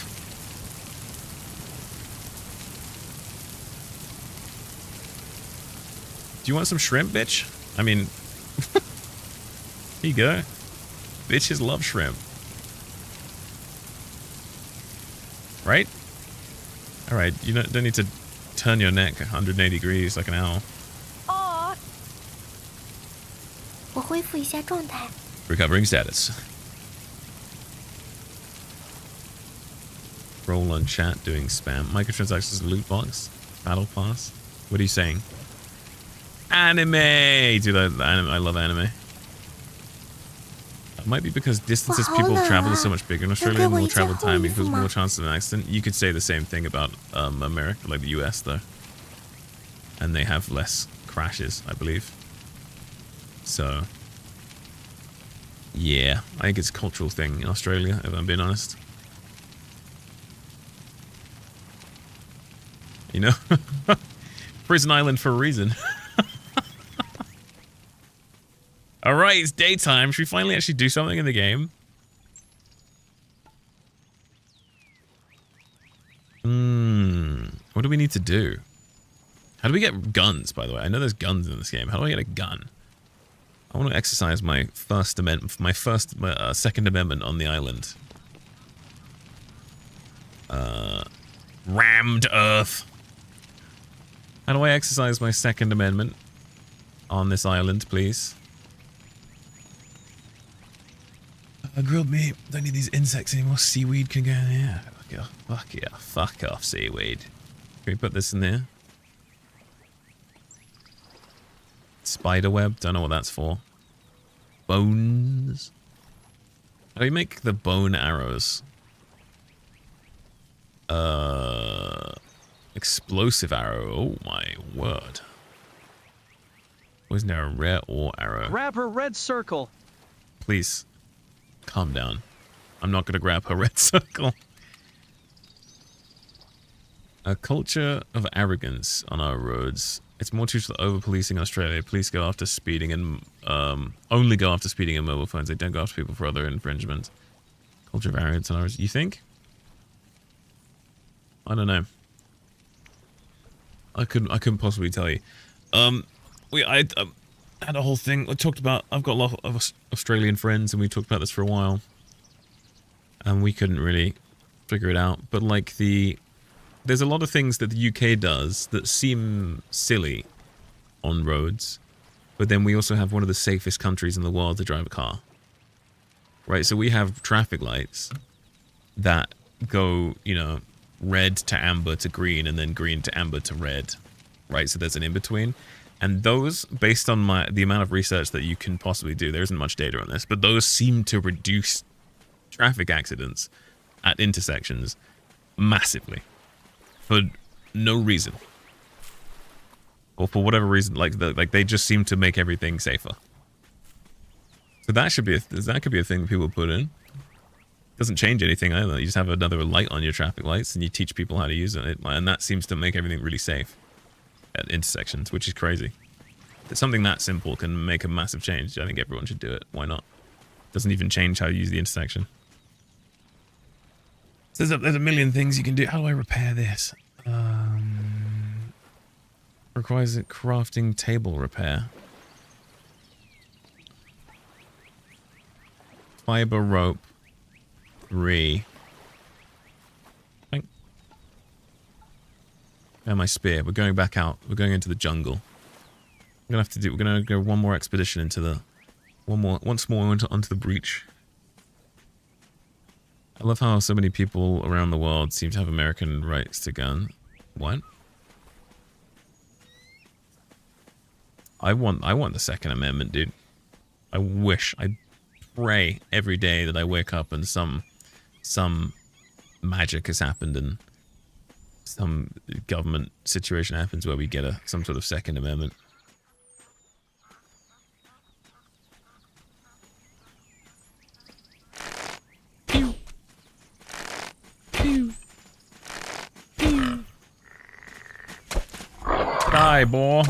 Do you want some shrimp, bitch? I mean, here you go. Bitches love shrimp. Right? Alright, you don't need to turn your neck 180 degrees like an owl. Aww. 我恢复一下状态. Recovering status. Roll on chat doing spam. Microtransactions, loot box, battle pass. What are you saying? Anime! Dude, I love anime. It might be because distances people travel is so much bigger in Australia, more travel time equals more chance of an accident. You could say the same thing about America, like the US, though. And they have less crashes, I believe. So, yeah, I think it's a cultural thing in Australia, if I'm being honest. You know? Prison Island for a reason. Alright, it's daytime. Should we finally actually do something in the game? What do we need to do? How do we get guns, by the way? I know there's guns in this game. How do I get a gun? I want to exercise my Second Amendment on the island. Rammed Earth. How do I exercise my Second Amendment on this island, please? Grilled meat. Don't need these insects anymore. Seaweed can go in there. Fuck yeah. Fuck off, seaweed. Can we put this in there? Spiderweb. Don't know what that's for. Bones. How do you make the bone arrows? Explosive arrow. Oh my word. Wasn't there a rare ore arrow? Grab her red circle. Please. Calm down. I'm not going to grab her red circle. A culture of arrogance on our roads. It's more true to the over-policing in Australia. Police go after speeding and only go after speeding in mobile phones. They don't go after people for other infringements. Culture of arrogance on our roads. You think? I don't know. I couldn't possibly tell you. I had a whole thing. I talked about. I've got a lot of Australian friends, and we talked about this for a while, and we couldn't really figure it out. But like there's a lot of things that the UK does that seem silly on roads, but then we also have one of the safest countries in the world to drive a car. Right, so we have traffic lights that go, you know, red to amber to green, and then green to amber to red. Right, so there's an in-between. And those, based on the amount of research that you can possibly do, there isn't much data on this, but those seem to reduce traffic accidents at intersections massively. For no reason. Or for whatever reason, like they just seem to make everything safer. So that could be a thing that people put in. Doesn't change anything either. You just have another light on your traffic lights and you teach people how to use it, and that seems to make everything really safe at intersections, which is crazy. That something that simple can make a massive change. I think everyone should do it. Why not? Doesn't even change how you use the intersection. There's a million things you can do. How do I repair this? Requires a crafting table repair. Fiber rope. 3. And my spear. We're going back out. We're going into the jungle. We're gonna go one more expedition into the once more onto the breach. I love how so many people around the world seem to have American rights to gun. What? I want the Second Amendment, dude. I pray every day that I wake up and some magic has happened and some government situation happens where we get some sort of Second Amendment. Pew. Pew. Pew. Die, boy.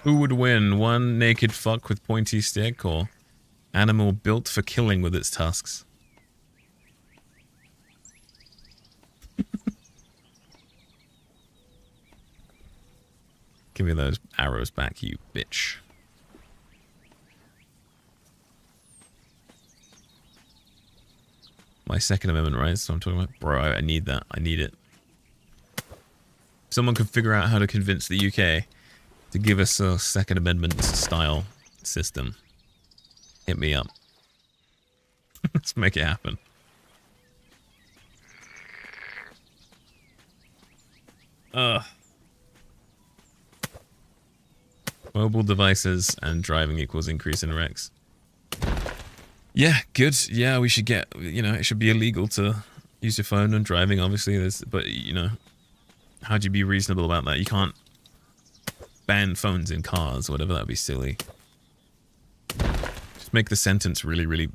Who would win? One naked fuck with pointy stick or animal built for killing with its tusks? Give me those arrows back, you bitch. My Second Amendment rights, so I'm talking about. Bro, I need that. I need it. If someone could figure out how to convince the UK to give us a Second Amendment style system, hit me up. Let's make it happen. Mobile devices and driving equals increase in wrecks. Yeah, good. Yeah, we should get, it should be illegal to use your phone when driving, obviously. But, how do you be reasonable about that? You can't ban phones in cars or whatever. That'd be silly. Just make the sentence really, really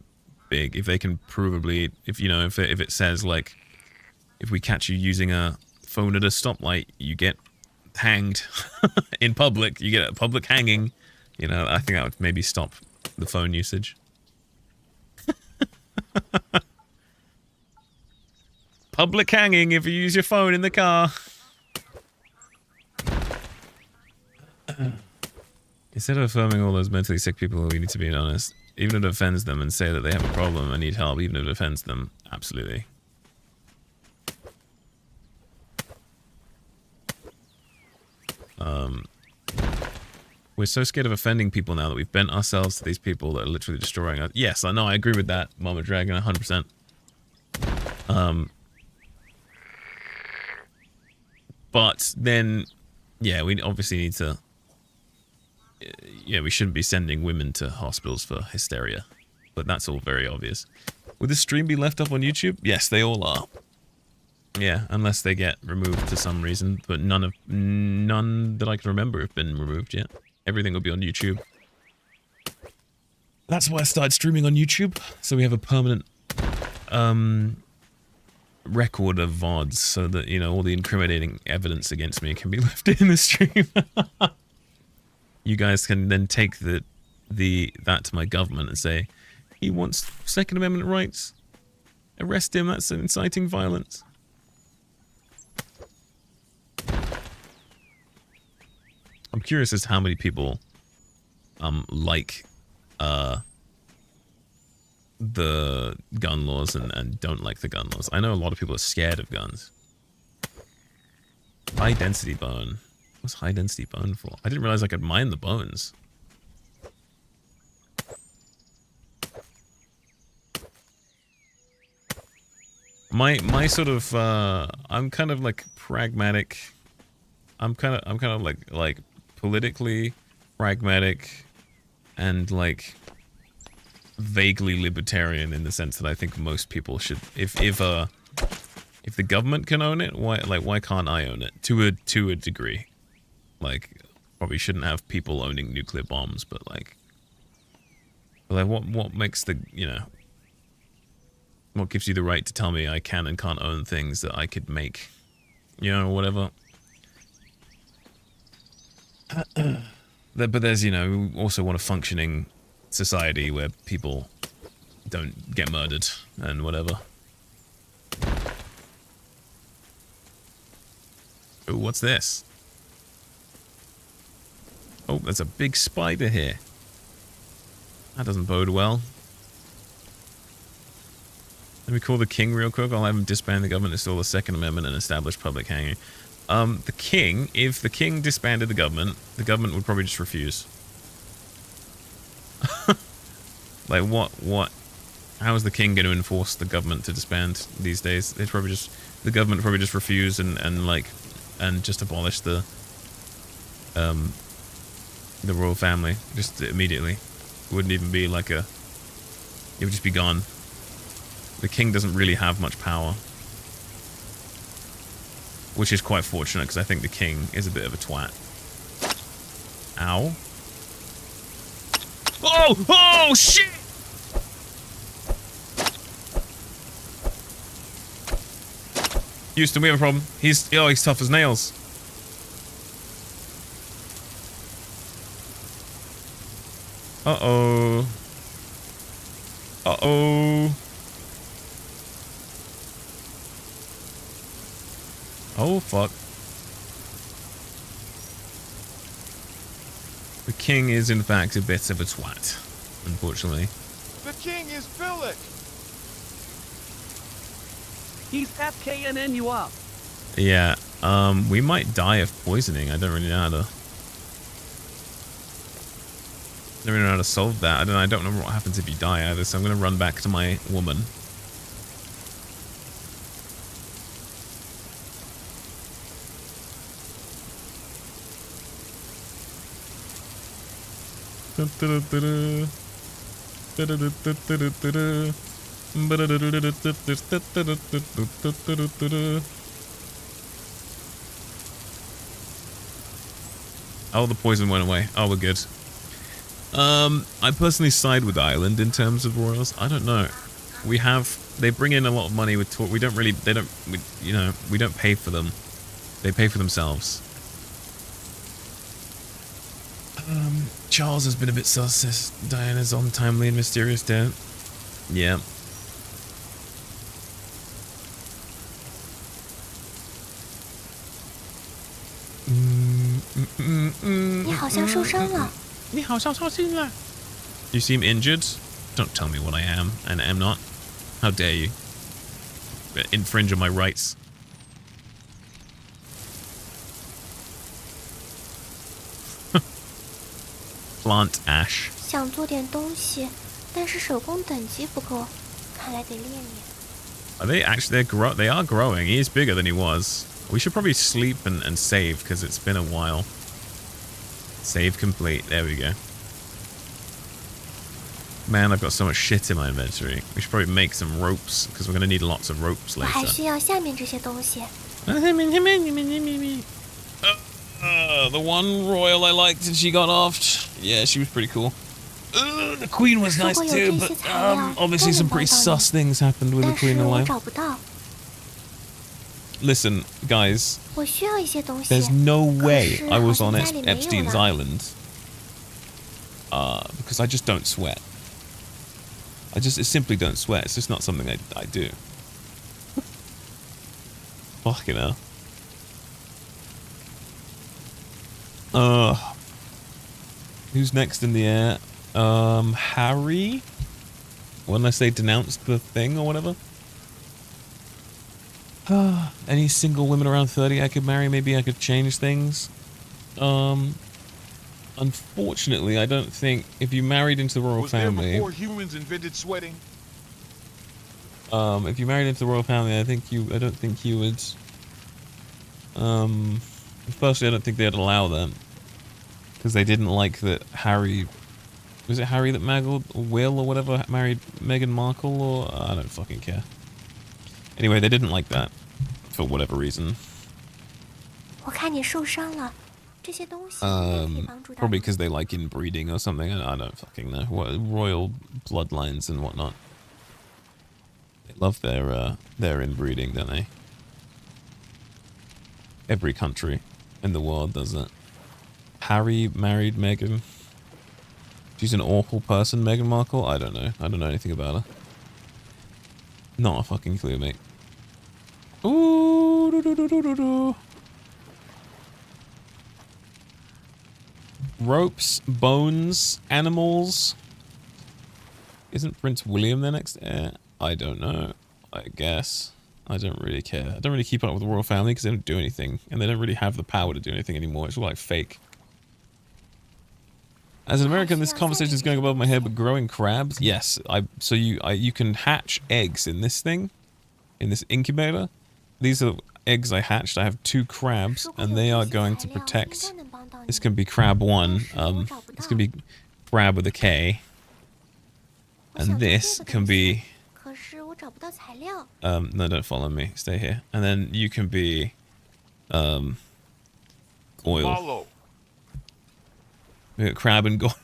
big. If they can provably, if it says, like, if we catch you using a phone at a stoplight, you get hanged in public. You get a public hanging. I think that would maybe stop the phone usage. Public hanging if you use your phone in the car. Instead of affirming all those mentally sick people, we need to be honest. Even if it offends them and say that they have a problem and need help, even if it offends them, absolutely. We're so scared of offending people now that we've bent ourselves to these people that are literally destroying us. Yes, I know, I agree with that, Mama Dragon, 100%. But then, yeah, we obviously need to... Yeah, we shouldn't be sending women to hospitals for hysteria. But that's all very obvious. Would this stream be left up on YouTube? Yes, they all are. Yeah, unless they get removed for some reason. But none that I can remember have been removed yet. Everything will be on YouTube. That's why I started streaming on YouTube. So we have a permanent record of VODs so that, all the incriminating evidence against me can be left in the stream. You guys can then take that to my government and say, he wants Second Amendment rights. Arrest him, that's inciting violence. I'm curious as to how many people like the gun laws and don't like the gun laws. I know a lot of people are scared of guns. High density bone. What's high density bone for? I didn't realize I could mine the bones. My sort of I'm kind of like pragmatic. I'm kind of like politically pragmatic and like vaguely libertarian in the sense that I think most people should, if the government can own it, why can't I own it to a degree? Like, probably shouldn't have people owning nuclear bombs, but like what makes the, what gives you the right to tell me I can and can't own things that I could make, whatever. But there's, we also want a functioning society where people don't get murdered and whatever. Oh, what's this? Oh, there's a big spider here. That doesn't bode well. Let me call the king real quick. I'll have him disband the government, install the Second Amendment, and establish public hanging. The king, if the king disbanded the government would probably just refuse. Like, what? How is the king going to enforce the government to disband these days? The government would probably just refuse and just abolish the royal family just immediately. It wouldn't even be like it would just be gone. The king doesn't really have much power, which is quite fortunate because I think the king is a bit of a twat. Ow. Oh shit! Houston, we have a problem. He's tough as nails. Uh-oh. Uh-oh. Oh, fuck. The king is, in fact, a bit of a twat, unfortunately. The king is Philip. He's FKNN you up. Yeah, we might die of poisoning. I don't really know how to... I don't really know how to solve that. I don't know what happens if you die either, so I'm going to run back to my woman. Oh, the poison went away. Oh, we're good. I personally side with Ireland in terms of royals. I don't know. They bring in a lot of money with tour. We don't pay for them. They pay for themselves. Charles has been a bit sus. Diana's untimely and mysterious death. Yeah. You seem injured? Don't tell me what I am and am not. How dare you? Infringe on my rights. Plant ash. Are they actually? They are growing. He is bigger than he was. We should probably sleep and save because it's been a while. Save complete. There we go. Man, I've got so much shit in my inventory. We should probably make some ropes because we're going to need lots of ropes later. The one royal I liked and she got offed. Yeah, she was pretty cool. The queen was nice too, but obviously some pretty sus things happened with the queen alive. Listen, guys, there's no way I was on Epstein's island because I just don't sweat. I simply don't sweat. It's just not something I do. Fucking hell. Who's next in the air? Harry? Unless they denounced the thing or whatever. Any single women around 30 I could marry? Maybe I could change things. Unfortunately, I don't think if you married into the royal family. Before humans invented sweating? If you married into the royal family, I don't think you would. Personally, I don't think they'd allow that because they didn't like that Harry. Was it Harry that Will or whatever married Meghan Markle? Or I don't fucking care. Anyway, they didn't like that for whatever reason. Probably because they like inbreeding or something. I don't fucking know. Royal bloodlines and whatnot. They love their inbreeding, don't they? Every country in the world does it. Harry married Meghan. She's an awful person, Meghan Markle. I don't know. I don't know anything about her. Not a fucking clue, mate. Ooh, ropes, bones, animals. Isn't Prince William their next heir? I don't know. I guess. I don't really care. I don't really keep up with the royal family because they don't do anything. And they don't really have the power to do anything anymore. It's all like fake. As an American, this conversation is going above my head, but growing crabs? Yes. So you can hatch eggs in this thing. In this incubator. These are eggs I hatched. I have 2 crabs. And they are going to protect... This can be crab 1. This can be crab with a K. And this can be... no, don't follow me. Stay here. And then you can be... oil. We got crab and Goyle.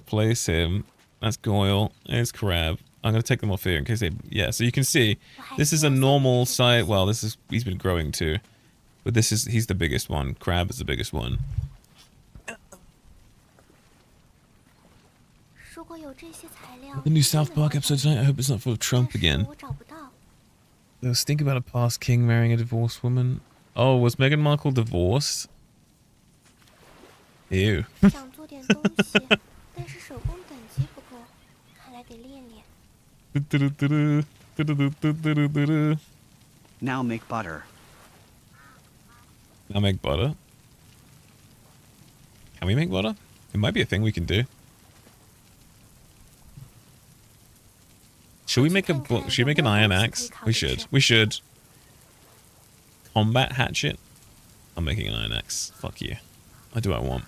Place him. That's Goyle. There's crab. I'm going to take them off here in case they... Yeah, so you can see, this is a normal size... Well, this is... He's been growing too. But this is... He's the biggest one. Crab is the biggest one. The new South Park episode tonight, I hope it's not full of Trump again. Let's think about a past king marrying a divorced woman. Oh, was Meghan Markle divorced? Ew. Now make butter. Now make butter? Can we make butter? It might be a thing we can do. Should we make should we make an iron axe? We should. We should. Combat hatchet? I'm making an iron axe. Fuck you. I do what I want.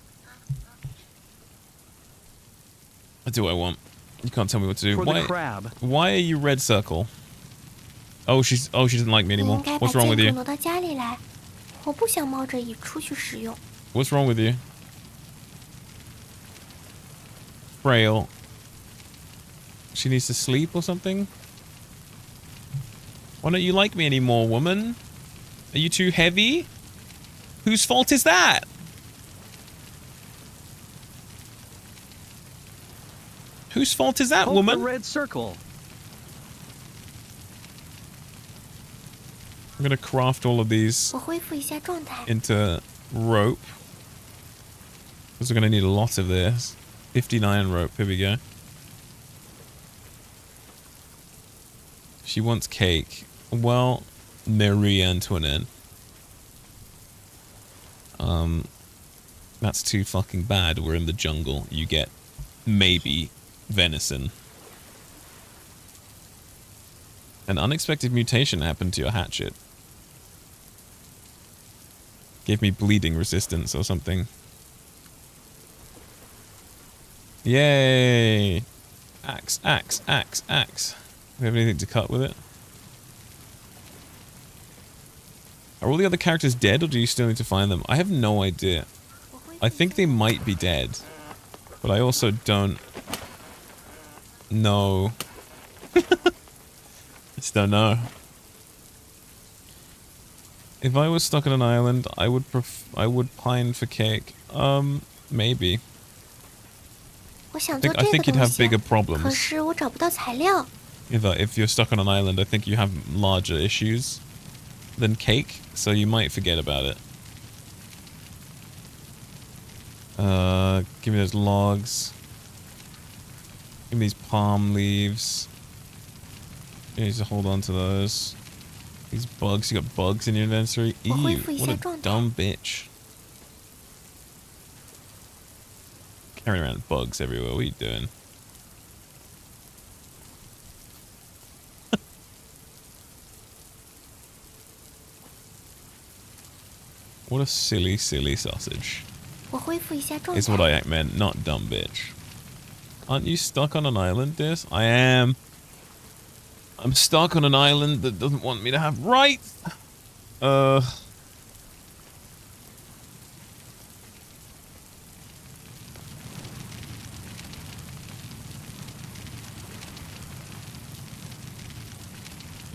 I do what I want. You can't tell me what to do. For the crab. Why are you red circle? Oh, she doesn't like me anymore. What's wrong with you? What's wrong with you? Frail. She needs to sleep or something? Why don't you like me anymore, woman? Are you too heavy? Whose fault is that? Whose fault is that, Poke woman? the red circle. I'm gonna craft all of these into rope. Because we're gonna need a lot of this. 59 rope, here we go. She wants cake. Well, Marie Antoinette. That's too fucking bad. We're in the jungle. You get maybe venison. An unexpected mutation happened to your hatchet. Gave me bleeding resistance or something. Yay! Axe, axe, axe, axe. Do we have anything to cut with it? Are all the other characters dead, or do you still need to find them? I have no idea. I think they might be dead. But I also don't know. I just don't know. If I was stuck on an island, I would pine for cake. Maybe. I think you'd have bigger problems. If you're stuck on an island, I think you have larger issues than cake, so you might forget about it. Give me those logs. Give me these palm leaves. You need to hold on to those. These bugs, you got bugs in your inventory? Ew, what a dumb bitch. Carrying around bugs everywhere, what are you doing? What a silly, silly sausage. Is what I meant, not dumb bitch. Aren't you stuck on an island, Dis? I am. I'm stuck on an island that doesn't want me to have rights. Here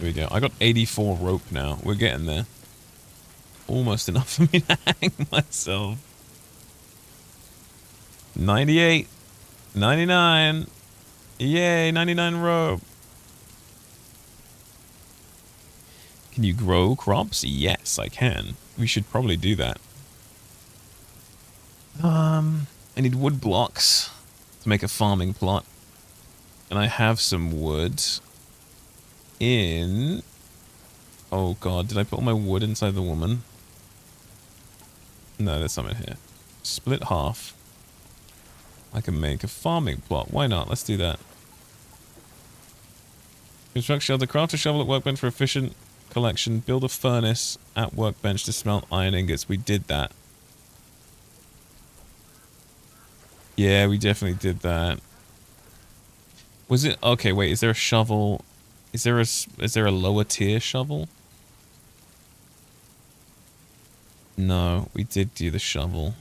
we go. I got 84 rope now. We're getting there. Almost enough for me to hang myself. 98. 99. Yay, 99 rope. Can you grow crops? Yes, I can. We should probably do that. I need wood blocks to make a farming plot. And I have some wood in... Oh god, did I put all my wood inside the woman? No, there's some in here. Split half. I can make a farming plot. Why not? Let's do that. Construct shelter. Craft a shovel at workbench for efficient collection. Build a furnace at workbench to smelt iron ingots. We did that. Yeah, we definitely did that. Was it... Okay, wait. Is there a shovel? Is there a lower tier shovel? No, we did do the shovel.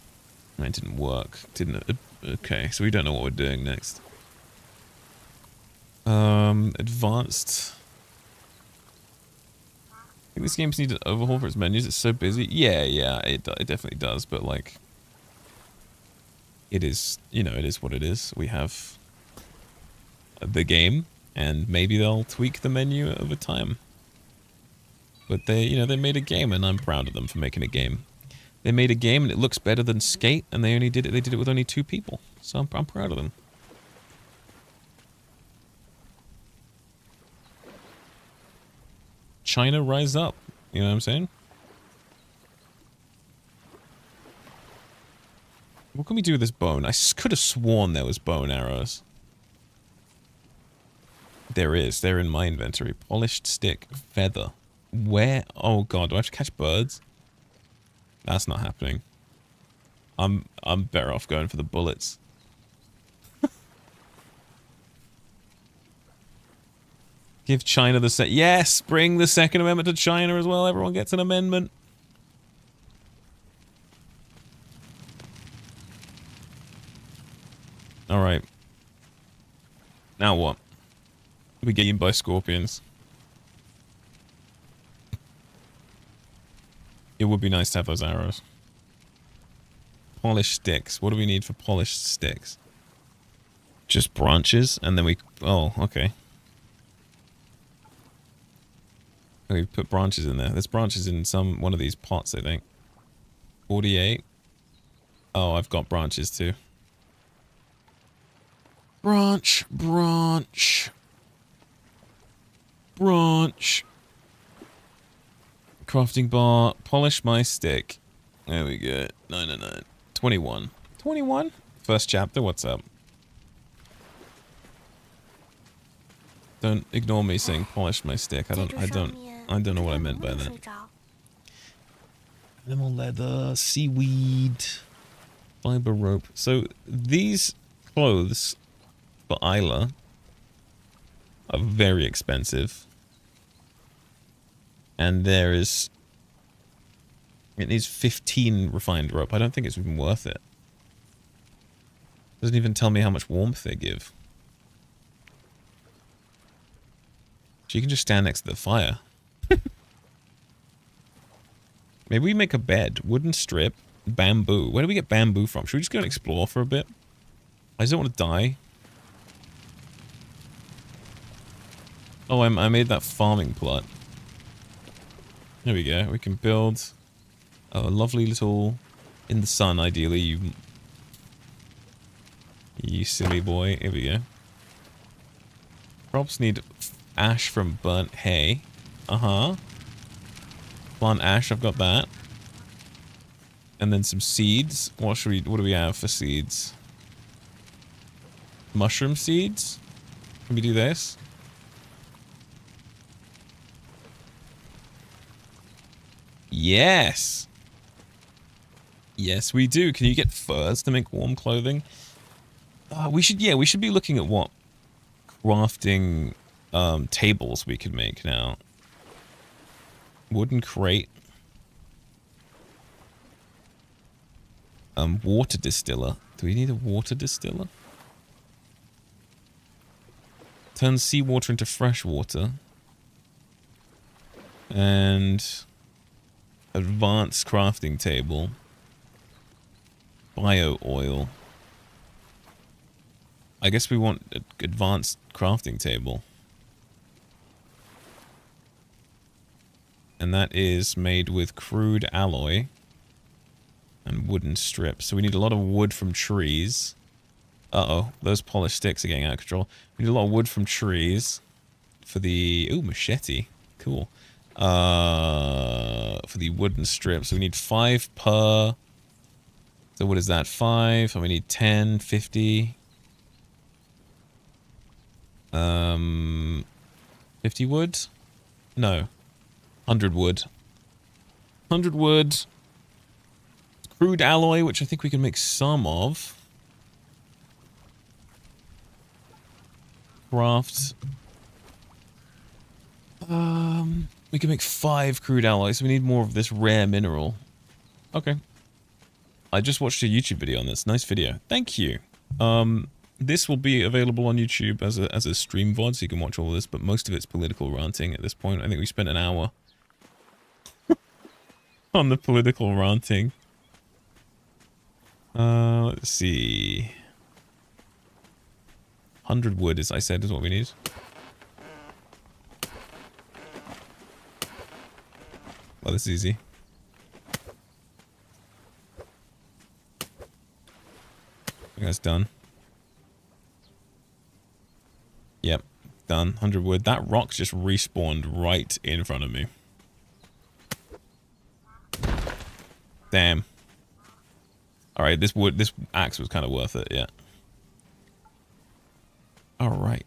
It didn't work. Didn't it? Okay, so we don't know what we're doing next. Advanced. I think this game's need an overhaul for its menus. It's so busy. Yeah, it definitely does. But like, it is, you know, it is what it is. We have the game, and maybe they'll tweak the menu over time. But they, you know, they made a game, and I'm proud of them for making a game. They made a game, and it looks better than Skate, and they did it with only 2 people. So I'm proud of them. China, rise up. You know what I'm saying? What can we do with this bone? I could have sworn there was bow and arrows. There is. They're in my inventory. Polished stick. Feather. Where? Oh god, do I have to catch birds? That's not happening. I'm better off going for the bullets. Give China the yes, bring the Second Amendment to China as well. Everyone gets an amendment. All right. Now what? We get eaten by scorpions. It would be nice to have those arrows. Polished sticks. What do we need for polished sticks? Just branches, and then we... Oh, okay. We put branches in there. There's branches in one of these pots, I think. 48. Oh, I've got branches too. Branch. Crafting bar. Polish my stick. There we go. 999. 21. 21? First chapter, what's up? Don't ignore me saying polish my stick. I don't know what I meant by that. Animal leather, seaweed, fiber rope. So these clothes for Isla are very expensive. And it needs 15 refined rope. I don't think it's even worth it. Doesn't even tell me how much warmth they give. She can just stand next to the fire. Maybe we make a bed. Wooden strip. Bamboo. Where do we get bamboo from? Should we just go and explore for a bit? I just don't want to die. Oh, I made that farming plot. There we go. We can build a lovely little... In the sun, ideally, you silly boy. Here we go. Crops need ash from burnt hay. Plant ash, I've got that. And then some seeds. What do we have for seeds? Mushroom seeds? Can we do this? Yes! Yes, we do. Can you get furs to make warm clothing? We should be looking at what crafting tables we could make now. Wooden crate. Water distiller. Do we need a water distiller? Turn seawater into fresh water. And advanced crafting table. Bio oil. I guess we want an advanced crafting table. And that is made with crude alloy. And wooden strips. So we need a lot of wood from trees. Uh-oh, those polished sticks are getting out of control. We need a lot of wood from trees for the... Ooh, machete. Cool. For the wooden strips. So we need 5 per... So what is that? 5. And we need 10, 50. 50 wood? No. 100 wood. 100 wood. Crude alloy, which I think we can make some of. Craft. We can make 5 crude alloys. We need more of this rare mineral. Okay. I just watched a YouTube video on this. Nice video. Thank you. This will be available on YouTube as a stream VOD, so you can watch all of this, but most of it's political ranting at this point. I think we spent an hour on the political ranting. Let's see. 100 wood, as I said, is what we need. Well, this is easy. I think that's done. Yep, done. 100 wood. That rock just respawned right in front of me. Damn. Alright, this axe was kind of worth it, yeah. Alright.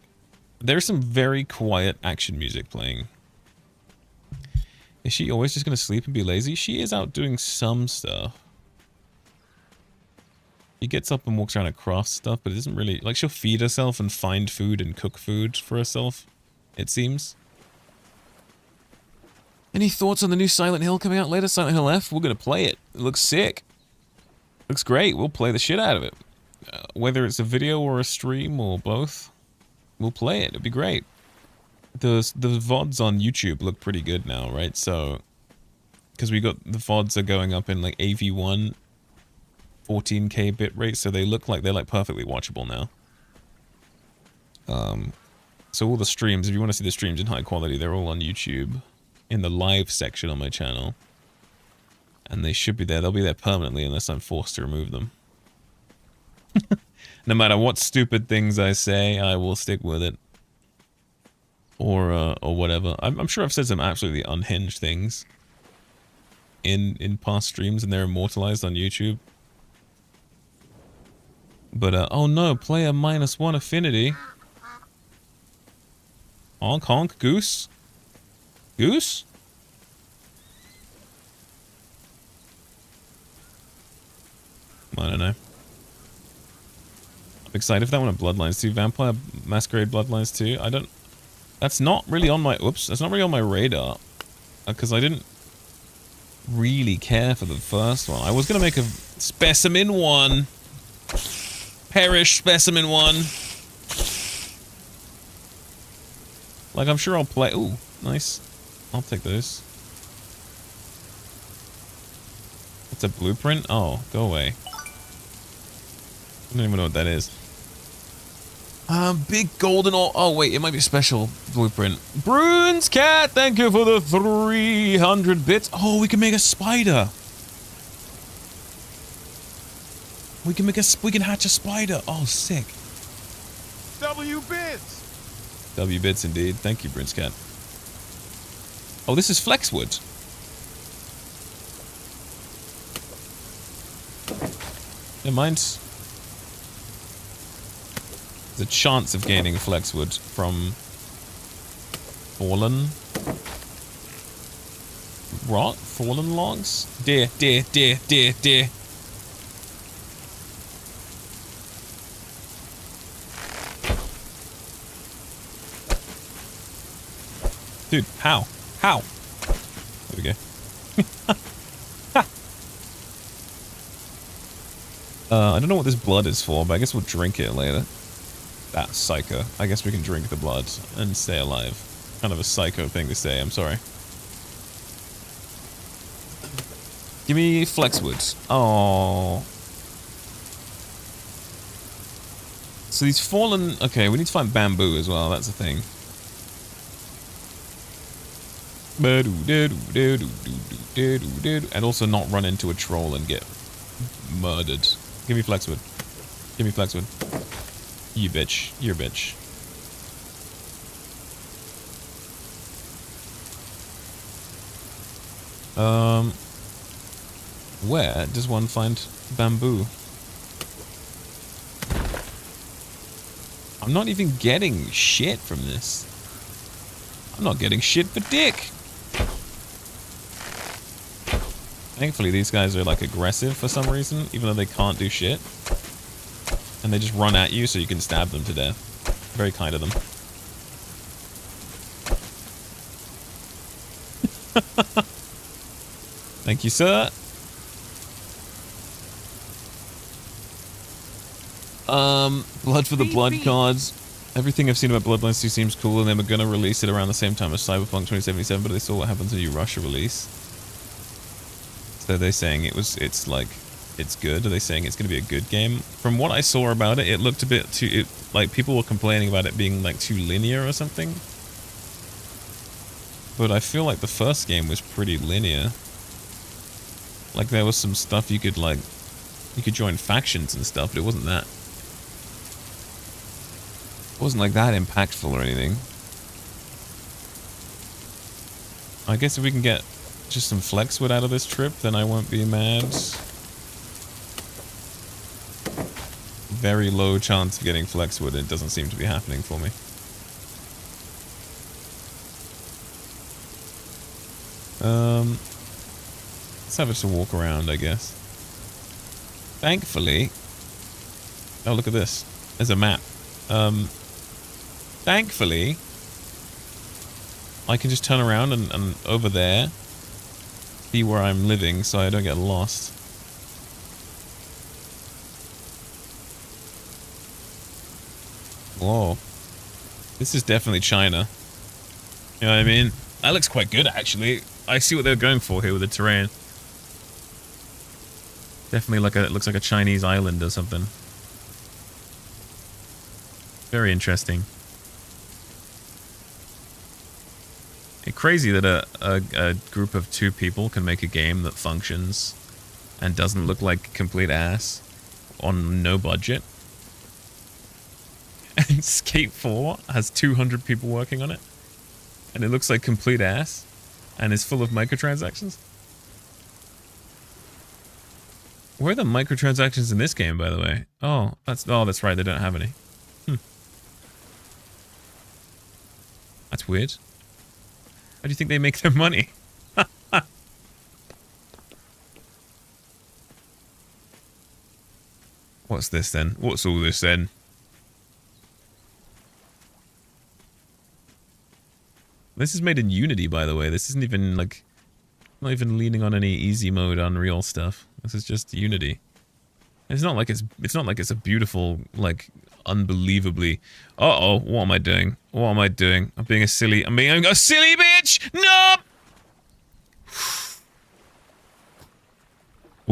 There's some very quiet action music playing. Is she always just going to sleep and be lazy? She is out doing some stuff. She gets up and walks around and crafts stuff, but it isn't really... Like, she'll feed herself and find food and cook food for herself, it seems. Any thoughts on the new Silent Hill coming out later? Silent Hill F? We're going to play it. It looks sick. Looks great. We'll play the shit out of it. Whether it's a video or a stream or both, we'll play it. It'll be great. The VODs on YouTube look pretty good now, right? So, because we got the VODs are going up in like AV1, 14K bitrate, so they look like they're like perfectly watchable now. So all the streams, if you want to see the streams in high quality, they're all on YouTube in the live section on my channel. And they should be there. They'll be there permanently unless I'm forced to remove them. No matter what stupid things I say, I will stick with it. Or whatever. I'm sure I've said some absolutely unhinged things in past streams, and they're immortalized on YouTube. But, oh no, player -1 affinity. Honk honk, goose? Goose? I don't know. I'm excited for that one at Bloodlines 2. Vampire Masquerade Bloodlines 2. I don't... That's not really on my... Oops. That's not really on my radar. Because I didn't really care for the first one. I was going to make a Specimen 1. Perish Specimen 1. Like, I'm sure I'll play... Ooh, nice. I'll take those. It's a blueprint? Oh, go away. I don't even know what that is. Big golden ore. Oh, wait, it might be a special blueprint. Bruins Cat, thank you for the 300 bits. Oh, we can make a spider. We can hatch a spider. Oh, sick. W bits. W bits indeed. Thank you, Bruins Cat. Oh, this is Flexwood. Never mind. There's a chance of gaining Flexwood from fallen rock, fallen logs. Deer, deer, deer, deer, deer. Dude, how? How? There we go. I don't know what this blood is for, but I guess we'll drink it later. That psycho. I guess we can drink the blood and stay alive. Kind of a psycho thing to say, I'm sorry. Give me Flexwood. Oh. So these fallen... Okay, we need to find bamboo as well, that's the thing. And also not run into a troll and get murdered. Give me Flexwood. Give me Flexwood. You bitch. You're a bitch. Where does one find bamboo? I'm not even getting shit from this. I'm not getting shit for dick. Thankfully, these guys are like aggressive for some reason, even though they can't do shit. And they just run at you so you can stab them to death. Very kind of them. Thank you, sir. Blood for the Blood cards. Everything I've seen about Bloodlines 2 seems cool, and they were gonna release it around the same time as Cyberpunk 2077, but they saw what happens when you rush a release. So they're saying it's good. Are they saying it's gonna be a good game? From what I saw about it, it looked a bit too, like people were complaining about it being like too linear or something. But I feel like the first game was pretty linear. Like there was some stuff you could join factions and stuff, but it wasn't that. It wasn't like that impactful or anything. I guess if we can get just some Flexwood out of this trip, then I won't be mad. Very low chance of getting Flexwood. It doesn't seem to be happening for me. Let's have us a walk around, I guess. Thankfully... Oh, look at this. There's a map. Thankfully, I can just turn around and over there see where I'm living so I don't get lost. Whoa. This is definitely China. You know what I mean? That looks quite good, actually. I see what they're going for here with the terrain. Definitely like it looks like a Chinese island or something. Very interesting. It's crazy that a group of 2 people can make a game that functions and doesn't look like complete ass on no budget. And Skate 4 has 200 people working on it. And it looks like complete ass and is full of microtransactions. Where are the microtransactions in this game, by the way? Oh, that's right, they don't have any. That's weird. How do you think they make their money? What's this then? What's all this then? This is made in Unity, by the way. This isn't even like, not even leaning on any easy mode Unreal stuff. This is just Unity. It's not like it's a beautiful, like, unbelievably. Uh-oh, what am I doing? What am I doing? I'm being a silly bitch! No!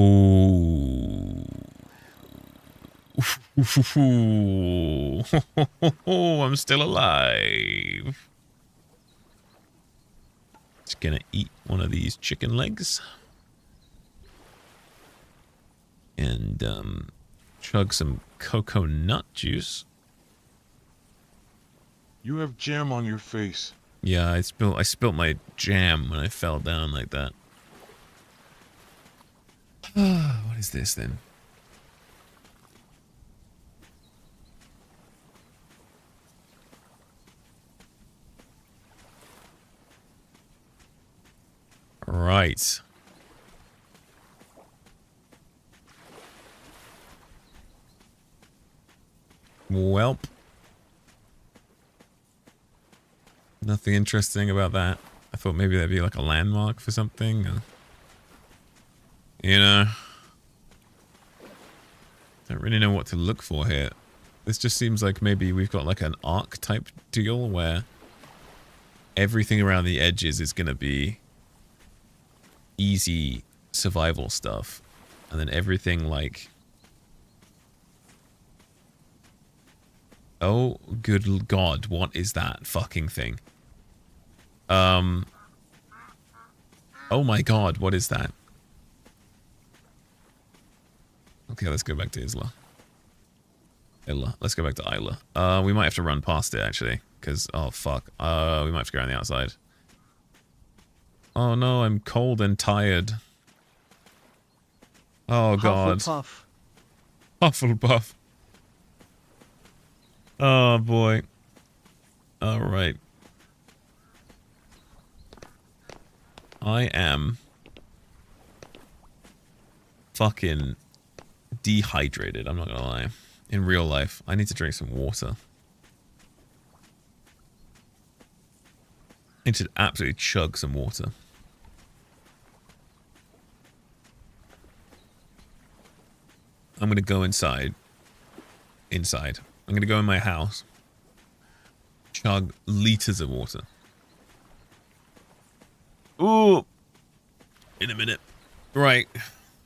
Ooh. I'm still alive. Just gonna eat one of these chicken legs. And, chug some coconut juice. You have jam on your face. Yeah, I spilt my jam when I fell down like that. What is this then? Right. Welp. Nothing interesting about that. I thought maybe that'd be like a landmark for something. You know. Don't really know what to look for here. This just seems like maybe we've got like an arc type deal where everything around the edges is going to be easy survival stuff. And then everything like... Oh, good God, what is that fucking thing? Oh my God, what is that? Okay, let's go back to Isla. Let's go back to Isla. We might have to run past it, actually. Because, oh, fuck. We might have to go around the outside. Oh, no, I'm cold and tired. Oh, God. Hufflepuff. Hufflepuff. Oh, boy. Alright. I am fucking dehydrated, I'm not gonna lie. In real life, I need to drink some water. I need to absolutely chug some water. I'm gonna go inside. I'm gonna go in my house. Chug liters of water. Ooh. In a minute. Right.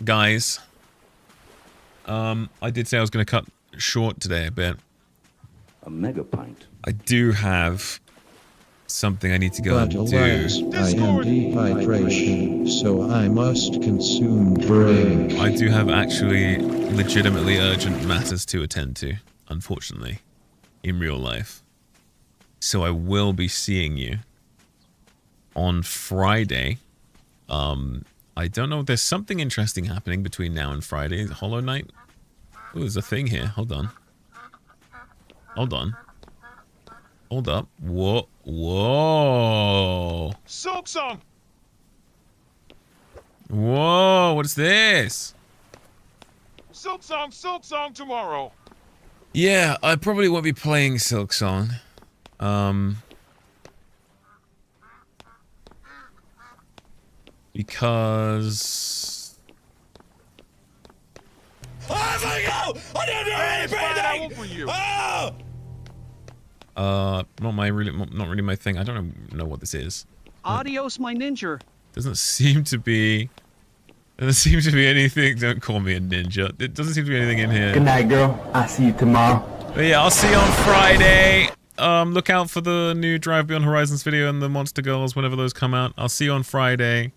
Guys. I did say I was going to cut short today a bit. A mega pint. I do have something I need to go and do. I am dehydration, so I must consume drink. I do have actually legitimately urgent matters to attend to, unfortunately, in real life. So I will be seeing you on Friday. I don't know. There's something interesting happening between now and Friday. Hollow Knight. Oh, there's a thing here. Hold on. Hold on. Hold up. Whoa. Whoa. Silk Song. Whoa. What's this? Silk Song tomorrow. Yeah, I probably won't be playing Silk Song. Because I not really my thing. I don't know what this is. Adios, my ninja. Doesn't seem to be anything. Don't call me a ninja. It doesn't seem to be anything in here. Good night, girl. I'll see you tomorrow. But yeah, I'll see you on Friday. Look out for the new Drive Beyond Horizons video and the Monster Girls whenever those come out. I'll see you on Friday.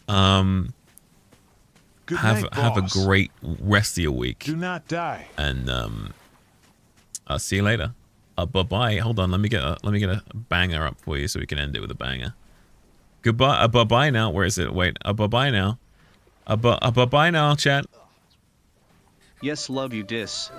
Have a great rest of your week. Do not die. And I'll see you later. Bye-bye. Hold on, let me get a banger up for you so we can end it with a banger. Goodbye. Bye-bye now. Where is it? Wait. Bye-bye now. Bye-bye now, chat. Yes, love you, dis.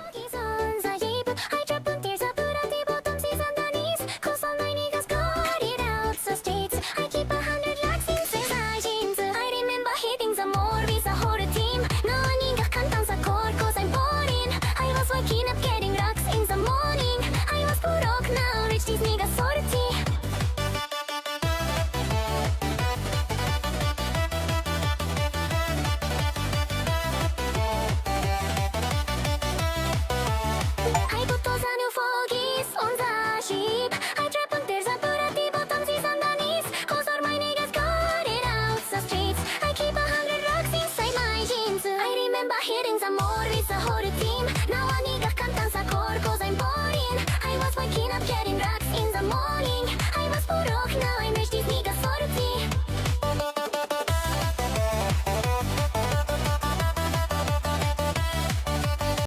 Hitting some more with the whole team. Now I need a can't dance a chord 'cause I'm boring. I was waking up getting rocks in the morning.